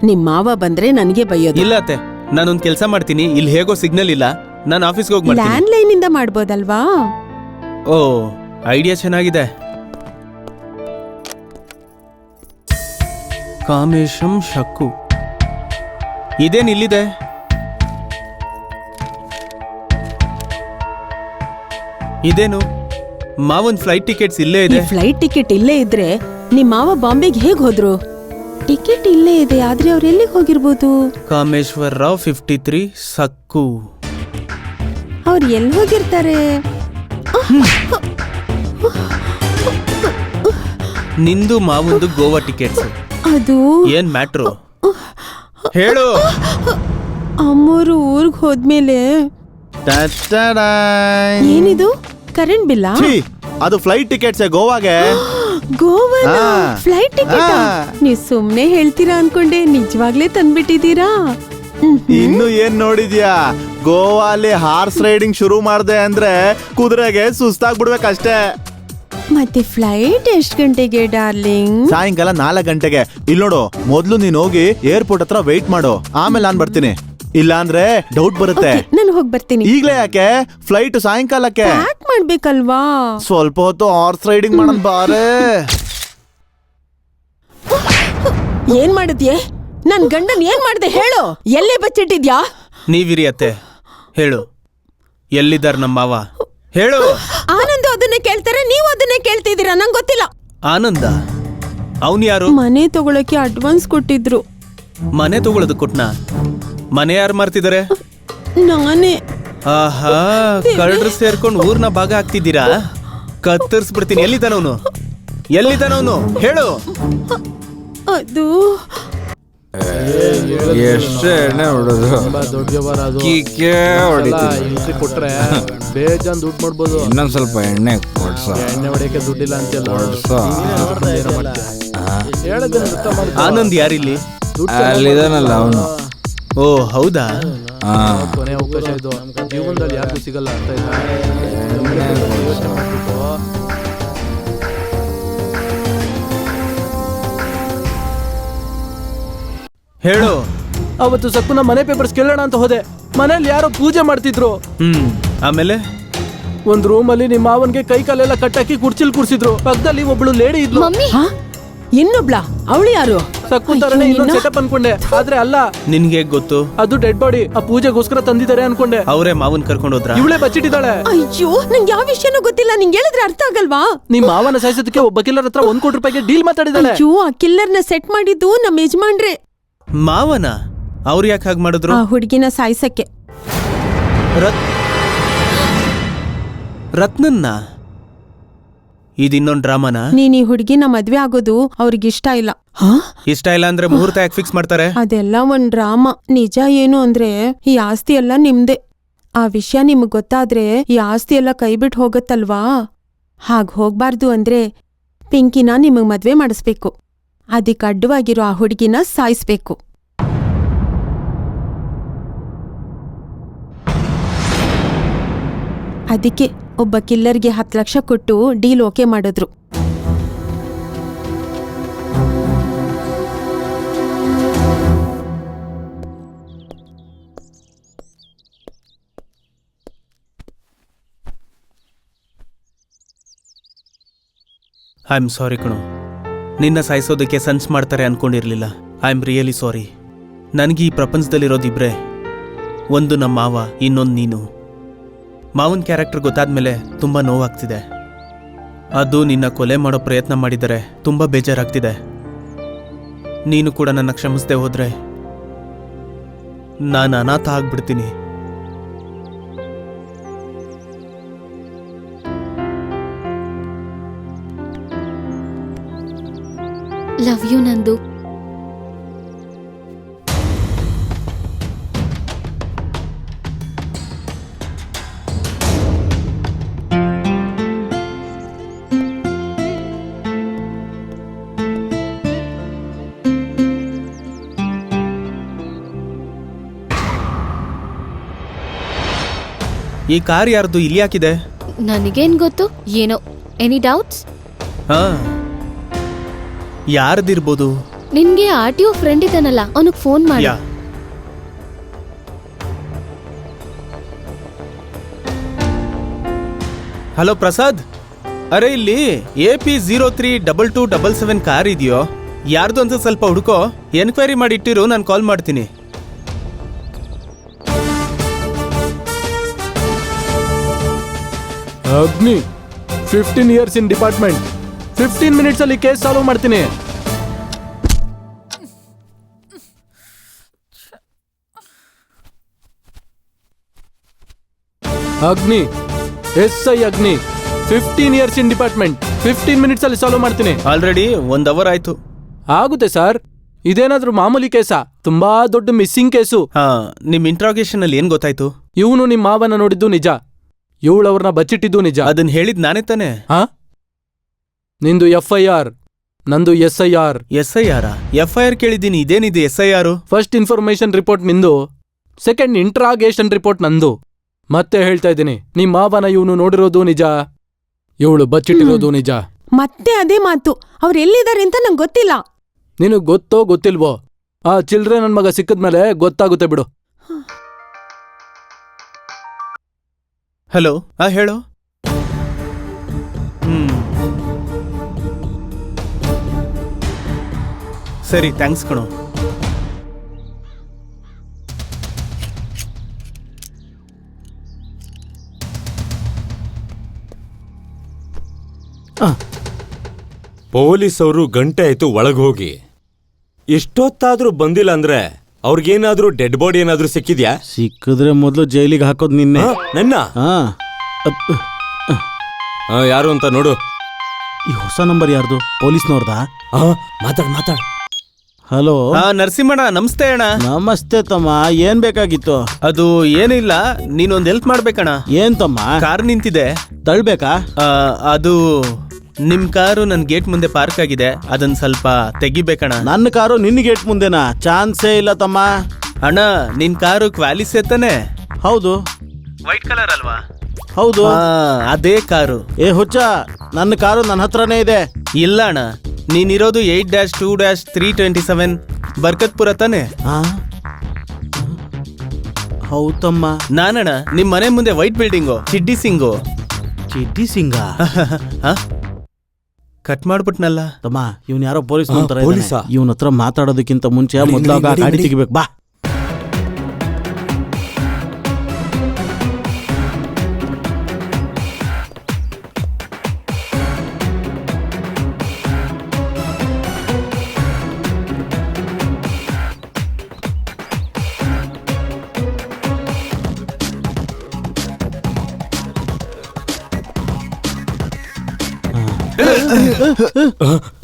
ನಿಮ್ ಮಾವ ಬಂದ್ರೆ ನನಗೆ ಬೈಯೋದು. ಇಲ್ಲ ಅತ್ತೆ, ನಾನೊಂದು ಕೆಲಸ ಮಾಡ್ತೀನಿ. ಇಲ್ಲಿ ಹೇಗೋ ಸಿಗ್ನಲ್ ಇಲ್ಲ, ನಾನು ಆಫೀಸ್ಗೆ ಹೋಗಿ ಮಾಡ್ತೀನಿ. ಲ್ಯಾಂಡ್ ಲೈನ್ ಇಂದ ಮಾಡ್ಬೋದಲ್ವಾ? ಓ, ಐಡಿಯಾ ಚೆನ್ನಾಗಿದೆ. ಕಾಮೇಶಂ ಶಕ್ಕು ಇದೇನ್ ಇಲ್ಲಿದೆ? ಇದೇನು ಮಾವನ್ ಫ್ಲೈಟ್ ಟಿಕೆಟ್ಸ್ ಇಲ್ಲೇ ಇದೆ. ಫ್ಲೈಟ್ ಟಿಕೆಟ್ ಇಲ್ಲೇ ಇದ್ರೆ ನಿಮ್ ಮಾವ ಬಾಂಬೆಗೆ ಹೇಗ್ ಹೋದ್ರು? ಟಿಕೆಟ್ ಇಲ್ಲೇ ಇದೆ, ಆದ್ರೆ ಅವ್ರು ಎಲ್ಲಿಗೆ ಹೋಗಿರ್ಬೋದು? ಕಾಮೇಶ್ವರ ರಾವ್ 53 ಸಕ್ಕು. ಅವ್ರು ಎಲ್ಲಿ ಹೋಗಿರ್ತಾರೆ? ನಿಂದು ಮಾವಂದು ಗೋವಾ ಟಿಕೆಟ್ಸ್. ಅದು ಏನ್ ಮ್ಯಾಟ್ರು ಹೇಳು. ಅಮ್ಮೋರು ಊರ್ಗ್ ಹೋದ್ಮೇಲೆ ಏನಿದು? ಕರೆಂಟ್ ಬಿಲ್ಲ? ಅದು ಫ್ಲೈಟ್ ಟಿಕೆಟ್ಸ್ ಗೋವಾಗೆ. Goa flight ticket? ನೀವ್ ಸುಮ್ನೆ ಹೇಳ್ತೀರಾ ಅನ್ಕೊಂಡೆ, ನಿಜವಾಗ್ಲೇ ತಂದ್ಬಿಟ್ಟಿದೀರಾ? ಇನ್ನು ಏನ್ ನೋಡಿದ್ಯಾ? ಗೋವಾಲಿ ಹಾರ್ಸ್ ರೈಡಿಂಗ್ ಶುರು ಮಾಡ್ದೆ ಅಂದ್ರೆ ಕುದುರೆಗೆ ಸುಸ್ತಾಗ್ಬಿಡ್ಬೇಕಷ್ಟೇ. ಮತ್ತೆ ಫ್ಲೈಟ್ ಎಷ್ಟ್ ಗಂಟೆಗೆ ಡಾರ್ಲಿಂಗ್? ಸಾಯಂಕಾಲ 4 ಗಂಟೆಗೆ. ಇಲ್ಲಿ ನೋಡು, ಮೊದ್ಲು ನೀನ್ ಹೋಗಿ ಏರ್ಪೋರ್ಟ್ ಹತ್ರ ವೆಯ್ಟ್ ಮಾಡು, ಆಮೇಲೆ ನಾನ್ ಬರ್ತೀನಿ. ಇಲ್ಲ ಅಂದ್ರೆ ಡೌಟ್ ಬರುತ್ತೆ. ನಾನು ಹೋಗಿ ಬರ್ತೀನಿ. ಈಗ್ಲೇ ಯಾಕೆ? ಫ್ಲೈಟ್ ಸಾಯಂಕಾಲಕ್ಕೆ. ಪ್ಯಾಕ್ ಮಾಡ್ಬೇಕಲ್ವಾ? ಸ್ವಲ್ಪ ಹೊತ್ತು ಹಾರ್ಸ್ ರೈಡಿಂಗ್ ಮಾಡೋಣ ಬಾರೆ. ಏನ್ ಮಾಡಿದ್ಯೆ? ನನ್ ಗಂಡನ್ ಏನ್ ಮಾಡ್ದೆ ಹೇಳು? ಎಲ್ಲೇ ಬಚ್ಚಿಟ್ಟಿದ್ಯಾ? ನೀವಿರಿ ಅತ್ತೆ, ಹೇಳು, ಎಲ್ಲಿದ್ದಾರ ನಮ್ಮ ಮಾವ? ಹೇಳು. ಆನಂದ್ ಅದನ್ನೇ ಕೇಳ್ತಾರೆ, ನೀವು ಅದನ್ನೇ ಕೇಳ್ತಿದ್ದೀರಾ? ನಂಗೆ ಗೊತ್ತಿಲ್ಲ. ಆನಂದ? ಅವನು ಯಾರು? ಮನೆ ತಗೊಳಕ್ಕೆ ಅಡ್ವಾನ್ಸ್ ಕೊಟ್ಟಿದ್ರು. ಮನೆ ತಗೊಳ್ಳೋದು ಕೊಟ್ನಾ? ಮನೆ ಯಾರು ಮಾರ್ತಿದ್ದಾರೆ? ನಾನೇ. ಆಹಾ, ಕರಡ್ರು ಸೇರ್ಕೊಂಡು ಊರ್ನ ಭಾಗ ಆಗ್ತಿದ್ದೀರಾ? ಕತ್ತರಿಸ್ಬಿಡ್ತೀನಿ. ಎಲ್ಲಿದ್ದಾನವನು? ಎಲ್ಲಿದ್ದಾನವನು ಹೇಳು. ಅದು ಎಷ್ಟೇ ಎಣ್ಣೆ ಹೊಡೋದು, ಕೊಟ್ರೆ ಬೇಜಾನ್ ದುಡ್ಡು ಮಾಡ್ಬೋದು. ಇನ್ನೊಂದ್ ಸ್ವಲ್ಪ ಎಣ್ಣೆ ಕೊಡ್ಸ. ಎಣ್ಣೆ ಹೊಡೆಯಕ್ಕೆ ದುಡ್ಡಿಲ್ಲ ಅಂತೆಲ್ಲ. ಆನಂದ್ ಯಾರಿಲ್ಲಿ? ಅಲ್ಲಿದಾನಲ್ಲ ಅವನು. ಓ ಹೌದಾ? ಆ, ಕೊನೆ ಅವಕಾಶ ಇದು ಜೀವನದಲ್ಲಿ ಯಾರಿಗೂ ಸಿಗಲ್ಲ ಅಂತ ಯೋಚನೆ ಮಾಡ್ಬಿಟ್ಟು ಹೇಳು. ಅವತ್ತು ಸಕ್ಕುನ ಮನೆ ಪೇಪರ್ಸ್ ಕೇಳೋಣ ಅಂತ ಹೋದೆ. ಮನೇಲಿ ಯಾರೋ ಪೂಜೆ ಮಾಡ್ತಿದ್ರು. ಆಮೇಲೆ ಒಂದ್ ರೂಮಲ್ಲಿ ನಿಮ್ಮ ಮಾವನ್ಗೆ ಕೈ ಕಾಲೆಲ್ಲ ಕಟ್ಟಾಕಿ ಕುರ್ಚಿಲ್ ಕೂರ್ಸಿದ್ರು. ಪಕ್ಕದಲ್ಲಿ ಒಬ್ಳು ಲೇಡಿ ಇದ್ಲು. ಮಮ್ಮಿ ಇನ್ನೊಬ್ಳ ಅವಳು ಯಾರು? ಸಕ್ಕು ತರನೇ ಇನ್ನೊಂದ್ ಸೆಟಪ್ ಅನ್ಕೊಂಡೆ, ಆದ್ರೆ ಅಲ್ಲ. ನಿನ್ಗೆ ಗೊತ್ತು? ಅದು ಡೆಡ್ ಬಾಡಿ. ಆ ಪೂಜೆಗೋಸ್ಕರ ತಂದಿದ್ದಾರೆ ಅನ್ಕೊಂಡೆ. ಅವರೇ ಮಾವನ್ ಕರ್ಕೊಂಡು ಹೋದ್ರ? ಇವಳೇ ಬಚ್ಚಿಟ್ಟಿದ್ದಾಳೆ. ಅಯ್ಯೋ ನಂಗೆ ಯಾವ ವಿಷಯನೂ ಗೊತ್ತಿಲ್ಲ. ನಿಂಗೆ ಹೇಳಿದ್ರೆ ಅರ್ಥ ಆಗಲ್ವಾ? ನಿಮ್ ಮಾವನ ಸಾಯಿಸೋದಕ್ಕೆ ಒಬ್ಬ ಕಿಲ್ಲರ್ ಹತ್ರ 1 ಕೋಟಿ ರೂಪಾಯಿಗೆ ಡೀಲ್ ಮಾತಾಡಿದಾಳೆ. ಅಯ್ಯೋ ಆ ಕಿಲ್ಲರ್ನ ಸೆಟ್ ಮಾಡಿದ್ದು ನಮ್ಮ ಯಜಮಾನ್ರೆ. ಮಾವನ? ಅವ್ರು ಯಾಕೆ ಹಾಗೆ ಮಾಡಿದ್ರು? ಆ ಹುಡುಗಿನ ಸಾಯಿಸಕ್ಕೆ. ರತ್ನನ್ನ? ಇದಿನ್ನೊಂದ್ ಡ್ರಾಮಾನ? ನೀನ್ ಈ ಹುಡುಗಿನ ಮದ್ವೆ ಆಗೋದು ಅವ್ರಿಗೆ ಇಷ್ಟ ಇಲ್ಲ. ಇಷ್ಟ ಇಲ್ಲ ಅಂದ್ರೆ ಮುಹೂರ್ತ ಯಾಕೆ ಫಿಕ್ಸ್ ಮಾಡ್ತಾರೆ? ಅದೆಲ್ಲ ಒಂದ್ ಡ್ರಾಮಾ. ನಿಜ ಏನು ಅಂದ್ರೆ ಈ ಆಸ್ತಿ ಎಲ್ಲ ನಿಮ್ದೆ. ಆ ವಿಷಯ ನಿಮಗ್ ಗೊತ್ತಾದ್ರೆ ಈ ಆಸ್ತಿ ಎಲ್ಲ ಕೈ ಬಿಟ್ಟು ಹೋಗತ್ತಲ್ವಾ? ಹಾಗ್ ಹೋಗ್ಬಾರ್ದು ಅಂದ್ರೆ ಪಿಂಕಿನ ನಿಮಗ್ ಮದ್ವೆ ಮಾಡಿಸ್ಬೇಕು. ಅದಕ್ಕೆ ಅಡ್ಡವಾಗಿರೋ ಆ ಹುಡುಗಿನ ಸಾಯಿಸ್ಬೇಕು. ಅದಕ್ಕೆ ಒಬ್ಬ ಕಿಲ್ಲರ್ಗೆ 10 ಲಕ್ಷ ಕೊಟ್ಟು ಡೀಲ್ ಓಕೆ ಮಾಡಿದ್ರು. ಐ ಆಮ್ ಸಾರಿ ಕಣೋ. ನಿನ್ನ ಸಾಯಿಸೋದಕ್ಕೆ ಸನ್ಸ್ ಮಾಡ್ತಾರೆ ಅನ್ಕೊಂಡಿರ್ಲಿಲ್ಲ. I am really sorry. ನನಗೆ ಈ ಪ್ರಪಂಚದಲ್ಲಿರೋದಿಬ್ರೆ. ಒಂದು ನಮ್ಮ ಮಾವ, ಇನ್ನೊಂದು ನೀನು. ಮಾವನ್ ಕ್ಯಾರೆಕ್ಟರ್ ಗೊತ್ತಾದ್ಮೇಲೆ ತುಂಬ ನೋವಾಗ್ತಿದೆ. ಅದು ನಿನ್ನ ಕೊಲೆ ಮಾಡೋ ಪ್ರಯತ್ನ ಮಾಡಿದರೆ ತುಂಬ ಬೇಜಾರಾಗ್ತಿದೆ. ನೀನು ಕೂಡ ನನ್ನ ಕ್ಷಮಿಸದೆ ಹೋದ್ರೆ ನಾನು ಅನಾಥ ಆಗ್ಬಿಡ್ತೀನಿ. ಲವ್ ಯು ನಂದು. ಈ ಕಾರ್ ಯಾರ್ದು? ಇಲ್ಲಿ ಯಾಕಿದೆ? ನನಗೇನ್ ಗೊತ್ತು? ಏನೋ. Any doubts? ಹಾ, ಯಾರ್ದಿರ್ಬೋದು? ನಿನ್ಗೆ RTO ಫ್ರೆಂಡ್ ಇದ್ದಾನಲ್ಲ, ಅವನಿಗೆ ಫೋನ್ ಮಾಡಿ. ಯಾ. ಹಲೋ ಪ್ರಸಾದ್, ಅರೆ ಇಲ್ಲಿ AP032277 ಕಾರ್ ಇದೆಯೋ? ಯಾರ್ದು ಅಂತ ಸ್ವಲ್ಪ ಹುಡುಕೋ. ಎನ್ಕ್ವೈರಿ ಮಾಡಿ ಇಟ್ಟಿರು, ನಾನು ಕಾಲ್ ಮಾಡ್ತೀನಿ. ಅಗ್ನಿ 15 ಇಯರ್ಸ್ ಇನ್ ಡಿಪಾರ್ಟ್ಮೆಂಟ್. 15 ಮಿನಿಟ್ಸ್ ಅಲ್ಲಿ ಕೇಸ್ ಸಾಲ್ವ್ ಮಾಡ್ತೀನಿ. ಅಗ್ನಿ SI ಅಗ್ನಿ 15 ಇಯರ್ಸ್ ಇನ್ ಡಿಪಾರ್ಟ್ಮೆಂಟ್. 15 ಮಿನಿಟ್ಸ್ ಅಲ್ಲಿ ಸಾಲ್ವ್ ಮಾಡ್ತೀನಿ. ಆಲ್ರೆಡಿ 1 ಅವರ್ ಆಯ್ತು. ಆಗುತ್ತೆ ಸರ್. ಇದೇನಾದ್ರೂ ಮಾಮೂಲಿ ಕೇಸಾ? ತುಂಬಾ ದೊಡ್ಡ ಮಿಸ್ಸಿಂಗ್ ಕೇಸು. ಹಾ, ನಿಮ್ ಇಂಟ್ರಾಗೇಷನ್ ಅಲ್ಲಿ ಏನ್ ಗೊತ್ತಾಯ್ತು? ಇವನು ನಿಮ್ಮ ಮಾವನ ನೋಡಿದ್ದು ನಿಜ, ಇವಳವ್ರನ್ನ ಬಚ್ಚಿಟ್ಟಿದ್ದು ನಿಜ. ಅದನ್ನ ಹೇಳಿದ್ ನಾನೇ ತಾನೆ. ಹಾ, ನಿಂದು FIR, ನಂದು SIR. SIR? FIR ಕೇಳಿದ್ದೀನಿ, ಇದೇನಿದೆ SIR? ಫಸ್ಟ್ ಇನ್ಫಾರ್ಮೇಶನ್ ರಿಪೋರ್ಟ್ ನಿಂದು, ಸೆಕೆಂಡ್ ಇಂಟ್ರಾಗೇಷನ್ ರಿಪೋರ್ಟ್ ನಂದು. ಮತ್ತೆ ಹೇಳ್ತಾ ಇದ್ದೀನಿ, ನಿಮ್ಮ ಮಾವನ ಇವನು ನೋಡಿರೋದು ನಿಜ, ಇವಳು ಬಚ್ಚಿಟ್ಟಿರೋದು ನಿಜ. ಮತ್ತೆ ಅದೇ ಮಾತು. ಅವ್ರು ಎಲ್ಲಿದ್ದಾರೆ ಅಂತ ನಂಗೆ ಗೊತ್ತಿಲ್ಲ. ನಿನಗ್ ಗೊತ್ತೋ ಗೊತ್ತಿಲ್ವೋ, ಆ ಚಿಲ್ಡ್ರೆ ನನ್ ಮಗ ಸಿಕ್ಕದ್ಮೇಲೆ ಗೊತ್ತಾಗುತ್ತೆ ಬಿಡು. ಹಲೋ, ಹೇಳು. ಸರಿ, ಥ್ಯಾಂಕ್ಸ್ ಕಣೋ. ಪೊಲೀಸವರು ಗಂಟೆ ಆಯ್ತು ಒಳಗ್ ಹೋಗಿ. ಇಷ್ಟೊತ್ತಾದ್ರೂ ಬಂದಿಲ್ಲ ಅಂದ್ರೆ ಅವ್ರಿಗೇನಾದ್ರೂ ಡೆಡ್ ಬಾಡಿ ಏನಾದ್ರೂ ಸಿಕ್ಕಿದ್ಯಾ? ಸಿಕ್ಕಿದ್ರೆ ಮೊದಲು ಜೈಲಿಗೆ ಹಾಕೋದು ನಿನ್ನೆ. ನನ್ನ ಹಾ, ಯಾರು ಅಂತ ನೋಡು. ಈ ಹೊಸ ನಂಬರ್ ಯಾರ್ದು? ಪೊಲೀಸ್ನವ್ರದಾ? ಮಾತಾಡ್. ಹಲೋ. ನರಸಿಂಹಣ್ಣ, ನಮಸ್ತೆ ಅಣ್ಣ. ನಮಸ್ತೆ ತಮ್ಮ, ಏನ್ ಬೇಕಾಗಿತ್ತು? ಅದು ಏನಿಲ್ಲ, ನೀನೊಂದ್ ಹೆಲ್ಪ್ ಮಾಡ್ಬೇಕಣ್ಣ. ಏನ್ ತಮ್ಮ? ಕಾರ್ ನಿಂತಿದೆ, ತಳ್ಬೇಕಾ? ಅದು ನಿಮ್ ಕಾರು ನನ್ ಗೇಟ್ ಮುಂದೆ ಪಾರ್ಕ್ ಆಗಿದೆ, ಅದನ್ನ ಸ್ವಲ್ಪ ತೆಗಿಬೇಕಣ್ಣ. ನನ್ನ ಕಾರು ನಿನ್ನ ಗೇಟ್ ಮುಂದೆನಾ? ಚಾನ್ಸೇ ಇಲ್ಲ ತಮ್ಮ. ಅಣ್ಣ ನಿನ್ ಕಾರು ಕ್ವಾಲಿಸ್ ತಾನೆ? ಹೌದು ವೈಟ್ ಕಲರ್ ಅಲ್ವಾ? ಹೌದು. ಅದೇ ಕಾರು. ಏ ಹುಚ್ಚ, ನನ್ನ ಕಾರು ನನ್ನ ಹತ್ರನೇ ಇದೆ. ಇಲ್ಲ ಅಣ್ಣ, ನೀನಿರೋದು 8-2-327 ಬರ್ಕತ್ಪುರ ತಾನೆ? ಹೌದಮ್ಮ. ನಾನಣ್ಣ ನಿಮ್ ಮನೆ ಮುಂದೆ white building, ಚಿಡ್ಡಿ Singhu. ಚಿಡ್ಡಿ Singh cut ಮಾಡ್ಬಿಟ್ನಲ್ಲ ತಮ್ಮ. ಇವ್ನು ಯಾರೋ ಪೊಲೀಸ್ ಪೊಲೀಸಾ? ಇವನ ಹತ್ರ ಮಾತಾಡೋದಕ್ಕಿಂತ ಮುಂಚೆ ಮೊದ್ಲಾಗ ಗಾಡಿ ತೆಗಿಬೇಕು. ಬಾ.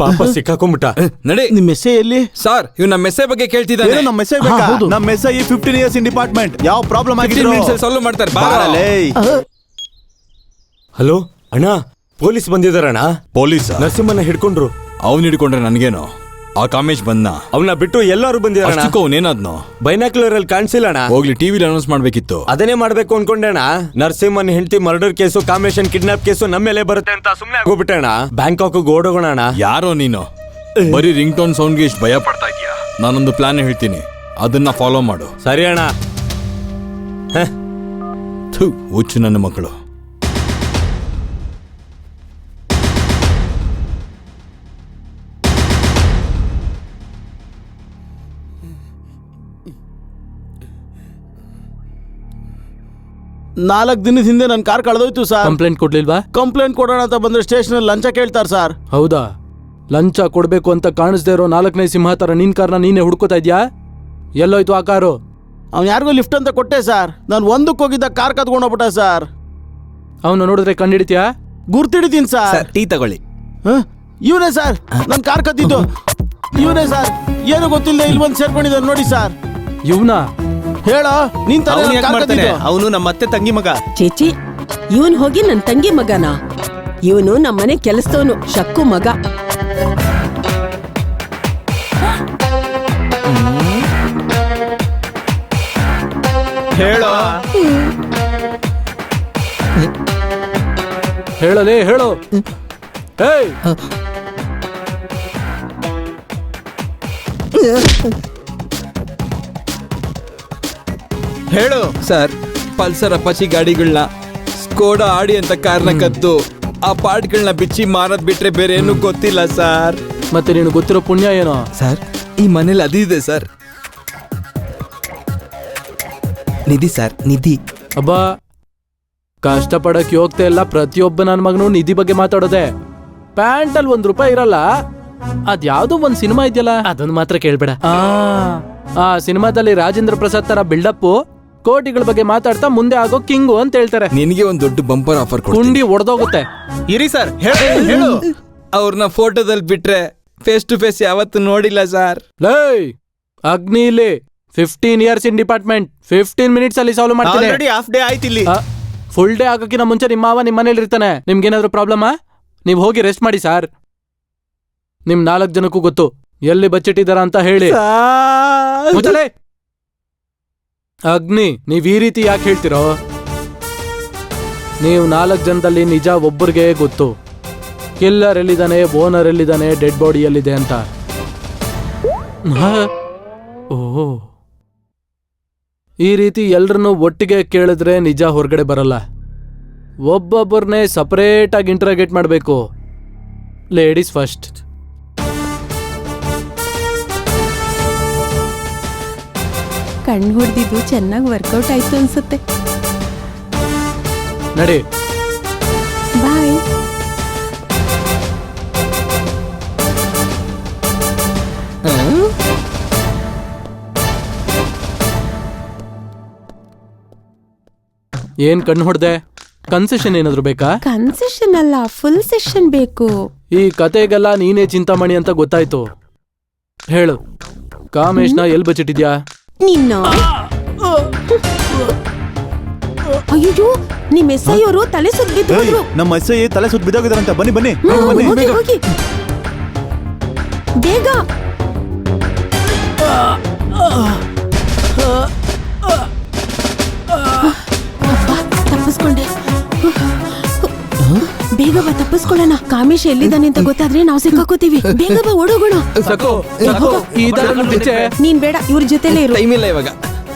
ಪಾಪ ಸಿಕ್ಕಾಕೊಂಬಿಟ್ಟ. ನಡಿ. ನಿಮ್ ಮೆಸ್ಸೇ ಎಲ್ಲಿ ಸರ್, ಇವ್ ನಮ್ಮ ಮೆಸ್ಸೆ ಬಗ್ಗೆ ಕೇಳ್ತಿದ್ದಾನೆ. ಏನು ನಮ್ಮ ಮೆಸ್ಸೇ ಬೇಕಾ? ನಮ್ಮ ಮೆಸ್ಸೇ ಈ 15 years ಇನ್ ಡಿಪಾರ್ಟ್ಮೆಂಟ್. ಯಾವ ಪ್ರಾಬ್ಲಮ್ ಆಗಿದ್ರು ಸಾಲ್ವ್ ಮಾಡ್ತಾರೆ. ಹಲೋ ಅಣ್ಣ, ಪೊಲೀಸ್ ಬಂದಿದಾರಣ್ಣ. ಪೊಲೀಸ್ ನರಸಿಂಹನ ಹಿಡ್ಕೊಂಡ್ರು. ಅವ್ನ್ ಹಿಡ್ಕೊಂಡ್ರೆ ನನ್ಗೇನು? ಆ ಕಾಮೇಶ್ ಬಂದ. ಅವನ್ನ ಬಿಟ್ಟು ಎಲ್ಲಾರು ಬಂದಿದಾರಣ್ಣ. ಅವನೇನಾದ್ನು? ಬೈನಾಕ್ಯುಲರ್ ಅಲ್ಲಿ ಕಾಣಿಸಿಲ್ಲ ಅಣ್ಣ. ಹೋಗ್ಲಿ, ಟಿವಿಲಿ ಅನೌನ್ಸ್ ಮಾಡ್ಬೇಕಿತ್ತು. ಅದನ್ನೇ ಮಾಡ್ಬೇಕು ಅನ್ಕೊಂಡೆ ಅಣ್ಣ. ನರಸಿಂಹನ್ ಹೆಂಡತಿ ಮರ್ಡರ್ ಕೇಸು, ಕಾಮೇಶನ್ ಕಿಡ್ನಾಪ್ ಕೇಸು ನಮ್ಮ ಮೇಲೆ ಬರುತ್ತೆ ಅಂತ ಸುಮ್ನೆ ಆಗೋಗ್ಬಿಟ್ಟೆ ಅಣ್ಣ. ಬ್ಯಾಂಕಾಕ್ ಓಡೋಗೋಣ ಅಣ್ಣ. ಯಾರೋ ನೀನು ಬರೀ ರಿಂಗ್ ಟೋನ್ ಸೌಂಡ್ಗೆ ಇಷ್ಟು ಭಯ ಪಡ್ತಾ ಇದೀಯಾ? ನಾನೊಂದು ಪ್ಲಾನ್ ಹೇಳ್ತೀನಿ, ಅದನ್ನ ಫಾಲೋ ಮಾಡು. ಸರಿ ಅಣ್ಣ. ಹುಚ್ಚು ನನ್ನ ಮಕ್ಕಳು. ನಾಲ್ಕು ದಿನದ ಹಿಂದೆ ನನ್ನ ಕಾರ್ ಕಳೆದೋಯ್ತು ಸರ್. ಕಂಪ್ಲೇಂಟ್ ಕೊಡ್ಲಿಲ್ವಾ? ಕಂಪ್ಲೇಂಟ್ ಕೊಡೋಣ ಅಂತ ಬಂದ್ರೆ ಸ್ಟೇಷನ್ ಲಂಚ ಕೇಳ್ತಾರೆ ಸರ್. ಹೌದಾ? ಲಂಚ ಕೊಡ್ಬೇಕು ಅಂತ ಕಾಣಿಸ್ದೇ ಇರೋ 4ನೇ ಸಿಂಹ ತರ ನಿನ್ ಕಾರ್ನ ನೀನೇ ಹುಡ್ಕೋತಾ ಇದ್ಯಾ? ಎಲ್ಲೋಯ್ತು ಆ ಕಾರು? ಅವ್ನು ಯಾರಿಗೋ ಲಿಫ್ಟ್ ಅಂತ ಕೊಟ್ಟೆ ಸರ್. ನಾನು ಒಂದಕ್ಕೆ ಹೋಗಿದ್ದ ಕಾರ್ ಕತ್ಕೊಂಡೋಗ್ಬಿಟ್ಟ ಸರ್. ಅವನು ನೋಡಿದ್ರೆ ಕಂಡಿಡಿತ್ಯಾ? ಗುರ್ತಿಡಿತೀನಿ ಸರ್. ಟೀ ತಗೊಳ್ಳಿ. ಇವನೇ ಸರ್, ನನ್ನ ಕಾರ್ ಕತ್ತಿದ್ದು ಇವನೇ ಸರ್. ಏನು ಗೊತ್ತಿಲ್ಲ, ಇಲ್ಲಿ ಬಂದು ಸೇರ್ಕೊಂಡಿದ್ದಾನೆ ನೋಡಿ ಸರ್. ಇವ್ನಾ? ಹೇಳೋ ನೀನ್ ಅವನು ನಮ್ಮ ಅತ್ತೆ ತಂಗಿ ಮಗ. ಚೇಚಿ, ಇವನ್ ಹೋಗಿ ನನ್ ತಂಗಿ ಮಗನ? ಇವನು ನಮ್ಮನೆ ಕೆಲಸದವನು, ಶಕ್ಕು ಮಗ. ಹೇಳೋ. ಹೇಳಲೇ ಹೇಳು. ಏಯ್, ಹೇಳು. ಸರ್, ಪಲ್ಸರ್ ಅಪಾಚಿ ಗಾಡಿಗಳನ್ನ, ಸ್ಕೋಡಾ ಆಡಿ ಅಂತ ಕಾರ್ನ ಕದ್ದು ಆ ಪಾರ್ಟ್ಗಳನ್ನ ಬಿಚ್ಚಿ ಮಾರದ್ ಬಿಟ್ರೆ ಬೇರೆ ಏನು ಗೊತ್ತಿಲ್ಲ ಸರ್. ಮತ್ತೆ ನೀನು ಗೊತ್ತಿರೋ ಪುಣ್ಯ ಏನೋ? ಸರ್, ಈ ಮನೇಲಿ ಅದಿದೆ ಸರ್, ನಿಧಿ ಸರ್, ನಿಧಿ. ಅಬ್ಬಾ, ಕಷ್ಟಪಡಕ್ ಹೋಗ್ತಾ ಇಲ್ಲ. ಪ್ರತಿಯೊಬ್ಬ ನನ್ನ ಮಗನು ನಿಧಿ ಬಗ್ಗೆ ಮಾತಾಡೋದೆ. ಪ್ಯಾಂಟಲ್ಲಿ ₹1 ಇರಲ್ಲ. ಅದ್ಯಾವ್ದೋ ಒಂದ್ ಸಿನಿಮಾ ಇದೆಯಲ್ಲ, ಅದನ್ನ ಮಾತ್ರ ಕೇಳ್ಬೇಡ. ಆ ಸಿನಿಮಾದಲ್ಲಿ ರಾಜೇಂದ್ರ ಪ್ರಸಾದ್ ತರ ಬಿಲ್ಡಪ್, ಕೋಟಿಗಳ ಬಗ್ಗೆ ಮಾತಾಡ್ತಾ ಮುಂದೆ ಆಗೋ ಕಿಂಗು ಅಂತ ಹೇಳ್ತಾರೆ. ನಿನಗೆ ಒಂದ್ ದೊಡ್ಡ ಬಂಪರ್ ಆಫರ್ ಕುಂಡಿ ಒಡೆದೋಗುತ್ತೆ. ಇರಿ ಸರ್, ಹೇಳು. ಅವ್ರನ್ನ ಫೋಟೋದಲ್ಲಿ ಬಿಟ್ರೆ ಫೇಸ್ ಟು ಫೇಸ್ ಯಾವತ್ತು ನೋಡಿಲ್ಲ ಸರ್. ಲೈ ಅಗ್ನಿ, ಇಲ್ಲಿ 15 years ಇನ್ ಡಿಪಾರ್ಟ್ಮೆಂಟ್, 15 minutes ಅಲ್ಲಿ ಸಾಲ್ವ್ ಮಾಡ್ತೀನಿ. ಹಾಫ್ ಡೇ ಆಯ್ತು ಇಲ್ಲಿ. ಫುಲ್ ಡೇ ಆಗಕ್ಕಿಂತ ಮುಂಚೆ ನಿಮ್ಮ ಮಾವ ನಿಮ್ಮ ಮನೇಲಿ ಇರ್ತಾನೆ. ನಿಮ್ಗೇನಾದ್ರೂ ಪ್ರಾಬ್ಲಮಾ? ನೀವು ಹೋಗಿ ರೆಸ್ಟ್ ಮಾಡಿ ಸರ್. ನಿಮ್ 4 ಜನಕ್ಕೂ ಗೊತ್ತು ಎಲ್ಲಿ ಬಚ್ಚಿಟ್ಟಿದಾರ ಅಂತ ಹೇಳಿ. ಮುಚ್ಚಲೇ. ಅಗ್ನಿ, ನೀವ್ ಈ ರೀತಿ ಯಾಕೆ ಹೇಳ್ತಿರೋ? ನೀವು 4 ಜನದಲ್ಲಿ ನಿಜ ಒಬ್ಬರಿಗೆ ಗೊತ್ತು. ಕಿಲ್ಲರ್ ಎಲ್ಲಿದ್ದಾನೆ, ಓನರ್ ಎಲ್ಲಿದ್ದಾನೆ, ಡೆಡ್ ಬಾಡಿ ಎಲ್ಲಿದೆ ಅಂತ. ಓ, ಈ ರೀತಿ ಎಲ್ರನ್ನೂ ಒಟ್ಟಿಗೆ ಕೇಳಿದ್ರೆ ನಿಜ ಹೊರಗಡೆ ಬರಲ್ಲ. ಒಬ್ಬೊಬ್ಬರನ್ನೇ ಸಪರೇಟ್ ಆಗಿ ಇಂಟರಾಗೇಟ್ ಮಾಡಬೇಕು. Ladies first. ಕಣ್ಣು ಹೊಡೆದಿದ್ದು ಚೆನ್ನಾಗಿ ವರ್ಕೌಟ್ ಆಯ್ತು ಅನ್ಸುತ್ತೆ. ನಡಿ. ಬಾಯ್. ಏನ್ ಕಣ್ಣು ಹೊಡೆದೆ? ಕನ್ಸೆಷನ್ ಏನಾದ್ರು ಬೇಕಾ? ಕನ್ಸೆಷನ್ ಅಲ್ಲ, ಫುಲ್ ಸೆಷನ್ ಬೇಕು. ಈ ಕತೆಗೆಲ್ಲ ನೀನೇ ಚಿಂತಾಮಣಿ ಅಂತ ಗೊತ್ತಾಯ್ತು. ಹೇಳು, ಕಾಮೇಶ್ನ ಎಲ್ ಬಚ್ಚಿಟ್ಟಿದ್ಯಾ? ನಿನ್ನ ಅಯ್ಯೋ, ನಿಮ್ ಎಸ್ಐ ಅವರು ತಲೆ ಸುತ್ತ ಬಿದ್ದು. ನಮ್ಮ ಎಸ್ಐ ತಲೆ ಸುತ್ತ ಬಿದ್ದೋಗಿದಾರಂತ. ಬನ್ನಿ ಹೋಗಿ ಬೇಗ. ತಪ್ಪಿಸ್ಕೊಳ್ಳೋಣ. ಕಾಮೇಶ್ ಎಲ್ಲಿದ್ದಾನೆ ಅಂತ ಗೊತ್ತಾದ್ರೆ ನಾವು ಸಿಕ್ಕಾಕೋತೀವಿ. ಬೇಗ ಬಾ, ಓಡೋಗೋಣ. ಸಾಕು ಸಾಕು ಈ ದಾರಿಯಲ್ಲಿ ಬಿಚ್ಚೆ. ನೀನ್ ಬೇಡ, ಇವ್ರ ಜೊತೆಲೇ ಇರು. ಟೈಮ್ ಇಲ್ಲ ಇವಾಗ.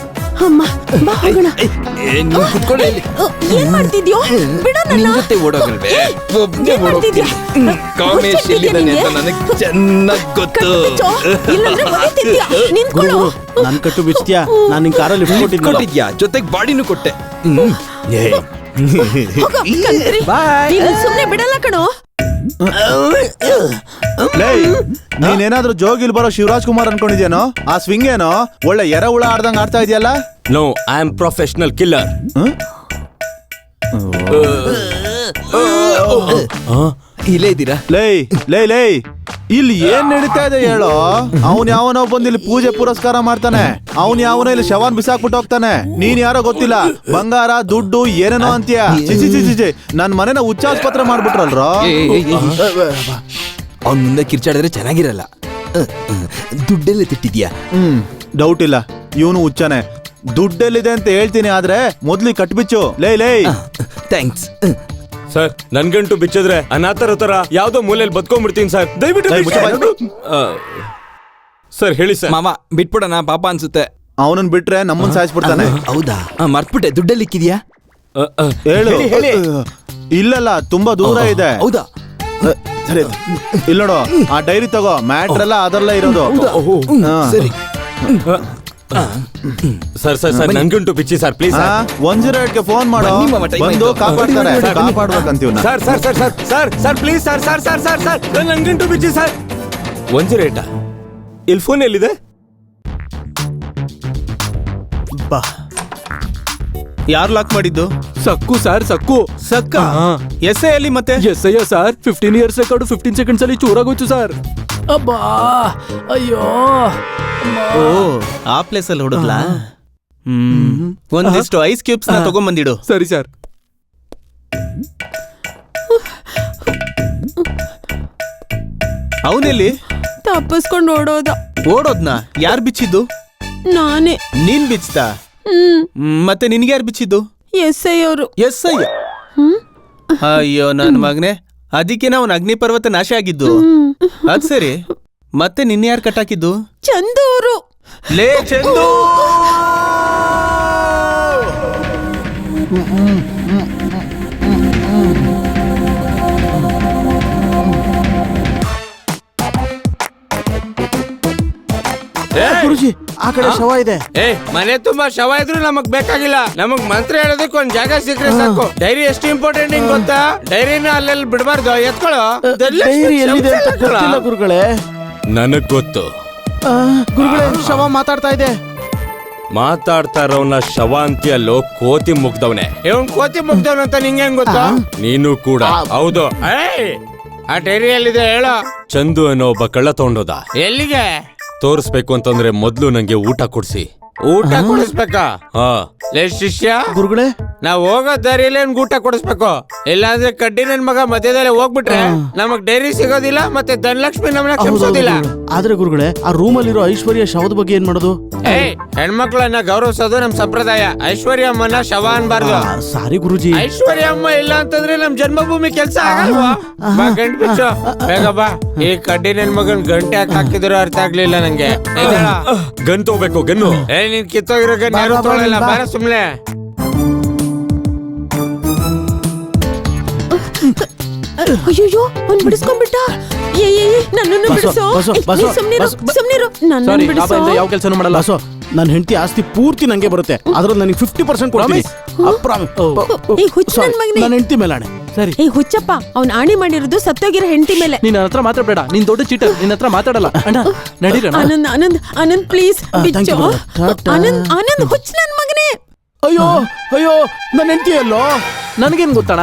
ಅಮ್ಮ ಬಾ ಹೋಗೋಣ. ನೀನ್ ಕುತ್ಕೊಳ್ಳಿ ಇಲ್ಲಿ. ಏನ್ ಮಾಡ್ತಿದ್ಯೋ? ಬಿಡ ನಿನ್ ಜೊತೆ ಓಡೋಗಲ್ವೇ? ಒಬ್ನೇ ಓಡೋಗ್ತೀನಿ. ಕಾಮೇಶ್ ಎಲ್ಲಿದ್ದಾನೆ ಅಂತ ನನಗೆ ಚೆನ್ನಾಗ್ ಗೊತ್ತು. ನಿಂತ್ಕೊಳ್ಳೋ. ನನ್ ಕಟ್ಟು ಬಿಚ್ತೀಯಾ? ನಾನು ನಿನ್ ಕಾರಲ್ಲಿ ಕೊಟ್ಟಿದ್ಯಾ, ಜೊತೆಗೆ ಬಾಡಿನೂ ಕೊಟ್ಟೆ. ಸುಮ್ನೆ ಬಿಡಲ್ಲ ಕಣೋ. ನೀನೇನಾದ್ರೂ ಜೋಗಿಲ್ ಬರೋ ಶಿವರಾಜ್ ಕುಮಾರ್ ಅನ್ಕೊಂಡಿದ್ಯಾನೋ? ಆ ಸ್ವಿಂಗ್ ಏನೋ ಒಳ್ಳೆ ಎರೆ ಹುಳ ಆಡ್ದಂಗ್ ಆಡ್ತಾ ಇದೆಯಲ್ಲ. No, I am professional killer. ಇಲ್ಲೇ ಇದ್ದೀರಾ? ಲೈ ಇಲ್ಲಿ ಏನ್ ನಡೀತಾ ಇದೆ ಹೇಳೋ? ಅವನ್ ಯಾವನೋ ಬಂದ್ ಇಲ್ಲಿ ಪೂಜೆ ಪುರಸ್ಕಾರ ಮಾಡ್ತಾನೆ, ಅವನ್ ಯಾವನೋ ಇಲ್ಲಿ ಶವಾನ್ ಬಿಸಾಕ್ಬಿಟ್ಟು ಹೋಗ್ತಾನೆ. ನೀನ್ ಯಾರೋ ಗೊತ್ತಿಲ್ಲ, ಬಂಗಾರ ದುಡ್ಡು ಏನೇನೋ ಅಂತೀಯ. ಚಿಚಿ ನನ್ ಮನೆನ ಹುಚ್ಚಾಸ್ಪತ್ರೆ ಮಾಡ್ಬಿಟ್ರಲ್ರೋ. ಅವ್ನ ಮುಂದೆ ಕಿರ್ಚಾಡಿದ್ರೆ ಚೆನ್ನಾಗಿರಲ್ಲ. ದುಡ್ಡೆಲ್ಲ ತಿಟ್ಟಿದ್ಯಾ? ಡೌಟ್ ಇಲ್ಲ, ಇವನು ಹುಚ್ಚಾನೆ. ದುಡ್ಡೆಲ್ಲಿದೆ ಅಂತ ಹೇಳ್ತೀನಿ, ಆದ್ರೆ ಮೊದ್ಲಿ ಕಟ್ಬಿಚ್ಚು. ಲೈ ಥ್ಯಾಂಕ್ಸ್ ಸರ್. ನನ್ಗಂಟು ಬಿಚ್ಚಿದ್ರೆ ಅನಾಥರ ತರ ಯಾವ್ದೋ ಮೂಲೆಯಲ್ಲಿ ಬದ್ಕೊಂಡ್ಬಿಡ್ತೀನಿ ಸರ್. ದಯವಿಟ್ಟು ಸರ್ ಹೇಳಿ ಸರ್. ಮಾವ ಬಿಟ್ಬಿಡೋಣ, ಪಾಪ ಅನ್ಸುತ್ತೆ. ಅವನನ್ ಬಿಟ್ರೆ ನಮ್ಮನ್ ಸಾಯಿಸ್ಬಿಡ್ತಾನೆ. ಹೌದಾ? ಮರ್ತ್ಬಿಟ್ಟೆ. ದುಡ್ಡೆಲ್ಲಿಕ್ಕಿದ್ಯಾ? ಹೇಳು. ಇಲ್ಲಲ್ಲ, ತುಂಬಾ ದೂರ ಇದೆ. ಹೌದಾ? ಸರಿ, ಇಲ್ಲ ನೋಡು, ಆ ಡೈರಿ ತಗೋ. ಮ್ಯಾಟ್ರ್ ಎಲ್ಲ ಅದರಲ್ಲೇ ಇರೋದು. ಸರಿ ಸರ್ ಸರ್ ಸರ್ ನನ್ಗಂಟು ಬಿಚ್ಚಿ ಸರ್ ಪ್ಲೀಸ್. 108ಗೆ ಫೋನ್ ಮಾಡೋ, ಬಂದು ಕಾಪಾಡ್ತಾರೆ. ಕಾಪಾಡ್ಬೇಕಂತೀವ್ sir sir sir sir sir sir please sir sir sir sir sir ನನ್ಗಂಟು ಬಿಚ್ಚಿ ಸರ್. 108 ಇಲ್ಲಿ ಫೋನ್ ಎಲ್ಲಿದೆ? ಬಾ. ಯಾರು ಲಾಕ್ ಮಾಡಿದ್ದು? Sakku sir, Sakku. ಸಕ್ಕ S I ಅಲ್ಲಿ ಮತ್ತೆ ಎಸ್ ಅಯ್ಯೋ ಸರ್. 15 ಇಯರ್ಸ್ ರೆಕಾರ್ಡು 15 ಸೆಕೆಂಡ್ಸ್ ಅಲ್ಲಿ ಚೂರಾಗೋಯ್ತು ಸರ್. ಅಬ್ಬಾ, ಅಯ್ಯೋ. ಓ, ಆ ಪ್ಲೇಸ್ ಅಲ್ಲಿ ಹುಡುಗ್ಲಾ? ಒಂದಿಷ್ಟು ಐಸ್ ಕ್ಯೂಬ್ಸ್ ನ ತಗೊಂಬಂದಿಡು. ಸರಿ ಸರ್. ಅವನೆಲ್ಲಿ? ತಪ್ಪಿಸ್ಕೊಂಡು ಓಡೋದ್ನ ಯಾರು ಬಿಚ್ಚಿದ್ದು? ನಾನೇ. ನೀನ್ ಬಿಚ್ತಾ? ಮತ್ತೆ ನಿನ್ಗೆ ಯಾರು ಬಿಚ್ಚಿದ್ದು? ಎಸ್ ಐ ಅವರು. S I? ಅಯ್ಯೋ ನನ್ ಮಗನೆ, ಅದಕ್ಕೆ ಅವ್ನ ಅಗ್ನಿ ಪರ್ವತ ನಾಶ ಆಗಿದ್ದು. ಅದ್ ಸರಿ, ಮತ್ತೆ ನಿನ್ನೆ ಯಾರು ಕಟ್ಟಾಕಿದ್ದು? ಚಂದು ಅವರು. ಲೇ ಚಂದು, ಗುರುಜಿ ಆ ಕಡೆ ಶವ ಇದೆ. ಮನೆ ತುಂಬಾ ಶವ ಇದ್ರು ನಮಗ್ ಬೇಕಾಗಿಲ್ಲ. ನಮಗ್ ಮಂತ್ರ ಹೇಳೋದಕ್ಕೆ ಒಂದ್ ಜಾಗ ಸಿಕ್ಕರೆ ಸಾಕು. ಡೈರಿ ಎಷ್ಟು ಇಂಪಾರ್ಟೆಂಟ್ ನಿಂಗ್ ಗೊತ್ತಾ? ಡೈರಿನ ಅಲ್ಲೆಲ್ಲಿ ಬಿಡಬಾರ್ದು, ಎತ್ಕೊಳ್ಳೋ. ಡೈರಿ ಎಲ್ಲಿದೆ ಅಂತ ಗೊತ್ತಿಲ್ಲ ಗುರುಗಳೇ. ನನಗ್ ಗೊತ್ತು. ಗುರುಗಳೇ, ಶವ ಮಾತಾಡ್ತಾ ಇದೆ. ಮಾತಾಡ್ತಾ ಇರೋನ ಶವ ಅಂತೀಯಲ್ಲೋ, ಕೋತಿ ಮುಗ್ದವನೆ. ಇವನ್ ಕೋತಿ ಮುಗ್ದವನ ಅಂತ ನಿಂಗೆ ಹೆಂಗ್ ಗೊತ್ತಾ? ನೀನು ಕೂಡ ಹೌದು. ಆ ಡೈರಿ ಎಲ್ಲಿದೆ ಹೇಳೋ. ಚಂದು ಅನ್ನೋ ಒಬ್ಬ ಕಳ್ಳ ತಗೊಂಡೋದ. ಎಲ್ಲಿಗೆ ತೋರಿಸ್ಬೇಕು ಅಂತಂದ್ರೆ ಮೊದ್ಲು ನಂಗೆ ಊಟ ಕೊಡ್ಸಿ. ಊಟ ಕೊಡಿಸ್ಬೇಕಾ? ಲೇ ಶಿಷ್ಯ, ಗುರುಗಳೇ, ನಾವ್ ಹೋಗೋ ದಾರಿಯಲ್ಲಿ ಊಟ ಕೊಡಿಸ್ಬೇಕು. ಇಲ್ಲಾಂದ್ರೆ ಕಡ್ಡಿ ನನ್ ಮಗ ಮಧ್ಯದಲ್ಲಿ ಹೋಗ್ಬಿಟ್ರೆ ನಮಗ್ ಡೈರಿ ಸಿಗೋದಿಲ್ಲ, ಮತ್ತೆ ಧನಲಕ್ಷ್ಮಿ ನಮ್ಮನ್ನ ಕ್ಷಮಿಸೋದಿಲ್ಲ. ಆದ್ರೆ ಗುರುಗಳೇ, ಆ ರೂಮ್ ಅಲ್ಲಿರೋ ಐಶ್ವರ್ಯ ಶವದ ಬಗ್ಗೆ ಏನ್ ಮಾಡೋದು? ಹೆಣ್ಮಕ್ಳನ್ನ ಗೌರವಿಸೋದು ನಮ್ ಸಂಪ್ರದಾಯ. ಐಶ್ವರ್ಯ ಅಮ್ಮನ ಶವ ಅನ್ಬಾರ್ದು. ಸಾರಿ ಗುರುಜಿ. ಐಶ್ವರ್ಯ ಅಮ್ಮ ಇಲ್ಲ ಅಂತಂದ್ರೆ ನಮ್ ಜನ್ಮಭೂಮಿ ಕೆಲ್ಸ ಆಗಲ್ವಾ? ಬಾ ಗಂಟ್ ಬಿಚ್ಚು, ಬೇಗ ಬಾ. ಈ ಕಡ್ಡಿ ನನ್ ಮಗನ್ ಗಂಟೆ ಹಾಕಿದ್ರು ಅರ್ಥ ಆಗ್ಲಿಲ್ಲ ನಂಗೆ. ಗನ್ ತಗೋಬೇಕು. ಗನ್ನು ನೀನ್ ಕಿತ್ತೋಗಿರೋ ಗನ್ ಯಾರು ತೊಗೊಳಲ್ಲ. ಬಾರ ಸುಮ್ನೆ. ಅಯ್ಯೋ, ಅವ್ನ್ ಬಿಡಿಸ್ಕೊಂಡ್ಬಿಟ್ಟ. ನನ್ನನ್ನು ಬಿಡಿಸೋ. ಸುಮ್ನಿರು, ನನ್ನನ್ನು ಬಿಡಿಸೋ. ಯಾವ ಕೆಲಸನೂ ಮಾಡಲ್ಲ. ನನ್ನ ಹೆಂಡತಿ ಆಸ್ತಿ ಪೂರ್ತಿ ನಂಗೆ ಬರುತ್ತೆ. ಅದ್ರಲ್ಲಿ ನನಗೆ 50% ಕೊಡ್ತೀನಿ. ನನ್ನ ಹೆಂಡತಿ ಮೇಲಾಣೆ. ಸರಿ. ಹುಚ್ಚಪ್ಪ, ಅವ್ನ್ ಆಣಿ ಮಾಡಿರೋದು ಸತ್ತೋಗಿರೋ ಹೆಂಡತಿ ಮೇಲೆ. ನೀನ್ ನನ್ನ ಹತ್ರ ಮಾತಾಡ್ಬೇಡ. ನೀನ್ ದೊಡ್ಡ ಚೀಟರ್, ನಿನ್ನ ಹತ್ರ ಮಾತಾಡಲ್ಲ. ಅಣ್ಣ ನಡೀರಣ. ಆನಂದ್ ಪ್ಲೀಸ್ ಬಿಚ್ಚು. ಆನಂದ್ ಹುಚ್ಚ ನನ್ ಮಗನೇ. ಅಯ್ಯೋ ಅಯ್ಯೋ, ನನ್ನ ಹೆಂಡತಿ ಎಲ್ಲೋ? ನನ್ಗೇನ್ ಗೊತ್ತಣ?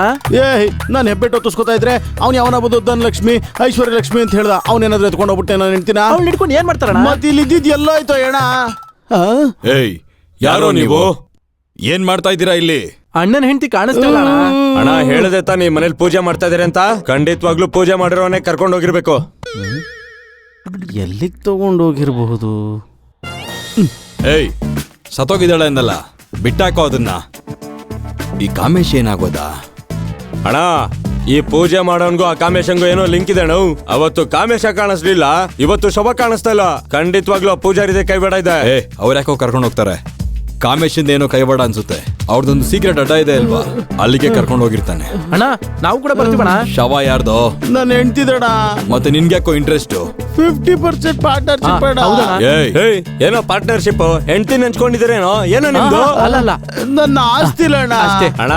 ನಾನು ಹೆಬ್ಬೆಟ್ಟು ಹೊತ್ತಿಸ್ಕೊತಾ ಇದ್ರೆ ಅವ್ನು ಯಾವನ ಬಂದು ಧನಲಕ್ಷ್ಮಿ ಐಶ್ವರ್ಯ ಲಕ್ಷ್ಮಿ ಅಂತ ಹೇಳ್ದ. ಅವ್ನೇನಾದ್ರೂ ಎತ್ಕೊಂಡು ಹೋಗ್ಬಿಟ್ಟೆ ನನ್ನ ಹೆಂಡತಿನ. ಅವ್ನು ಹಿಡ್ಕೊಂಡು ಏನ್ ಮಾಡ್ತಾರಣ? ಮತ್ತೆ ಇಲ್ಲಿ ಇದ್ದಿದ್ದು ಎಲ್ಲ ಆಯ್ತು ಅಣ್ಣ. ಏಯ್, ಯಾರೋ ನೀವು? ಏನ್ ಮಾಡ್ತಾ ಇದ್ದೀರಾ ಇಲ್ಲಿ? ಅಣ್ಣನ ಹೆಂಡತಿ ಕಾಣಿಸ್ತಾಳ. ಅಣ್ಣ ಹೇಳದೆ ತಾನೇ ಮನೇಲಿ ಪೂಜೆ ಮಾಡ್ತಾ ಇದೀರ ಅಂತ. ಖಂಡಿತವಾಗ್ಲೂ ಪೂಜೆ ಮಾಡಿರೋನೆ ಕರ್ಕೊಂಡು ಹೋಗಿರ್ಬೇಕು. ಎಲ್ಲಿಗೆ ತಗೊಂಡೋಗಿರ್ಬಹುದು? ಏಯ್, ಸತ್ತೋಗಿದ್ದಾಳೆ ಅಂದಲ್ಲ, ಬಿಟ್ಟಾಕೋ ಅದನ್ನ. ಈ ಕಾಮೇಶ್ ಏನಾಗೋದಾ? ಅಣ್ಣ ಈ ಪೂಜೆ ಮಾಡೋನ್ಗೂ ಆ ಕಾಮೇಶಂಗೂ ಏನೋ ಲಿಂಕ್ ಇದೆ ನಾವು. ಅವತ್ತು ಕಾಮೇಶ ಕಾಣಿಸ್ಲಿಲ್ಲ, ಇವತ್ತು ಶವ ಕಾಣಿಸ್ತಾ ಇಲ್ಲ. ಖಂಡಿತವಾಗ್ಲೂ ಆ ಪೂಜಾರಿದೆ ಕೈಬೇಡ ಇದೆ. ಅವ್ರ ಯಾಕೋ ಕರ್ಕೊಂಡು ಹೋಗ್ತಾರೆ. ಕಾಮೇಶಿಂದ ಏನೋ ಕೈವಾಡ ಅನ್ಸುತ್ತೆ. ಅವ್ರದೊಂದು ಸೀಕ್ರೆಟ್ ಅಡ್ಡ ಇದೆ ಅಲ್ವಾ, ಅಲ್ಲಿಗೆ ಕರ್ಕೊಂಡು ಹೋಗಿರ್ತಾನೆ. ಅಣ್ಣ ನಾವು ಕೂಡ ಬರ್ತೀವಣ್ಣ. ಶವ ಯಾರ್ದೋ? ನನ್ನ ಹೆಂಡ್ತಿದಣ. ಮತ್ತೆ ನಿನ್ಗೆ ಯಾಕೋ ಇಂಟ್ರೆಸ್ಟ್? 50% ಪಾರ್ಟ್ನರ್ಶಿಪ್ ಅಣ್ಣ. ಏನೋ ಪಾರ್ಟ್ನರ್ಶಿಪ್, ಹೆಂಡ್ತಿ ನೆಂಚ್ಕೊಂಡಿದ್ದೀರೇನೋ ಏನೋ ನಿಮ್ದು? ಅಲ್ಲಲ್ಲ ನನ್ನ ಆಸ್ತಿ ಅಣ್ಣ. ಅಣ್ಣ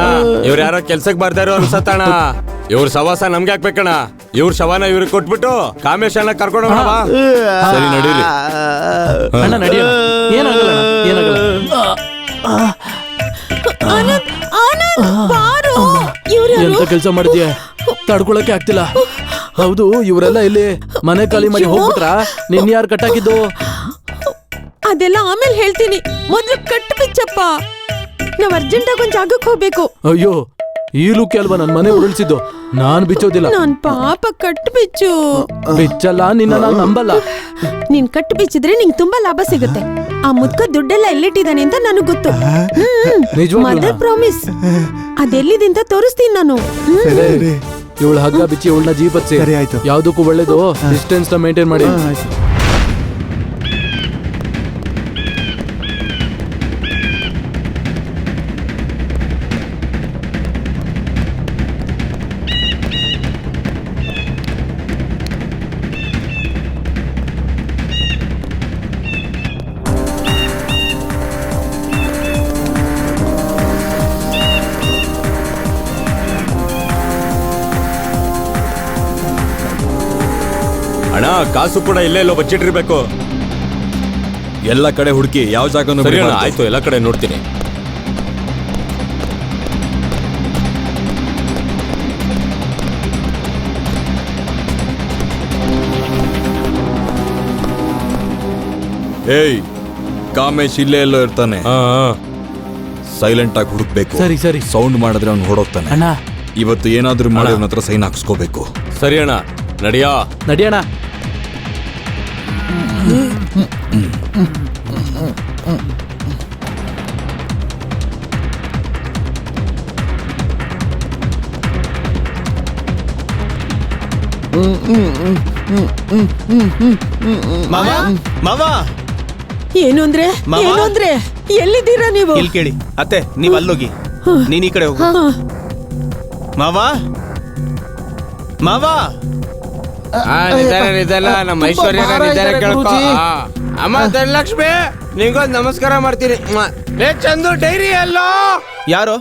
ಇವ್ರು ಯಾರೋ ಕೆಲ್ಸಕ್ಕೆ ಬರ್ತಾರೋ ಅನ್ಸತ್ತಣ್ಣ. ಇವ್ರ ಸವಾಸ ನಮ್ಗೆ ಹಾಕ್ಬೇಕಣ್ಣ. ಇವ್ರ ಶವನ ಇವ್ರಿಗೆ ಕೊಟ್ಬಿಟ್ಟು ಕಾಮೇಶನ ಕರ್ಕೊಂಡು ಹೋಗೋಣ. ಸರಿ ನಡೀರಿ. ಅಣ್ಣ ನಡಿಯೋಣ. ಏನಾಗಲ್ಲ ಅಣ್ಣ, ಏನಾಗಲ್ಲ. ಎಂತ ಕೆಲಸ ಮಾಡಿದ್ಯಾ? ತಡ್ಕೊಳಕ್ಕೆ ಆಗ್ತಿಲ್ಲ. ಹೌದು, ಇವರೆಲ್ಲ ಇಲ್ಲಿ ಮನೆ ಖಾಲಿ ಮಾಡಿ ಹೋಗ್ಬಿಟ್ರ? ನಿನ್ ಯಾರು ಕಟ್ಟಾಕಿದ್ದು? ಅದೆಲ್ಲ ಆಮೇಲೆ ಹೇಳ್ತೀನಿ, ಮೊದ್ಲು ಕಟ್ಟು ಬಿಚ್ಚಪ್ಪ. ನಾವ್ ಅರ್ಜೆಂಟಾಗಿ ಒಂದ್ ಜಾಗಕ್ಕೆ ಹೋಗ್ಬೇಕು. ಅಯ್ಯೋ, ಈ ಲುಕ್ ಅಲ್ವಾ ನನ್ ಮನೆ ಉರುಳಿಸಿದ್ದು. ನಾನ್ ಬಿಚ್ಚೋದಿಲ್ಲ. ನಾನ್ ಪಾಪ ಕಟ್ಟು ಬಿಚ್ಚು. ಬಿಚ್ಚಲ್ಲ, ನಿನ್ನ ನಾನ್ ನಂಬಲ್ಲ. ನೀನ್ ಕಟ್ಟು ಬಿಚ್ಚಿದ್ರೆ ನಿಂಗ್ ತುಂಬಾ ಲಾಭ ಸಿಗುತ್ತೆ. ಆ ಮುದ್ಕ ದುಡ್ಡೆಲ್ಲ ಎಲ್ಲಿಟ್ಟಿದ್ದಾನೆ ಅಂತ ನನಗ್ ಗೊತ್ತು. ಮದರ್ ಪ್ರಾಮಿಸ್, ಅದೆಲ್ಲಿದೆ ಅಂತ ತೋರಿಸ್ತೀನಿ ನಾನು. ಇವಳ ಹಗ್ಗ ಬಿಚ್ಚಿ ಇವಳನ್ನ ಜೀಪತ್ಸಿ. ಯಾವ್ದಕ್ಕೂ ಒಳ್ಳೇದು ಡಿಸ್ಟೆನ್ಸ್ ನ ಮೇಂಟೈನ್ ಮಾಡಿ. ಅಣ್ಣ ಕಾಸು ಕೂಡ ಇಲ್ಲೇ ಎಲ್ಲೋ ಬಚ್ಚಿಟ್ಟಿರ್ಬೇಕು. ಎಲ್ಲ ಕಡೆ ಹುಡುಕಿ ಯಾವ ಜಾಗನೂ ಸರಿ ಅಣ್ಣ, ಆಯ್ತು, ಎಲ್ಲ ಕಡೆ ನೋಡ್ತೀನಿ. ಏಯ್, ಕಾಮೇಶ್ ಇಲ್ಲೇ ಎಲ್ಲೋ ಇರ್ತಾನೆ. ಸೈಲೆಂಟ್ ಆಗಿ ಹುಡುಕ್ಬೇಕು. ಸರಿ ಸರಿ. ಸೌಂಡ್ ಮಾಡಿದ್ರೆ ಅವ್ನು ಹೊಡೋಗ್ತಾನೆ. ಅಣ್ಣ ಇವತ್ತು ಏನಾದ್ರೂ ಮಾಡಿ ಅವನ ಹತ್ರ ಸೈನ್ ಹಾಕ್ಸ್ಕೋಬೇಕು. ಸರಿ ಅಣ್ಣ, ನಡಿಯೋಣ. ಏನು ಅಂದ್ರೆ ಏನು ಅಂದ್ರೆ ಎಲ್ಲಿದ್ದೀರಾ ನೀವು? ಇಲ್ಲಿ ಕೇಳಿ ಅತ್ತೆ, ನೀವ್ ಅಲ್ಲೋಗಿ, ನೀನ್ ಈ ಕಡೆ ಹೋಗು. ಮಾವ ಮಾವ, ನಮ್ಮ ಐಶ್ವರ್ಯ ಕೇಳ್ಕೊ. ಅಮ್ಮ ಧನಲಕ್ಷ್ಮಿ, ನಿಂಗೊಂದು ನಮಸ್ಕಾರ ಮಾಡ್ತೀನಿ. ಚಂದು ಡೈರಿ ಅಲ್ಲೋ? ಯಾರೋ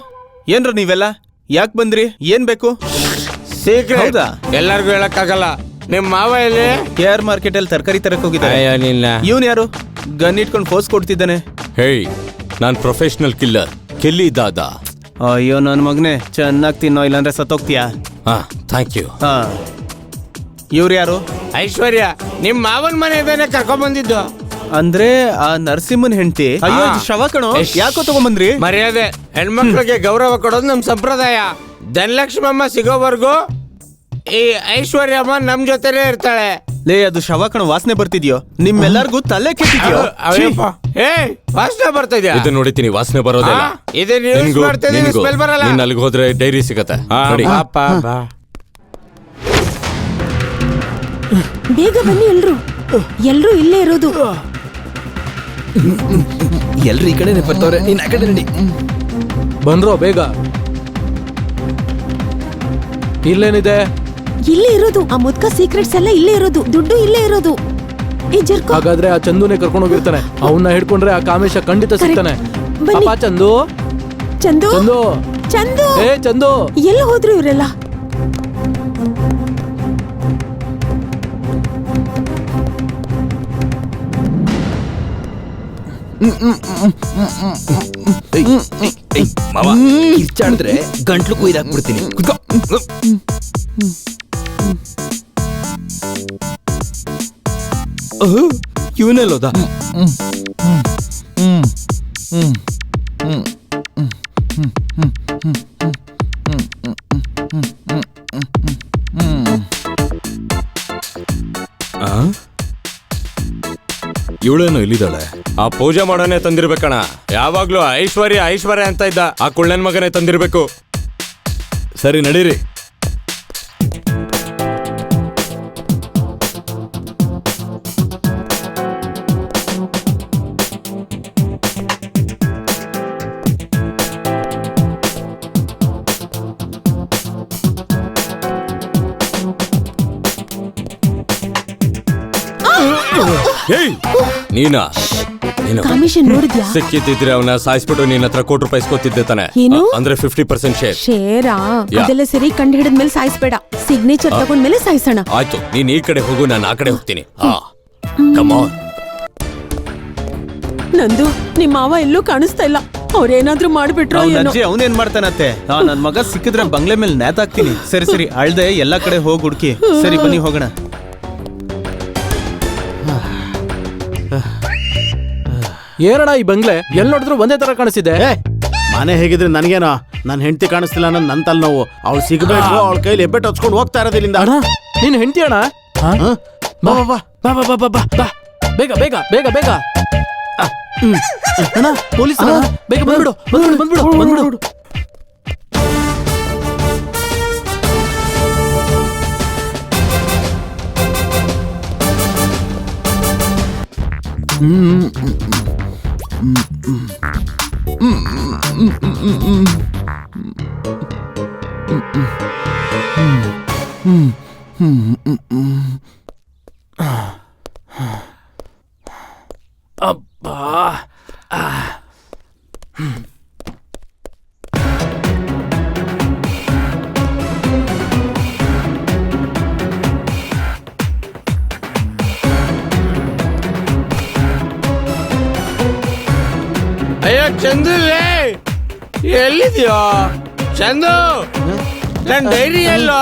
ಏನ್ರ ನೀವೆಲ್ಲ ಯಾಕೆ ಬಂದ್ರಿ? ಏನ್ ಬೇಕು? ಸೀಕ್ರೆಟ್. ಹೌದಾ? ಎಲ್ಲರಿಗೂ ಹೇಳಕ್ಕಾಗಲ್ಲ. ನಿಮ್ ಮಾವ ಎಲ್ಲಿ? KR ಮಾರ್ಕೆಟ್ ಅಲ್ಲಿ ತರಕಾರಿ ತರಕ್ ಹೋಗಿದ್ದಾರೆ. ಇವನ್ ಯಾರು ಗನ್ ಇಟ್ಕೊಂಡು ಫೋರ್ಸ್ ಕೊಡ್ತಿದ್ದಾನೆ? ಹೇಯ್, ನಾನ್ ಪ್ರೊಫೆಷನಲ್ ಕಿಲ್ಲರ್, ಕೆಲ್ಲಿ ದಾದಾ. ಅಯ್ಯೋ ನನ್ ಮಗನೇ, ಚೆನ್ನಾಗಿ ತಿನ್ನೋ, ಇಲ್ಲಾಂದ್ರೆ ಸತ್ತೋಗ್ತೀಯಾ? Thank you. ಇವ್ರು ಯಾರು? ಐಶ್ವರ್ಯ, ನಿಮ್ ಮಾವನ್ ಮನೆ ಇದೇನೆ ಕರ್ಕೊಂಡ್ ಬಂದಿದ್ದು. ಅಂದ್ರೆ ಆ ನರಸಿಂಹನ್ ಹೆಂಡತಿ? ಅಯ್ಯೋ ಶವ ಕಣೋ, ಯಾಕೋ ತಗೊಂಬಂದ್ರಿ? ಮರ್ಯಾದೆ, ಹೆಣ್ಮಕ್ಳಿಗೆ ಗೌರವ ಕೊಡೋದು ನಮ್ ಸಂಪ್ರದಾಯ. ಧನಲಕ್ಷ್ಮಮ್ಮ ಸಿಗೋವರೆಗೂ ಈ ಐಶ್ವರ್ಯಮ್ಮ ನಮ್ ಜೊತೆನೇ ಇರ್ತಾಳೆ. ಲೇ, ಅದು ಶವ ಕಣ, ವಾಸನೆ ಬರ್ತಿದ್ಯೋ? ನಿಮ್ಮೆಲ್ಲರಿಗೂ ತಲೆ ಕೆಟ್ಟಿದ್ಯೋ? ವಾಸನೆ ಬರ್ತಾ ಇದೆಯಾ? ಇದು ನೋಡಿತೀನಿ, ವಾಸನೆ ಬರೋದಿಲ್ಲ. ನೀನ್ ಅಲ್ಲಿಗೆ ಹೋದ್ರೆ ಡೈರಿ ಸಿಗತ್ತೆ. ಬೇಗ ಬನ್ನಿ ಎಲ್ರು. ಎಲ್ರು ಇಲ್ಲೇ ಇರೋದು. ಎಲ್ರು ಈ ಕಡೆ ಬರ್ತಾವ್ರೆ, ನೀನ್ ಆ ಕಡೆ ನಡಿ. ಬನ್ರೋ ಬೇಗ. ಇಲ್ಲೇನಿದೆ? ಇಲ್ಲೇ ಇರೋದು ಆ ಮುದ್ಕ ಸೀಕ್ರೆಟ್ಸ್ ಎಲ್ಲ ಇಲ್ಲೇ ಇರೋದು. ದುಡ್ಡು ಇಲ್ಲೇ ಇರೋದು. ಹಾಗಾದ್ರೆ ಆ ಚಂದುನೇ ಕರ್ಕೊಂಡು ಹೋಗಿರ್ತಾನೆ. ಅವನ್ನ ಹಿಡ್ಕೊಂಡ್ರೆ ಆ ಕಾಮೇಶ ಖಂಡಿತ ಸಿಗ್ತಾನೆ. ಅಪ್ಪ ಚಂದು, ಚಂದು, ಚಂದು, ಚಂದು, ಏ ಚಂದು, ಎಲ್ಲ ಹೋದ್ರು ಇವರೆಲ್ಲ? ಮಾವ, ಕಿರ್ಚಾಡಿದ್ರೆ ಗಂಟ್ಲು ಕುಯ್ದಾಕ್ಬಿಡ್ತೀನಿ. ಇವನೆಲ್ಲೋದ? ಇವಳೇನೋ ಇಲ್ಲಿದ್ದಾಳೆ. ಆ ಪೂಜೆ ಮಾಡೋನೆ ತಂದಿರ್ಬೇಕಣ್ಣ. ಯಾವಾಗ್ಲೂ ಐಶ್ವರ್ಯ ಐಶ್ವರ್ಯ ಅಂತ ಇದ್ದ ಆ ಕುಳ್ಳನ್ ಮಗನೇ ತಂದಿರ್ಬೇಕು. ಸರಿ ನಡೀರಿ. ಏಯ್ ನೀನಾ ನೀನು ಕಮಿಷನ್ ನೋಡಿದ್ಯಾ? ಸಿಕ್ಕಿದ್ದಿದ್ರೆ ಅವನ ಸಾಯಿಸ್ಬಿಟ್ಟು ನಿನ್ನ ಹತ್ರ ಕೋಟಿ ರೂಪಾಯಿ ಇಸ್ಕೊತಿದ್ದೆ ತಾನೆ. ಏನು? ಅಂದ್ರೆ 50% ಶೇರ್. ಶೇರಾ? ಯಾ. ಅದೆಲ್ಲ ಸರಿ, ಕಂಡು ಹಿಡಿದ್ಮೇಲೆ ಸಾಯಿಸ್ಬೇಡ, ಸಿಗ್ನೇಚರ್ ತಗೊಂಡ್ಮೇಲೆ ಸಾಯಿಸೋಣ. ಆಯ್ತು, ನೀನ್ ಈ ಕಡೆ ಹೋಗು, ನಾನು ಆ ಕಡೆ ಹೋಗ್ತೀನಿ. Come on. ನಂದು ನಿಮ್ಮ ಮಾವ ಎಲ್ಲೂ ಕಾಣಿಸ್ತಾ ಇಲ್ಲ. ಅವ್ರೇನಾದ್ರೂ ಮಾಡ್ಬಿಟ್ರೋ ಅವ್ನ ಏನೋ. ಅಜ್ಜಿ ಅವನೇನ್ ಮಾಡ್ತಾನತ್ತೆ? ನನ್ ಮಗ ಸಿಕ್ಕಿದ್ರೆ ಬಂಗ್ಲೆ ಮೇಲೆ ನೇತಾಕ್ತೀನಿ. ಸರಿ ಸರಿ, ಅಳ್ದೆ ಎಲ್ಲಾ ಕಡೆ ಹೋಗಿ ಹುಡುಕಿ. ಸರಿ ಬನ್ನಿ ಹೋಗೋಣ. ಏನಣ್ಣ ಈ ಬಂಗ್ಲೆ ಎಲ್ಲಿ ನೋಡಿದ್ರು ಒಂದೇ ತರ ಕಾಣಿಸ್ತಿದೆ. ಮನೆ ಹೇಗಿದ್ರೆ ನನಗೇನೋ, ನನ್ನ ಹೆಂಡತಿ ಕಾಣಿಸ್ತಿಲ್ಲ ಅನ್ನೋದು ನನ್ನ ತಲೆ ನೋವು. ಅವಳು ಸಿಗಬೇಕು, ಅವಳ ಕೈಲಿ ಹೆಬ್ಬೆಟ್ಟು ಹಚ್ಕೊಂಡು ಹೋಗ್ತಾ ಇರೋದು ಇಲ್ಲಿಂದ. ಅಣ್ಣ ನೀನ್ ಹೆಂಡತಿ ಅಣ್ಣ? ಬಾ ಬಾ ಬಾ ಬಾ ಬಾ ಬಾ ಬಾ ಬಾ ಬೇಗ ಬೇಗ ಬೇಗ ಬೇಗ. ಅಣ್ಣ ಪೊಲೀಸ್ ಅಣ್ಣ, ಬೇಗ ಬಂದ್ಬಿಡು ಬಂದ್ಬಿಡು ಬಂದ್ಬಿಡು ಬಂದ್ಬಿಡು. ಅಬ್ಬಾ ಅಯ್ಯೋ ಚಂದು, ಎಲ್ಲಿದ್ಯೋ ಚಂದು? ನನ್ ಡೈರಿ ಎಲ್ಲೋ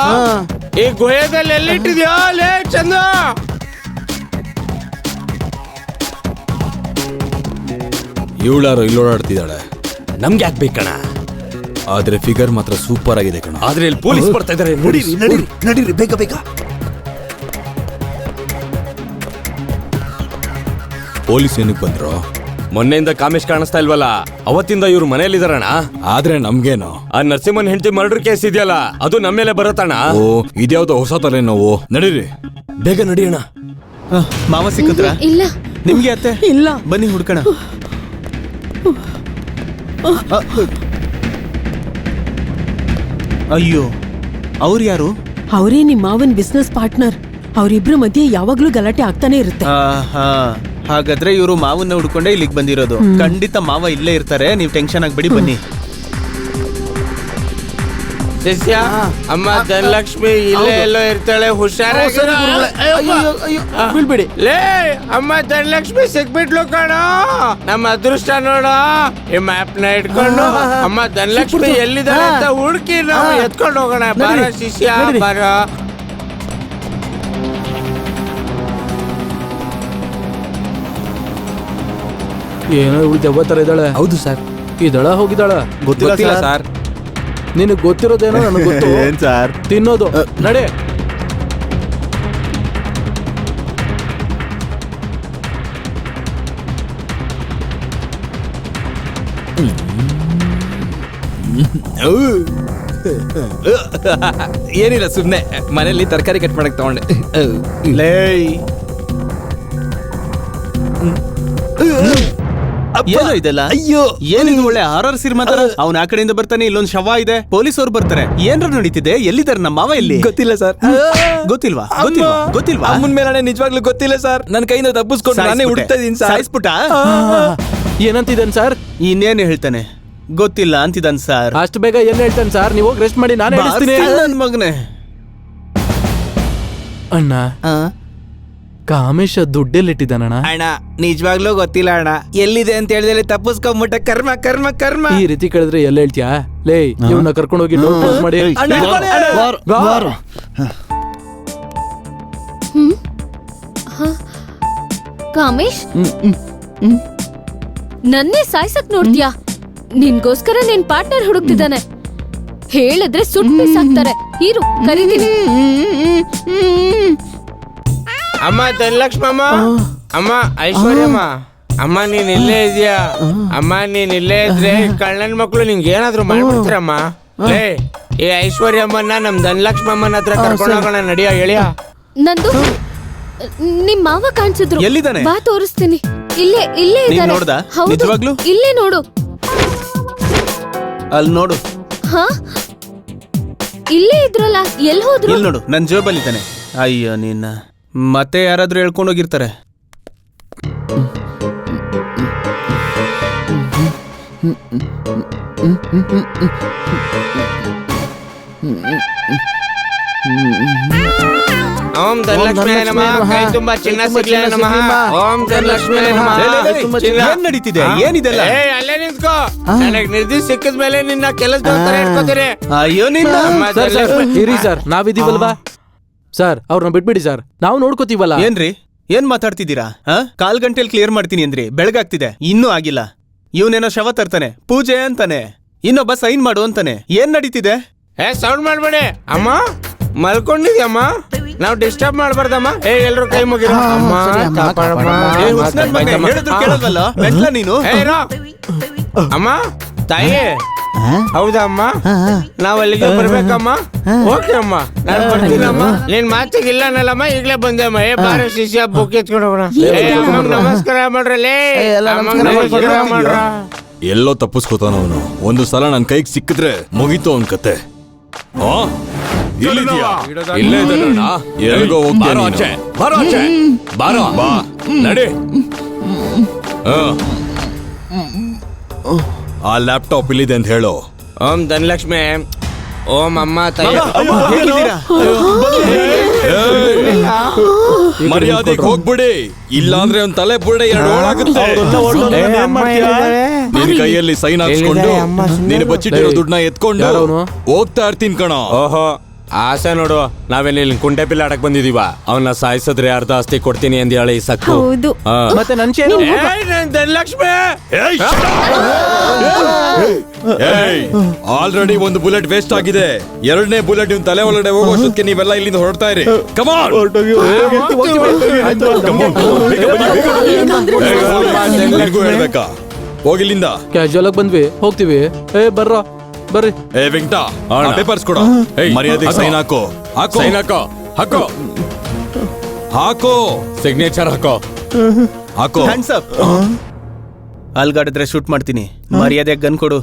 ಈ ಗುಹೆದಲ್ಲಿ ಎಲ್ಲಿಟ್ಟಿದ್ಯೋ ಲೇ ಚಂದು? ಇವಳಾರು ಇಲ್ಲೋಡಾಡ್ತಿದ್ದಾಳೆ. ನಮ್ಗೆ ಯಾಕೆ ಬೇಕಣ? ಆದ್ರೆ ಫಿಗರ್ ಮಾತ್ರ ಸೂಪರ್ ಆಗಿದೆ ಕಣ. ಆದ್ರೆ ಇಲ್ಲಿ ಪೊಲೀಸ್ ಬರ್ತಾ ಇದಾರೆ, ನಡೀರಿ ನಡೀರಿ ನಡೀರಿ ಬೇಗ ಬೇಗ. ಪೊಲೀಸ್ ಏನಕ್ಕೆ ಬಂದ್ರು? ಮೊನ್ನೆಯಿಂದ ಕಾಮೇಶ್ ಕಾಣಿಸ್ತಾ ಇಲ್ವಲ್ಲ, ಅವತ್ತಿಂದ ಇವ್ರು ಮನೆಯಲ್ಲಿದಾರಣ. ಆದ್ರೆ ನಮ್ಗೇನು? ಆ ನರಸಿಂಹನ್ ಹೆಂಡತಿ ಮರ್ಡರ್ ಕೇಸ್ ಇದೆಯಲ್ಲ, ಅದು ನಮ್ಮ ಮೇಲೆ ಬರತ್ತಣ್ಣ. ಓ, ಇದ್ಯಾವ್ದೋ ಹೊಸ ತಲೆ ನೋವು. ನಡೀರಿ ಬೇಗ ನಡಿಯೋಣ. ಮಾವ ಸಿಕ್ಕಿದ್ರ? ಇಲ್ಲ. ನಿಮ್ಗೆ ಅತ್ತೆ? ಇಲ್ಲ. ಬನ್ನಿ ಹುಡ್ಕಣ. ಅಯ್ಯೋ, ಅವ್ರು ಯಾರು? ಅವರೇ ನಿಮ್ ಮಾವನ್ ಬಿಸ್ನೆಸ್ ಪಾರ್ಟ್ನರ್. ಅವರಿಬ್ರು ಮಧ್ಯೆ ಯಾವಾಗ್ಲೂ ಗಲಾಟೆ ಆಗ್ತಾನೆ ಇರುತ್ತೆ. ಹಾಗಾದ್ರೆ ಇವರು ಮಾವನ್ನ ಹುಡ್ಕೊಂಡೆ ಇಲ್ಲಿಗೆ ಬಂದಿರೋದು. ಖಂಡಿತ ಮಾವ ಇಲ್ಲೇ ಇರ್ತಾರೆ, ನೀವು ಟೆನ್ಷನ್ ಆಗ್ಬೇಡಿ, ಬನ್ನಿ. ಶಿಷ್ಯ, ಅಮ್ಮ ಧನಲಕ್ಷ್ಮಿ ಇಲ್ಲೇ ಎಲ್ಲೋ ಇರ್ತಾಳೆ, ಹುಷಾರಾಗಿರು. ಬೀಳ್ಬೇಡಿ. ಲೇ, ಅಮ್ಮ ಧನಲಕ್ಷ್ಮಿ ಸಿಕ್ಬಿಟ್ಲು ಕಣೋ, ನಮ್ಮ ಅದೃಷ್ಟ ನೋಡೋ. ಈ ಮ್ಯಾಪ್ ನ ಇಟ್ಕೊಂಡು ಅಮ್ಮ ಧನಲಕ್ಷ್ಮಿ ಎಲ್ಲಿದ್ದಾರೆ ಅಂತ ಹುಡುಕಿ ನಾವು ಎತ್ಕೊಂಡು ಹೋಗೋಣ. ಬಾರ ಶಿಷ್ಯ, ಬಾರ. ಏನೋ ಇವಳು ದೆವ್ವ ತರ ಇದ್ದಾಳೆ. ಹೌದು ಸರ್. ಇದಳ ಹೋಗಿದ್ದಾಳ ಗೊತ್ತಿಲ್ಲ ಸರ್. ನಿನಗೆ ಗೊತ್ತಿರೋದೇನೋ ನನಗೆ ಗೊತ್ತು. ಏನ್ ಸರ್? ತಿನ್ನೋದು ನಡೆ. ಏನಿಲ್ಲ, ಸುಮ್ನೆ ಮನೇಲಿ ತರಕಾರಿ ಕಟ್ ಮಾಡಕ್ ತಗೊಂಡೆ. ಲೇ, ಏನೋ ಇದೆಲ್ಲ? ಅಯ್ಯೋ, ಏನಿದು ಒಳ್ಳೆ ಹಾರರ್ ಸಿನಿಮಾ ತರ? ಅವ್ನ ಆ ಕಡೆಯಿಂದ ಬರ್ತಾನೆ, ಇಲ್ಲೊಂದು ಶವ ಇದೆ, ಪೊಲೀಸರು ಬರ್ತಾರೆ. ಏನ್ರ ನಡೀತಿದೆ? ಎಲ್ಲಿದ್ದಾರೆ ನಮ್ಮ ಮಾವ? ಎಲ್ಲಿ? ಗೊತ್ತಿಲ್ಲ ಸರ್. ಗೊತ್ತಿಲ್ವಾ? ಗೊತ್ತಿಲ್ವಾ? ಗೊತ್ತಿಲ್ವಾ? ಅಮ್ಮನ ಮೇಲೆ ನಿಜವಾಗ್ಲೂ ಗೊತ್ತಿಲ್ಲ ಸರ್. ನನ್ನ ಕೈಯಿಂದ ತಪ್ಪಿಸ್ಕೊಂಡು ನಾನೇ ಹುಡುಕ್ತಾ ಇದೀನಿ ಸರ್. ಸಾಯಿಸ್ಬಿಟ್ಟ? ಏನಂತಿದ್ದಾನೆ ಸರ್? ಇನ್ನೇನು ಹೇಳ್ತಾನೆ? ಗೊತ್ತಿಲ್ಲ ಅಂತಿದ್ದಾನೆ ಸರ್. ಅಷ್ಟು ಬೇಗ ಏನ್ ಹೇಳ್ತಾನೆ ಸರ್? ನೀವು ಹೋಗಿ ರೆಸ್ಟ್ ಮಾಡಿ, ನಾನು ಹೇಳ್ತೀನಿ. ನನ್ ಮಗನೇ. ಅಣ್ಣ, ಕಾಮೇಶ ದುಡ್ಡೆಲ್ಲಿಟ್ಟಿದ್ದಾನಣ್ಣ? ಅಣ್ಣ ನಿಜವಾಗ್ಲೂ ಗೊತ್ತಿಲ್ಲ ಅಣ್ಣ. ಎಲ್ಲಿದೆ ಅಂತ ಹೇಳಿದ್ರೆ ತಪ್ಪಿಸ್ಕೊಂಡ್ಬಿಟ್ಟ. ಕರ್ಮ ಕರ್ಮ ಕರ್ಮ. ಈ ರೀತಿ ಕೇಳಿದ್ರೆ ಎಲ್ಲ ಹೇಳ್ತೀಯಾ? ಲೇ, ಇವನ್ನ ಕರ್ಕೊಂಡು ಹೋಗಿ ಡೋರ್ ಕ್ಲೋಸ್ ಮಾಡಿ. ಕಾಮೇಶ್, ನನ್ನೇ ಸಾಯ್ಸಕ್ ನೋಡ್ತೀಯಾ? ನಿನ್ಗೋಸ್ಕರ ನಿನ್ ಪಾರ್ಟ್ನರ್ ಹುಡುಕ್ತಿದ್ದಾನೆ. ಹೇಳಿದ್ರೆ ಸುಟ್ಟು ಬಿಸಾಕ್ತಾರೆ. ಇರು, ಕರೀತೀನಿ. ಅಮ್ಮ ಧನಲಕ್ಷ್ಮಮ್ಮ, ಅಮ್ಮ ಐಶ್ವರ್ಯಮ್ಮ, ಅಮ್ಮ ನೀನ್ ಇಲ್ಲೇ ಇದೆಯಾ? ಅಮ್ಮ ನೀನ್ ಇಲ್ಲೇ ಇದ್ರೆ ಕಳ್ಳನ್ ಮಕ್ಳು ನಿಂಗೆ ಏನಾದ್ರು ಮಾಡ್ಬಿಡ್ತಾರಮ್ಮ. ಲೇ, ಈ ಐಶ್ವರ್ಯಮ್ಮನ್ನ ನಮ್ ಧನಲಕ್ಷ್ಮಮ್ಮನ ಹತ್ರ ಕರ್ಕೊಂಡು ಹೋಗೋಣ, ನಡಿಯೋ ಹೇಳಿಯ. ನಂದು ನಿಮ್ ಮಾವ ಕಾಣಿಸಿದ್ರು. ಎಲ್ಲಿದ್ದಾನೆ? ಬಾ ತೋರಿಸ್ತೀನಿ. ಇಲ್ಲೇ ಇಲ್ಲೇ ನೀನ್ ಇದ್ದಾರೆ. ನೋಡ್ದಾ? ಹೌದು, ನಿಜವಾಗ್ಲೂ? ಇಲ್ಲೇ ನೋಡು. ಅಲ್ಲಿ ನೋಡು. ಹಾ, ಇಲ್ಲೇ ಇದ್ರಲ್ಲ, ಎಲ್ಲಿ ಹೋದ್ರು? ಇಲ್ಲಿ ನೋಡು, ನನ್ ಜೇಬಲ್ಲಿದ್ದಾನೆ. ಅಯ್ಯೋ ನಿನ್ನ, ಮತ್ತೆ ಯಾರಾದ್ರೂ ಹೇಳ್ಕೊಂಡು ಹೋಗಿರ್ತಾರೆ. ಓಂ ಧನಲಕ್ಷ್ಮೀ ನಮಃ. ಕೈ ತುಂಬಾ ಚಿನ್ನ ಸಿಗ್ಲಿ ನಮಃ. ಓಂ ಧನಲಕ್ಷ್ಮೀ ನಮಃ. ಏನ್ ನಡೀತಿದೆ? ಏನಿದೆಲ್ಲ? ಅಲ್ಲೇ ನಿಂತ್ಕೋ. ನನಗ್ ನಿರ್ದಿಷ್ಟ ಸಿಕ್ಕಿದ ಮೇಲೆ ನಿನ್ನ ಕೆಲಸದವ್ರ ಇಟ್ಕೋತೀರಿ. ಅಯ್ಯೋ ನಿನ್ನ. ಸರ್ ಸರ್ ಇರಿ ಸರ್, ನಾವಿದೀವಲ್ವಾ ಸರ್? ಅವ್ರನ್ನ ಬಿಟ್ಬಿಡಿ ಸರ್, ನಾವು ನೋಡ್ಕೋತೀವಲ್ಲ. ಏನ್ರಿ ಏನ್ ಮಾತಾಡ್ತಿದ್ದೀರಾ? ಕಾಲ್ ಗಂಟೆಲ್ ಕ್ಲಿಯರ್ ಮಾಡ್ತೀನಿ ಅಂದ್ರಿ, ಬೆಳಗಾಗ್ತಿದೆ ಇನ್ನೂ ಆಗಿಲ್ಲ. ಇವನೇನೋ ಶವ ತರ್ತಾನೆ, ಪೂಜೆ ಅಂತಾನೆ, ಇನ್ನೊಬ್ಬ ಸೈನ್ ಮಾಡು ಅಂತಾನೆ. ಏನ್ ನಡೀತಿದೆ? ಸೌಂಡ್ ಮಾಡ್ಬೇಡಿ ಅಮ್ಮ. ಮಲ್ಕೊಂಡಿದ್ಯಮ್ಮ, ನಾವು ಡಿಸ್ಟರ್ಬ್ ಮಾಡ್ಬಾರ್ದಮ್ಮ. ಎಲ್ರು ಕೈ ಮುಗಿರೋ ಅಮ್ಮ. ಕಾಪಾಡಮ್ಮ. ಹೇಳಿದ್ರು ಕೇಳೋದಲ್ಲ, ಮೆಟ್ಲ ನೀನು. ಅಮ್ಮ ತಾಯಿ, ಹೌದಾ ಅಮ್ಮ? ನಾವ್ ಅಲ್ಲಿಗೆ ಬರ್ಬೇಕಮ್ಮ? ಓಕೆ ಅಮ್ಮ, ನಾನು ಬರ್ತೀನಮ್ಮ. ನಿನ್ ಮಾತಿಗಿಲ್ಲ ನಲ್ಲಮ್ಮ, ಈಗ್ಲೇ ಬಂದೆಮ್ಮ. ಬಾರ ಶಿಷ್ಯ ಬುಕ್ ಎತ್ಕೊಂಡು ಹೋಗೋಣ. ನಮಸ್ಕಾರ ಮಾಡ್ರಲ್ಲೇ. ನಮಸ್ಕಾರ ಮಾಡ್ರ. ಎಲ್ಲೋ ತಪ್ಪಿಸ್ಕೋತಾನ ಅವನು. ಒಂದು ಸಲ ನನ್ನ ಕೈಗೆ ಸಿಕ್ಕಿದ್ರೆ ಮುಗೀತು ಅವನ್ ಕತೆ. ಇಲ್ಲಿದ್ಯಾ? ಇಲ್ಲೇ ಇದ್ದಾನಣ್ಣ. ಎಲ್ಗೋ ಹೋಗ್ತೇನೆ. ಬಾರೋ ಬಾ ನಡಿ. ಆ ಲ್ಯಾಪ್ಟಾಪ್ ಇಲ್ಲಿದೆ ಅಂತ ಹೇಳು. ಓಂ ಧನಲಕ್ಷ್ಮಿ. ಓಂ ಅಮ್ಮ ತಾಯಿ. ಮರ್ಯಾದೆಗೆ ಹೋಗ್ಬಿಡಿ, ಇಲ್ಲಾಂದ್ರೆ ಒಂದ್ ತಲೆ ಬುರ್ಡೆ ಎರಡು ಹೋಳಾಗುತ್ತೆ. ನಿನ್ ಕೈಯಲ್ಲಿ ಸೈನ್ ಹಾಕ್ಸ್ಕೊಂಡು ನೀನು ಬಚ್ಚಿಟ್ಟಿರೋ ದುಡ್ಡನ್ನ ಎತ್ಕೊಂಡು ಹೋಗ್ತಾ ಇರ್ತೀನಿ ಕಣ. ಓಹೋ, ಆಸೆ ನೋಡು. ನಾವೇನು ಇಲ್ಲಿ ಕುಂಟೆ ಪಿಲ್ಲ ಆಡಕ್ ಬಂದಿದೀವ? ಅವನ್ನ ಸಾಯಿಸಿದ್ರೆ ಅರ್ಧ ಆಸ್ತಿ ಕೊಡ್ತೀನಿ ಅಂತ ಹೇಳಿ ಸಕ್ಕು. ಹೌದು. ಮತ್ತೆ ನನ್ ಚೇನು ಧನಲಕ್ಷ್ಮಿ. ಆಲ್ರೆಡಿ ಒಂದು ಬುಲೆಟ್ ವೇಸ್ಟ್ ಆಗಿದೆ. ಎರಡನೇ ಬುಲೆಟ್ ನಿಮ್ ತಲೆ ಒಳಗಡೆ ಹೋಗೋಷ್ಟಕ್ಕೆ ನೀವೆಲ್ಲ ಇಲ್ಲಿಂದ ಹೊರಡ್ತಾ ಇರಿ. ಕಮಾನ್, ಹೇಳ್ಬೇಕಾ? ಹೋಗಿಲ್ಲಿಂದ. ಕ್ಯಾಶುವಲ್ ಆಗಿ ಬಂದ್ವಿ, ಹೋಗ್ತೀವಿ. ಬರ್ರೋ ಬರ್ರಿ. ವೆಂಕಟ, ಪೇಪರ್ಸ್ ಕೊಡ. ಮರ್ಯಾದೆ ಸೈನ್ ಹಾಕೋ. ಸೈನ್ ಹಾಕೋ. ಹಾಕೋ ಹಾಕೋ. ಸಿಗ್ನೇಚರ್ ಹಾಕೋ. ಹಾಕೋ. Hands up. ಅಲ್ಗಾಡಿದ್ರೆ ಶೂಟ್ ಮಾಡ್ತೀನಿ. ಮರ್ಯಾದೆ ಗನ್ ಕೊಡು.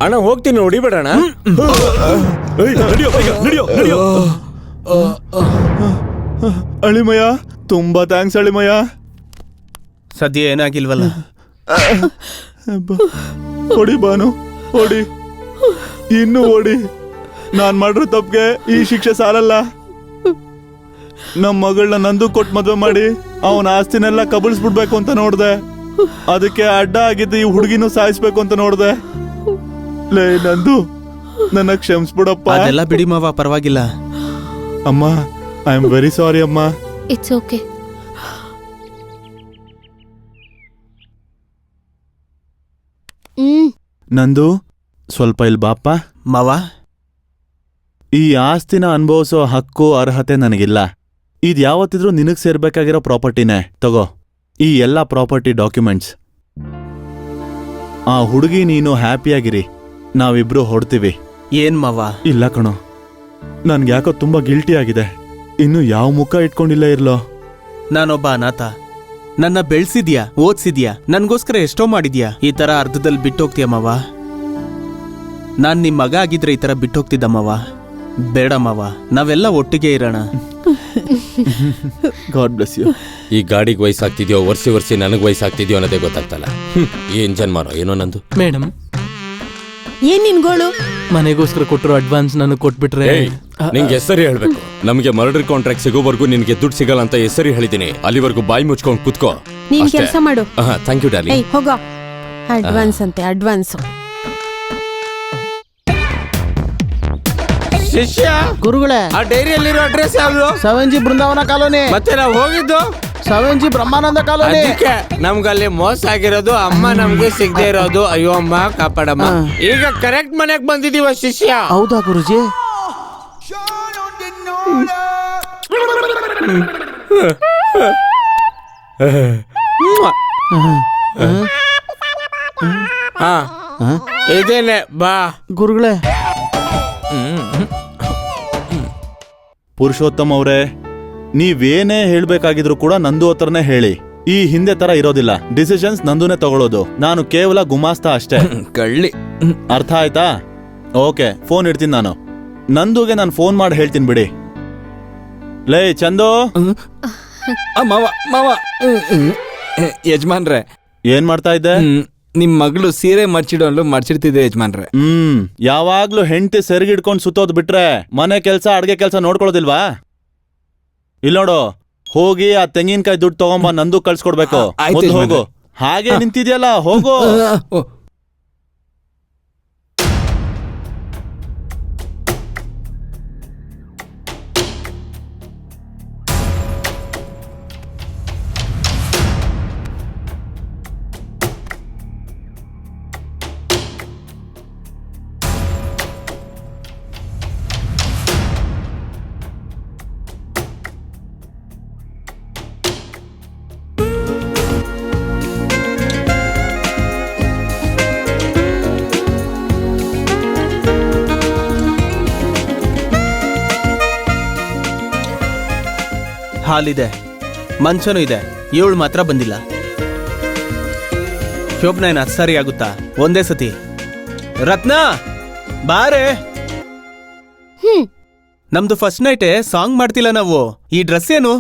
ಅಣ್ಣ ಹೋಗ್ತೀನಿ, ಹೊಡಿಬೇಡಣ. ಅಳಿಮಯ್ಯ, ತುಂಬಾ ಥ್ಯಾಂಕ್ಸ್ ಅಳಿಮಯ್ಯ. ಸದ್ಯ ಏನಾಗಿಲ್ವಲ್ಲ? ಹೊಡಿ ಬಾನು, ಹೊಡಿ, ಇನ್ನು ಹೊಡಿ. ನಾನ್ ಮಾಡಿರೋ ತಪ್ಪಿಗೆ ಈ ಶಿಕ್ಷೆ ಸಾಲಲ್ಲ. ನಮ್ಮ ಮಗಳನ್ನ ನಂದು ಕೊಟ್ಟು ಮದುವೆ ಮಾಡಿ ಅವನ ಆಸ್ತಿನೆಲ್ಲ ಕಬಳಿಸ್ಬಿಡ್ಬೇಕು ಅಂತ ನೋಡ್ದೆ. ಅದಕ್ಕೆ ಅಡ್ಡ ಆಗಿದ್ದು ಈ ಹುಡುಗಿನೂ ಸಾಯಿಸ್ಬೇಕು ಅಂತ ನೋಡ್ದೆ. ಲೇ ನಂದು, ನನ್ನ ಕ್ಷಮಿಸ್ಬಿಡಪ್ಪ. ಅದೆಲ್ಲ ಬಿಡಿ ಮಾವ, ಪರವಾಗಿಲ್ಲ. ಅಮ್ಮ, ಐ ಆಮ್ ವೆರಿ ಸಾರಿ ಅಮ್ಮ. It's okay. ನಂದು, ಸ್ವಲ್ಪ ಇಲ್ಲಿ ಬಾಪ್ಪ. ಮಾವ, ಈ ಆಸ್ತಿನ ಅನುಭವಿಸೋ ಹಕ್ಕು ಅರ್ಹತೆ ನನಗಿಲ್ಲ. ಇದ್ ಯಾವತ್ತಿದ್ರೂ ನಿನಗ್ ಸೇರ್ಬೇಕಾಗಿರೋ ಪ್ರಾಪರ್ಟಿನೇ. ತಗೋ ಈ ಎಲ್ಲ ಪ್ರಾಪರ್ಟಿ ಡಾಕ್ಯುಮೆಂಟ್ಸ್. ಆ ಹುಡುಗಿ ನೀನು ಹ್ಯಾಪಿಯಾಗಿರಿ, ನಾವಿಬ್ರು ಹೊಡ್ತೀವಿ. ಏನ್ ಮಾವ? ಇಲ್ಲ ಕಣೋ, ನನ್ಗೆ ಯಾಕೋ ತುಂಬಾ ಗಿಲ್ಟಿ ಆಗಿದೆ. ಇನ್ನು ಯಾವ ಮುಖ ಇಟ್ಕೊಂಡಿಲ್ಲ ಇರ್ಲೋ. ನಾನೊಬ್ಬ ಅನಾಥ. ನನ್ನ ಬೆಳ್ಸಿದ್ಯಾ, ಓದ್ಸಿದ್ಯಾ, ನನ್ಗೋಸ್ಕರ ಎಷ್ಟೋ ಮಾಡಿದ್ಯಾ. ಈ ತರ ಅರ್ಧದಲ್ಲಿ ಬಿಟ್ಟೋಗ್ತೀಯ ಮಾವ? ನಾನ್ ನಿಮ್ ಮಗ ಆಗಿದ್ರೆ ಈ ತರ ಬಿಟ್ಟೋಗ್ತಿದ್ದ ಮಾವ. ಬೇಡ ಮಾವ, ನಾವೆಲ್ಲ ಒಟ್ಟಿಗೆ ಇರೋಣ. God bless you. ಈ ಗಾಡಿಗೆ ವಯಸ್ಸಾಗ್ತಿದ್ಯೋ, ವರ್ಷಿ ನನಗ್ ವಯಸ್ಸಾಗ್ತಿದ್ಯೋ ಅನ್ನೋದೇ ಗೊತ್ತಾಗ್ತಲ್ಲ. ಏನ್ ಜನ್ಮಾನೋ ಏನೋ ನಂದು. ಮೇಡಮ್, ಏನ್ ನಿನ್ಗೋಳು? ಮನೆಗೋಸ್ಕರ ಕೊಟ್ಟಿರೋ ಅಡ್ವಾನ್ಸ್ ನನಗೆ ಕೊಟ್ಬಿಟ್ರೆ. ನಿಂಗೆ ಹೆಸರಿ ಹೇಳ್ಬೇಕು. ನಮ್ಗೆ ಮರ್ಡರ್ ಕಾಂಟ್ರಾಕ್ಟ್ ಸಿಗೋವರೆಗೂ ನಿನ್ಗೆ ದುಡ್ಡು ಸಿಗಲ್ಲ ಅಂತ ಹೆಸರಿ ಹೇಳಿದೀನಿ. ಅಲ್ಲಿವರೆಗೂ ಬಾಯಿ ಮುಚ್ಕೊಂಡು ಕುತ್ಕೋ. ನೀನ್ ಕೆಲಸ ಮಾಡು. Thank you darling. ಹೋಗೋ. ಅಡ್ವಾನ್ಸ್ ಅಂತೆ, ಅಡ್ವಾನ್ಸ್. ಶಿಷ್ಯ, ಗುರುಗಳೇ, ಆ ಡೈರಿಯಲ್ಲಿರೋ ಅಡ್ರೆಸ್ ಯಾವ್ದು? 7G ಬೃಂದಾವನ ಕಾಲೋನಿ. ಮತ್ತೆ ನಾವು ಹೋಗಿದ್ದು 7G ಬ್ರಹ್ಮಾನಂದ ಕಾಲೋನಿ. ಅದಕ್ಕೆ ನಮ್ಗಲ್ಲಿ ಮೋಸ ಆಗಿರೋದು, ಅಮ್ಮ ನಮ್ಗೆ ಸಿಗದೆ ಇರೋದು. ಅಯ್ಯೋ ಅಮ್ಮ, ಕಾಪಾಡಮ್ಮ. ಈಗ ಕರೆಕ್ಟ್ ಮನೆಗ್ ಬಂದಿದೀವ ಶಿಷ್ಯ. ಹೌದಾ ಗುರುಜಿ? ಇದೇನೆ ಬಾ ಗುರುಗಳೇ. ಪುರುಷೋತ್ತಮ್ ಅವರೇ, ನೀವೇನೇ ಹೇಳ್ಬೇಕಾಗಿದ್ರು ಕೂಡ ನಂದು ಹತ್ರನೇ ಹೇಳಿ. ಈ ಹಿಂದೆ ತರ ಇರೋದಿಲ್ಲ. ಡಿಸಿಷನ್ಸ್ ನಂದುನೇ ತಗೊಳ್ಳೋದು. ನಾನು ಕೇವಲ ಗುಮಾಸ್ತ ಅಷ್ಟೇ. ಕಳ್ಳಿ. ಅರ್ಥ ಆಯ್ತಾ? ಓಕೆ, ಫೋನ್ ಇಡ್ತೀನಿ ನಾನು. ನಂದುಗೆ ನಾನು ಫೋನ್ ಮಾಡಿ ಹೇಳ್ತೀನಿ ಬಿಡಿ. ಲೇ ಚಂದು, ಮಾವ ಮಾವ ಯಜಮಾನ್ರೆ ಏನ್ ಮಾಡ್ತಾ ಇದ್ದೆ? ನಿಮ್ ಮಗಳು ಸೀರೆ ಮರ್ಚಿಡೋನ್ಲು ಮರ್ಚಿಡ್ತಿದ್ದೆ ಯಜಮಾನ್ರೆ. ಯಾವಾಗ್ಲೂ ಹೆಂಡತಿ ಸೆರಗಿಡ್ಕೊಂಡ್ ಸುತ್ತೋದ್ ಬಿಟ್ರೆ ಮನೆ ಕೆಲ್ಸ ಅಡ್ಗೆ ಕೆಲ್ಸ ನೋಡ್ಕೊಳ್ಳೋದಿಲ್ವಾ? ಇಲ್ ನೋಡು, ಹೋಗಿ ಆ ತೆಂಗಿನಕಾಯಿ ದುಡ್ಡು ತಗೊಂಬ, ನಂದು ಕಳ್ಸ್ಕೊಡ್ಬೇಕು. ಆಯ್ತು ಮೊದ್ಲು ಯಜಮಾನ್ರೆ. ಹೋಗು. ಹಾಗೆ ನಿಂತಿದ್ಯಲ್ಲ, ಹೋಗು. ಹಾಲಿದೆ, ಮಂಚನೂ ಇದೆ, ಇವಳು ಮಾತ್ರ ಬಂದಿಲ್ಲ. ಶೋಭನ ಏನು ಸರಿ ಆಗುತ್ತಾ ಒಂದೇ ಸತಿ? ರತ್ನ ಬಾರೆ. ನಮ್ದು ಫಸ್ಟ್ ನೈಟೇ ಸಾಂಗ್ ಮಾಡ್ತಿಲ್ಲ ನಾವು. ಈ ಡ್ರೆಸ್ ಏನು?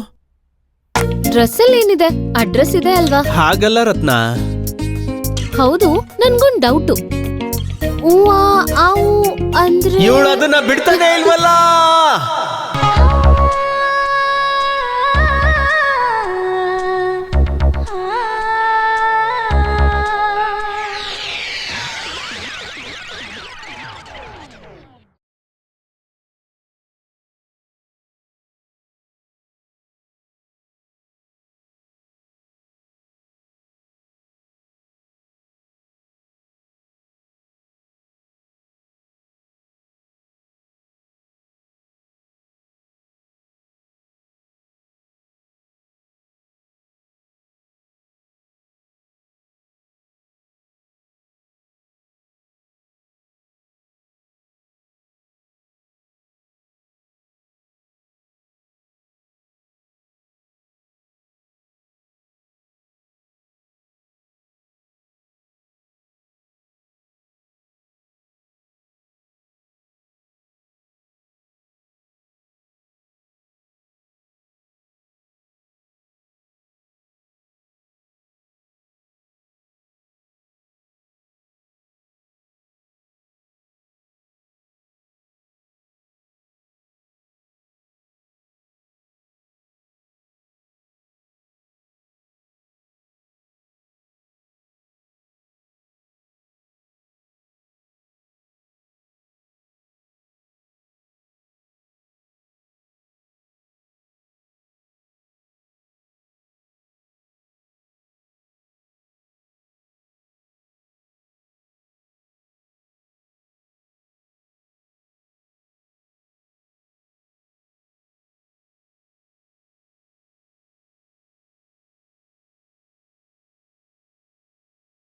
ಡ್ರೆಸ್ ಅಲ್ಲಿ ಏನಿದೆ? ಅಡ್ರೆಸ್ ಇದೆ ಅಲ್ವಾ? ಹಾಗಲ್ಲ ರತ್ನ. ಹೌದು, ನನ್ಗೊಂದ್ ಡೌಟು. ಅಂದ್ರೆ ಇವಳು ಅದನ್ನ ಬಿಡ್ತಾನೆ ಇಲ್ವಲ್ಲ.